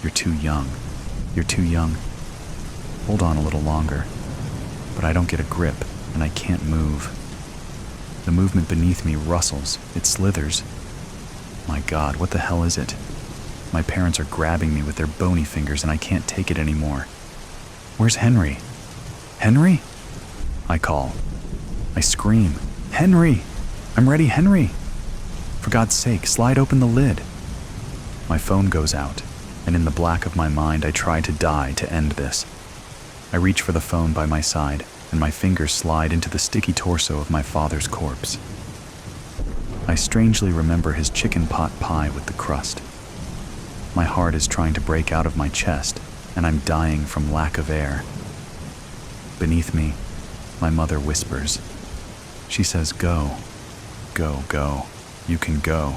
You're too young. You're too young. Hold on a little longer. But I don't get a grip, and I can't move. The movement beneath me rustles. It slithers. My God, what the hell is it? My parents are grabbing me with their bony fingers, and I can't take it anymore. Where's Henry? Henry? I call. I scream. Henry! I'm ready, Henry! For God's sake, slide open the lid. My phone goes out, and in the black of my mind, I try to die to end this. I reach for the phone by my side, and my fingers slide into the sticky torso of my father's corpse. I strangely remember his chicken pot pie with the crust. My heart is trying to break out of my chest, and I'm dying from lack of air. Beneath me, my mother whispers. She says, "Go, go, go. You can go.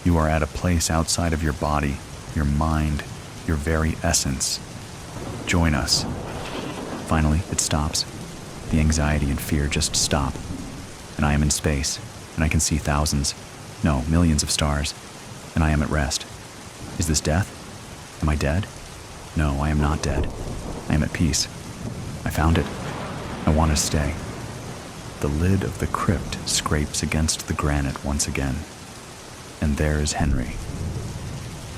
You are at a place outside of your body, your mind, your very essence. Join us." Finally, it stops. The anxiety and fear just stop, and I am in space, and I can see thousands, No, millions of stars, and I am at rest. Is this death? Am I dead? No, I am not dead. I am at peace. I found it. I want to stay. The lid of the crypt scrapes against the granite once again. And there is Henry.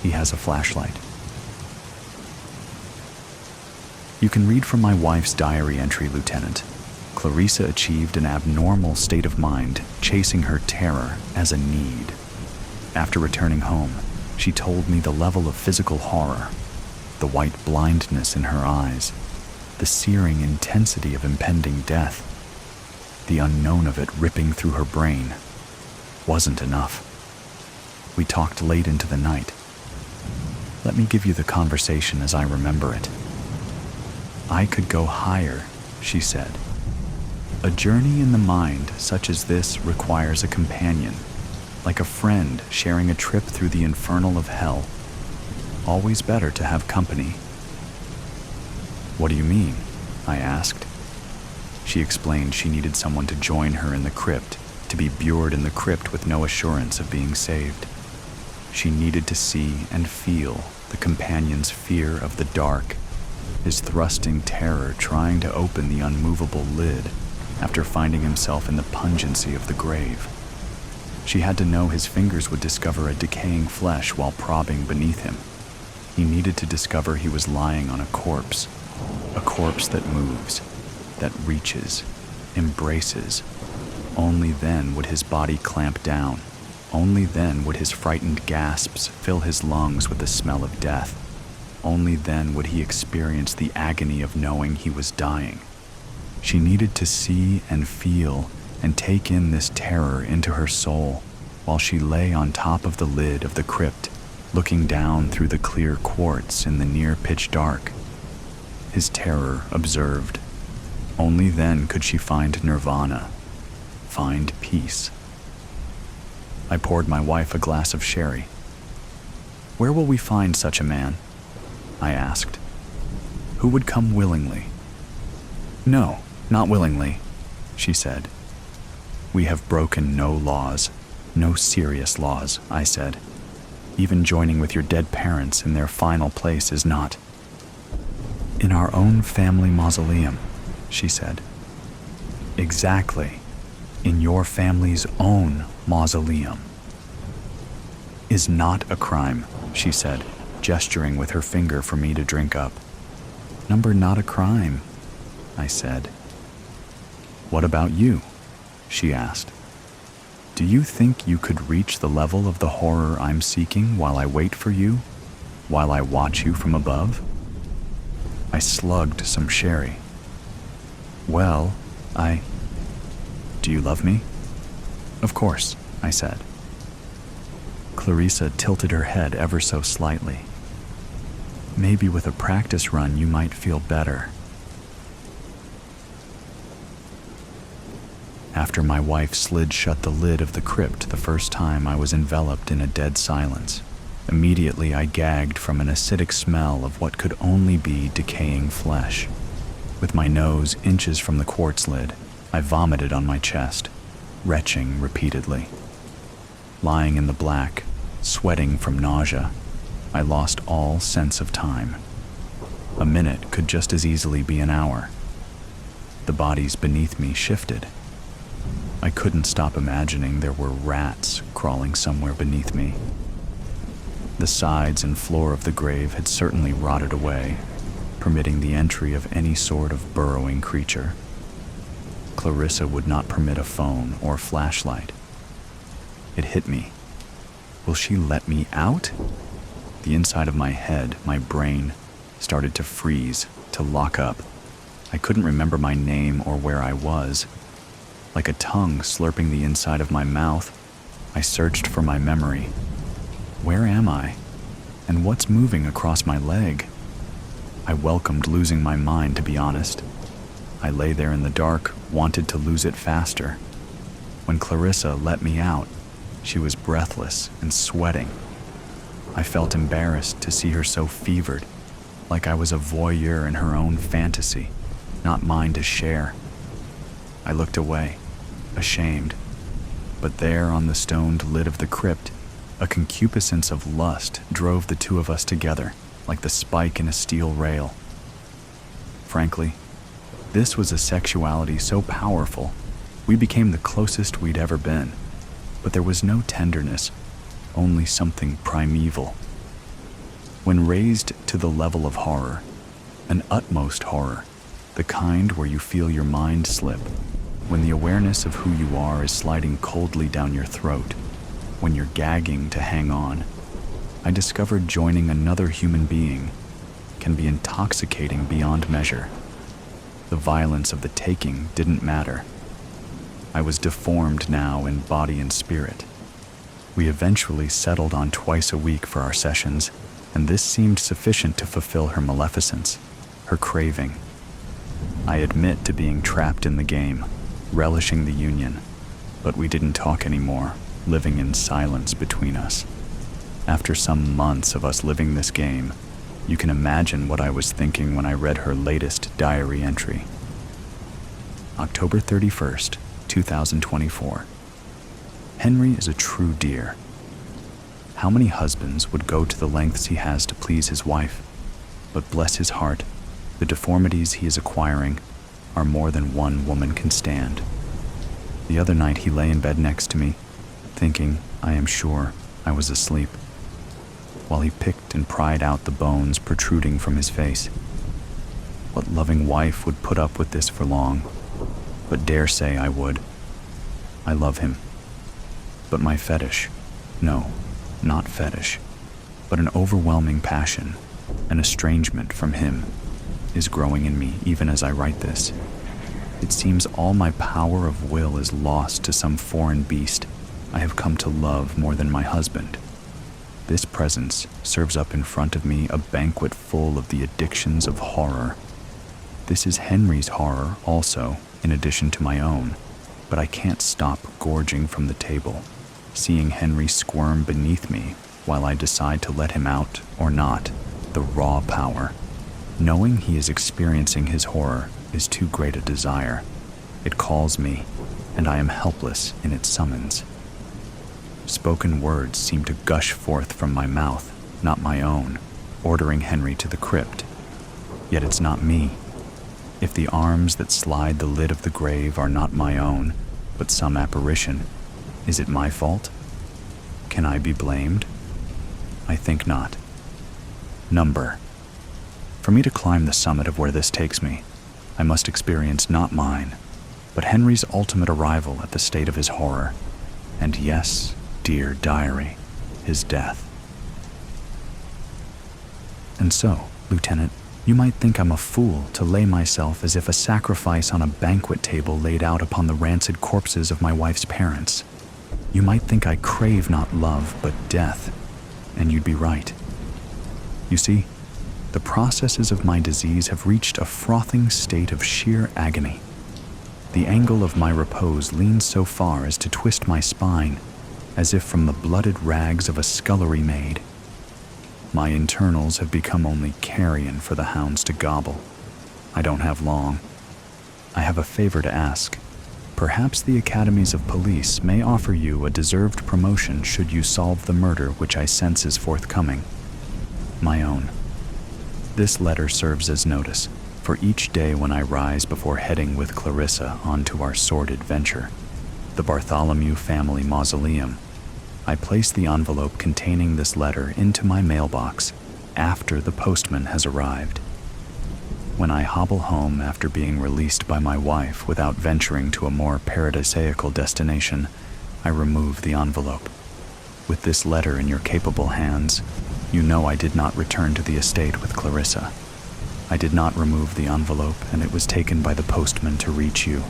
He has a flashlight. You can read from my wife's diary entry, Lieutenant. Clarissa achieved an abnormal state of mind, chasing her terror as a need. After returning home, she told me the level of physical horror, the white blindness in her eyes, the searing intensity of impending death, the unknown of it ripping through her brain, wasn't enough. We talked late into the night. Let me give you the conversation as I remember it. I could go higher, she said. A journey in the mind such as this requires a companion, like a friend sharing a trip through the infernal of hell. Always better to have company. What do you mean? I asked. She explained she needed someone to join her in the crypt, to be bured in the crypt with no assurance of being saved. She needed to see and feel the companion's fear of the dark, his thrusting terror trying to open the unmovable lid after finding himself in the pungency of the grave. She had to know his fingers would discover a decaying flesh while probing beneath him. He needed to discover he was lying on a corpse that moves, that reaches, embraces. Only then would his body clamp down. Only then would his frightened gasps fill his lungs with the smell of death. Only then would he experience the agony of knowing he was dying. She needed to see and feel and take in this terror into her soul while she lay on top of the lid of the crypt, looking down through the clear quartz in the near pitch dark. His terror observed. Only then could she find nirvana, find peace. I poured my wife a glass of sherry. Where will we find such a man? I asked. Who would come willingly? No, not willingly, she said. We have broken no laws, no serious laws, I said. Even joining with your dead parents in their final place is not. In our own family mausoleum, she said. Exactly, in your family's own mausoleum. Is not a crime, she said, gesturing with her finger for me to drink up. Number not a crime, I said. What about you? She asked. Do you think you could reach the level of the horror I'm seeking while I wait for you? While I watch you from above? I slugged some sherry. Well, Do you love me? Of course, I said. Clarissa tilted her head ever so slightly. Maybe with a practice run you might feel better. After my wife slid shut the lid of the crypt the first time, I was enveloped in a dead silence. Immediately I gagged from an acidic smell of what could only be decaying flesh. With my nose inches from the quartz lid, I vomited on my chest, retching repeatedly. Lying in the black, sweating from nausea, I lost all sense of time. A minute could just as easily be an hour. The bodies beneath me shifted. I couldn't stop imagining there were rats crawling somewhere beneath me. The sides and floor of the grave had certainly rotted away, permitting the entry of any sort of burrowing creature. Clarissa would not permit a phone or flashlight. It hit me. Will she let me out? The inside of my head, my brain, started to freeze, to lock up. I couldn't remember my name or where I was. Like a tongue slurping the inside of my mouth, I searched for my memory. Where am I? And what's moving across my leg? I welcomed losing my mind, to be honest. I lay there in the dark, wanted to lose it faster. When Clarissa let me out, she was breathless and sweating. I felt embarrassed to see her so fevered, like I was a voyeur in her own fantasy, not mine to share. I looked away, ashamed. But there on the stoned lid of the crypt, a concupiscence of lust drove the two of us together, like the spike in a steel rail. Frankly, this was a sexuality so powerful, we became the closest we'd ever been. But there was no tenderness, only something primeval. When raised to the level of horror, an utmost horror, the kind where you feel your mind slip, when the awareness of who you are is sliding coldly down your throat, when you're gagging to hang on, I discovered joining another human being can be intoxicating beyond measure. The violence of the taking didn't matter. I was deformed now in body and spirit. We eventually settled on twice a week for our sessions, and this seemed sufficient to fulfill her maleficence, her craving. I admit to being trapped in the game, relishing the union, but we didn't talk anymore, living in silence between us. After some months of us living this game, you can imagine what I was thinking when I read her latest diary entry. October 31st, 2024. Henry is a true dear. How many husbands would go to the lengths he has to please his wife? But bless his heart, the deformities he is acquiring are more than one woman can stand. The other night he lay in bed next to me, thinking, I am sure, I was asleep, while he picked and pried out the bones protruding from his face. What loving wife would put up with this for long? But dare say I would. I love him. But my fetish, no, not fetish, but an overwhelming passion, an estrangement from him, is growing in me even as I write this. It seems all my power of will is lost to some foreign beast I have come to love more than my husband. This presence serves up in front of me a banquet full of the addictions of horror. This is Henry's horror also, in addition to my own, but I can't stop gorging from the table, seeing Henry squirm beneath me while I decide to let him out or not, the raw power. Knowing he is experiencing his horror is too great a desire. It calls me, and I am helpless in its summons. Spoken words seem to gush forth from my mouth, not my own, ordering Henry to the crypt. Yet it's not me. If the arms that slide the lid of the grave are not my own, but some apparition, is it my fault? Can I be blamed? I think not. Number. For me to climb the summit of where this takes me, I must experience not mine, but Henry's ultimate arrival at the state of his horror, and yes, dear diary, his death. And so, Lieutenant, you might think I'm a fool to lay myself as if a sacrifice on a banquet table laid out upon the rancid corpses of my wife's parents. You might think I crave not love, but death, and you'd be right. You see, the processes of my disease have reached a frothing state of sheer agony. The angle of my repose leans so far as to twist my spine, as if from the blooded rags of a scullery maid. My internals have become only carrion for the hounds to gobble. I don't have long. I have a favor to ask. Perhaps the academies of police may offer you a deserved promotion should you solve the murder which I sense is forthcoming. My own. This letter serves as notice for each day when I rise before heading with Clarissa onto our sordid venture, the Bartholomew family mausoleum. I place the envelope containing this letter into my mailbox after the postman has arrived. When I hobble home after being released by my wife without venturing to a more paradisaical destination, I remove the envelope. With this letter in your capable hands, you know I did not return to the estate with Clarissa. I did not remove the envelope, and it was taken by the postman to reach you.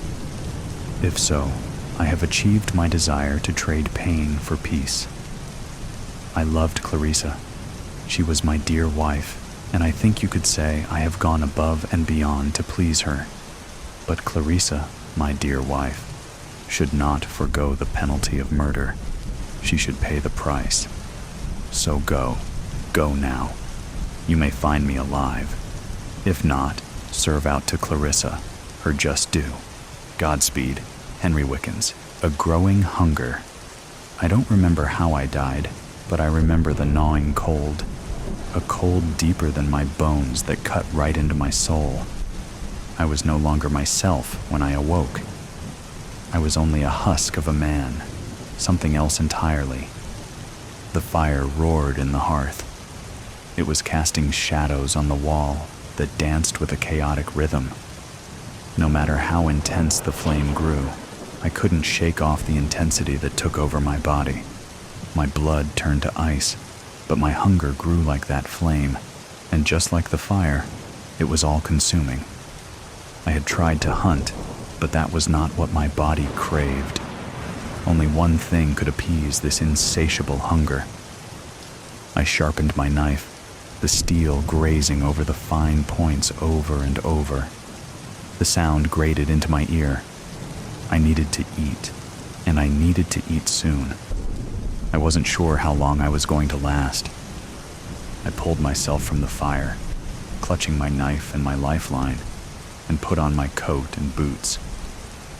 If so, I have achieved my desire to trade pain for peace. I loved Clarissa. She was my dear wife, and I think you could say I have gone above and beyond to please her. But Clarissa, my dear wife, should not forgo the penalty of murder. She should pay the price. So go. Go now. You may find me alive. If not, serve out to Clarissa her just due. Godspeed, Henry Wickens. A growing hunger. I don't remember how I died, but I remember the gnawing cold. A cold deeper than my bones that cut right into my soul. I was no longer myself when I awoke. I was only a husk of a man, something else entirely. The fire roared in the hearth. It was casting shadows on the wall that danced with a chaotic rhythm. No matter how intense the flame grew, I couldn't shake off the intensity that took over my body. My blood turned to ice, but my hunger grew like that flame, and just like the fire, it was all-consuming. I had tried to hunt, but that was not what my body craved. Only one thing could appease this insatiable hunger. I sharpened my knife, the steel grazing over the fine points over and over. The sound grated into my ear. I needed to eat, and I needed to eat soon. I wasn't sure how long I was going to last. I pulled myself from the fire, clutching my knife and my lifeline, and put on my coat and boots.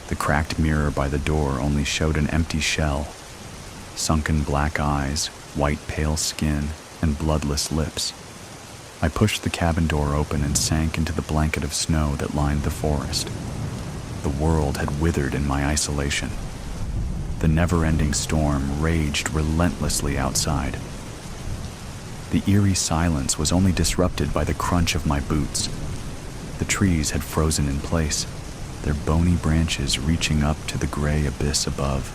The cracked mirror by the door only showed an empty shell, sunken black eyes, white pale skin, and bloodless lips. I pushed the cabin door open and sank into the blanket of snow that lined the forest. The world had withered in my isolation. The never-ending storm raged relentlessly outside. The eerie silence was only disrupted by the crunch of my boots. The trees had frozen in place, their bony branches reaching up to the gray abyss above.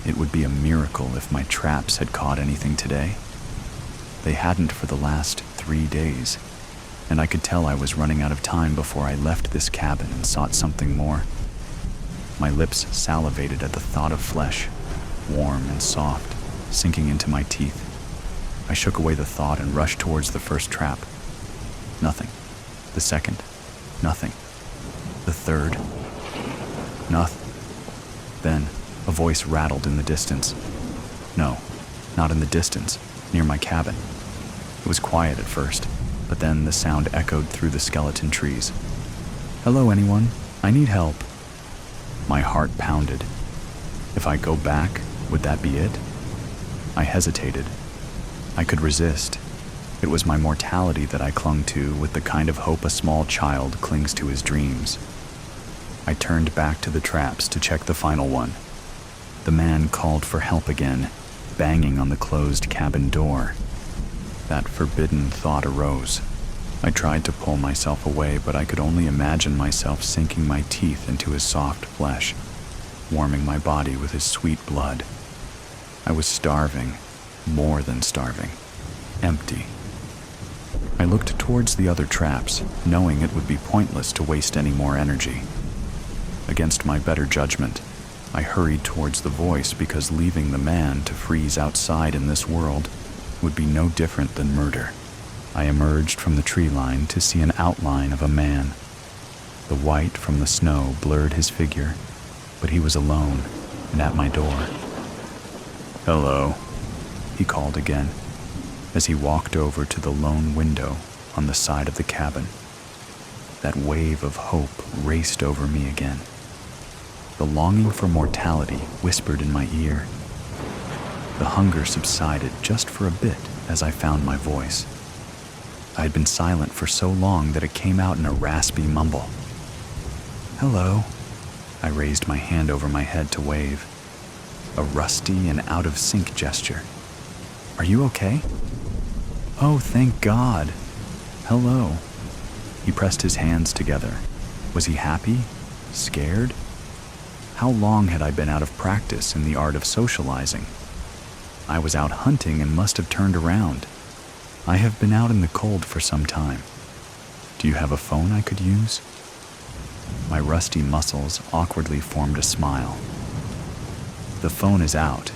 It would be a miracle if my traps had caught anything today. They hadn't for the last 3 days, and I could tell I was running out of time before I left this cabin and sought something more. My lips salivated at the thought of flesh, warm and soft, sinking into my teeth. I shook away the thought and rushed towards the first trap. Nothing. The second. Nothing. The third. Nothing. Then, a voice rattled in the distance. No, not in the distance, near my cabin. It was quiet at first, but then the sound echoed through the skeleton trees. "Hello, anyone? I need help." My heart pounded. If I go back, would that be it? I hesitated. I could resist. It was my mortality that I clung to with the kind of hope a small child clings to his dreams. I turned back to the traps to check the final one. The man called for help again, banging on the closed cabin door. That forbidden thought arose. I tried to pull myself away, but I could only imagine myself sinking my teeth into his soft flesh, warming my body with his sweet blood. I was starving, more than starving, empty. I looked towards the other traps, knowing it would be pointless to waste any more energy. Against my better judgment, I hurried towards the voice because leaving the man to freeze outside in this world would be no different than murder. I emerged from the tree line to see an outline of a man. The white from the snow blurred his figure, but he was alone and at my door. "Hello," he called again, as he walked over to the lone window on the side of the cabin. That wave of hope raced over me again. The longing for mortality whispered in my ear. The hunger subsided just for a bit as I found my voice. I had been silent for so long that it came out in a raspy mumble. "Hello." I raised my hand over my head to wave. A rusty and out-of-sync gesture. "Are you okay?" "Oh, thank God. Hello." He pressed his hands together. Was he happy? Scared? How long had I been out of practice in the art of socializing? I was out hunting and must have turned around. I have been out in the cold for some time. Do you have a phone I could use? My rusty muscles awkwardly formed a smile. The phone is out,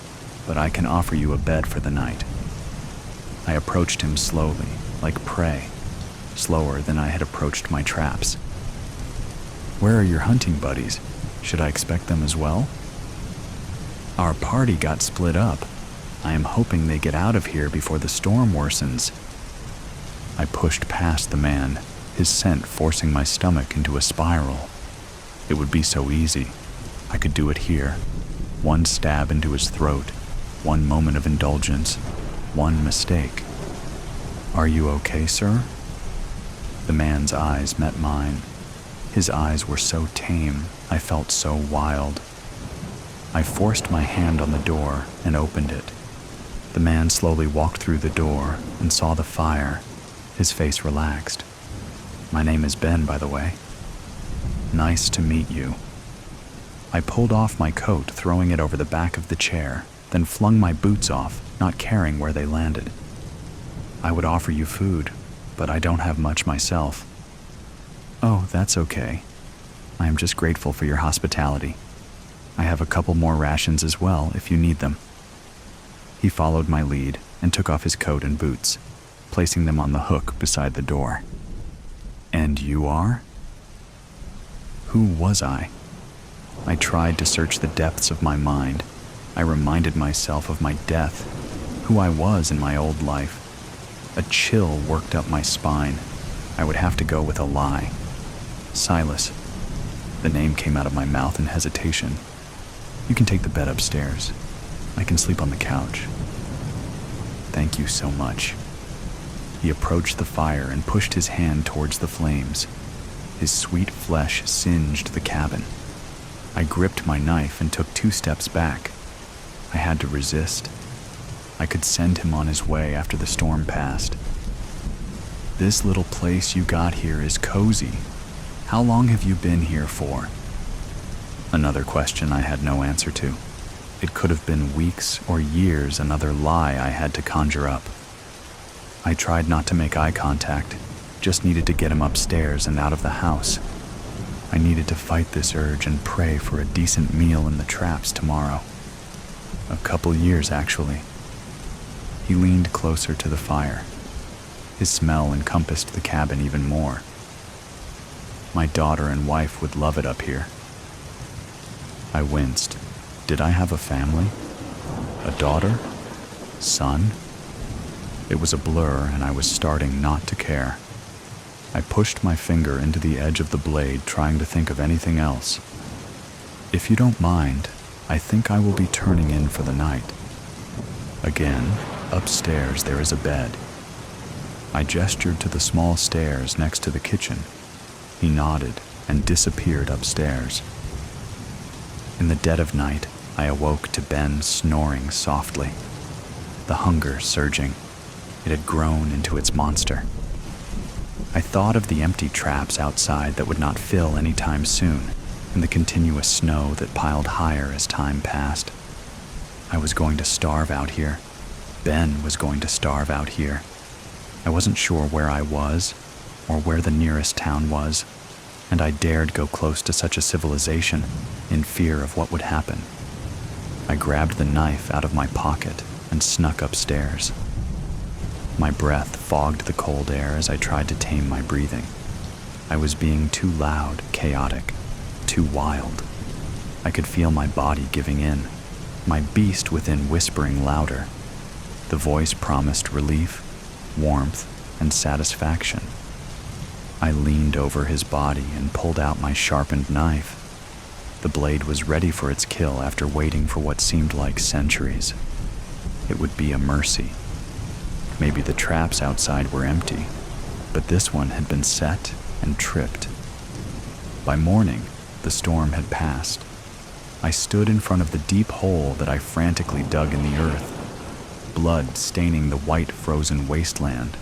but I can offer you a bed for the night. I approached him slowly, like prey, slower than I had approached my traps. Where are your hunting buddies? Should I expect them as well? Our party got split up. I am hoping they get out of here before the storm worsens. I pushed past the man, his scent forcing my stomach into a spiral. It would be so easy. I could do it here. One stab into his throat, one moment of indulgence, one mistake. "Are you okay, sir?" The man's eyes met mine. His eyes were so tame, I felt so wild. I forced my hand on the door and opened it. The man slowly walked through the door and saw the fire. His face relaxed. "My name is Ben, by the way." "Nice to meet you." I pulled off my coat, throwing it over the back of the chair, then flung my boots off, not caring where they landed. "I would offer you food, but I don't have much myself." "Oh, that's okay. I am just grateful for your hospitality. I have a couple more rations as well if you need them." He followed my lead and took off his coat and boots, placing them on the hook beside the door. "And you are?" Who was I? I tried to search the depths of my mind. I reminded myself of my death, who I was in my old life. A chill worked up my spine. I would have to go with a lie. "Silas." The name came out of my mouth in hesitation. "You can take the bed upstairs. I can sleep on the couch." "Thank you so much." He approached the fire and pushed his hand towards the flames. His sweet flesh singed the cabin. I gripped my knife and took 2 steps back. I had to resist. I could send him on his way after the storm passed. "This little place you got here is cozy. How long have you been here for?" Another question I had no answer to. It could have been weeks or years, another lie I had to conjure up. I tried not to make eye contact, just needed to get him upstairs and out of the house. I needed to fight this urge and pray for a decent meal in the traps tomorrow. A couple years, actually. He leaned closer to the fire. His smell encompassed the cabin even more. "My daughter and wife would love it up here." I winced. Did I have a family? A daughter? Son? It was a blur, and I was starting not to care. I pushed my finger into the edge of the blade, trying to think of anything else. "If you don't mind, I think I will be turning in for the night." Again, upstairs there is a bed. I gestured to the small stairs next to the kitchen. He nodded and disappeared upstairs. In the dead of night, I awoke to Ben snoring softly. The hunger surging. It had grown into its monster. I thought of the empty traps outside that would not fill any time soon, and the continuous snow that piled higher as time passed. I was going to starve out here. Ben was going to starve out here. I wasn't sure where I was, or where the nearest town was, and I dared go close to such a civilization in fear of what would happen. I grabbed the knife out of my pocket and snuck upstairs. My breath fogged the cold air as I tried to tame my breathing. I was being too loud, chaotic, too wild. I could feel my body giving in, my beast within whispering louder. The voice promised relief, warmth, and satisfaction. I leaned over his body and pulled out my sharpened knife. The blade was ready for its kill after waiting for what seemed like centuries. It would be a mercy. Maybe the traps outside were empty, but this one had been set and tripped. By morning, the storm had passed. I stood in front of the deep hole that I frantically dug in the earth, blood staining the white frozen wasteland.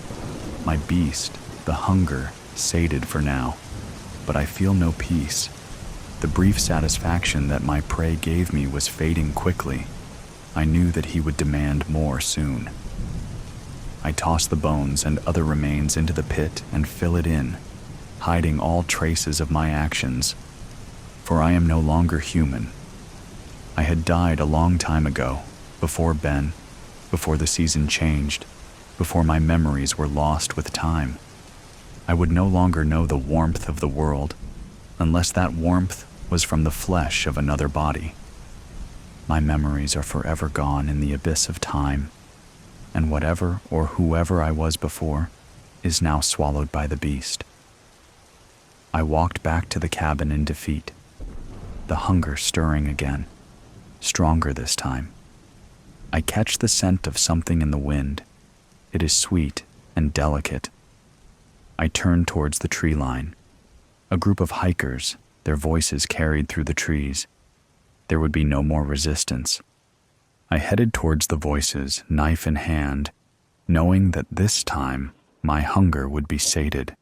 My beast, the hunger, sated for now, but I feel no peace. The brief satisfaction that my prey gave me was fading quickly. I knew that he would demand more soon. I tossed the bones and other remains into the pit and fill it in, hiding all traces of my actions, for I am no longer human. I had died a long time ago, before Ben, before the season changed, before my memories were lost with time. I would no longer know the warmth of the world, unless that warmth was from the flesh of another body. My memories are forever gone in the abyss of time, and whatever or whoever I was before is now swallowed by the beast. I walked back to the cabin in defeat. the hunger stirring again, stronger this time. I catch the scent of something in the wind. It is sweet and delicate. I turn towards the tree line. A group of hikers, their voices carried through the trees. There would be no more resistance. I headed towards the voices, knife in hand, knowing that this time my hunger would be sated.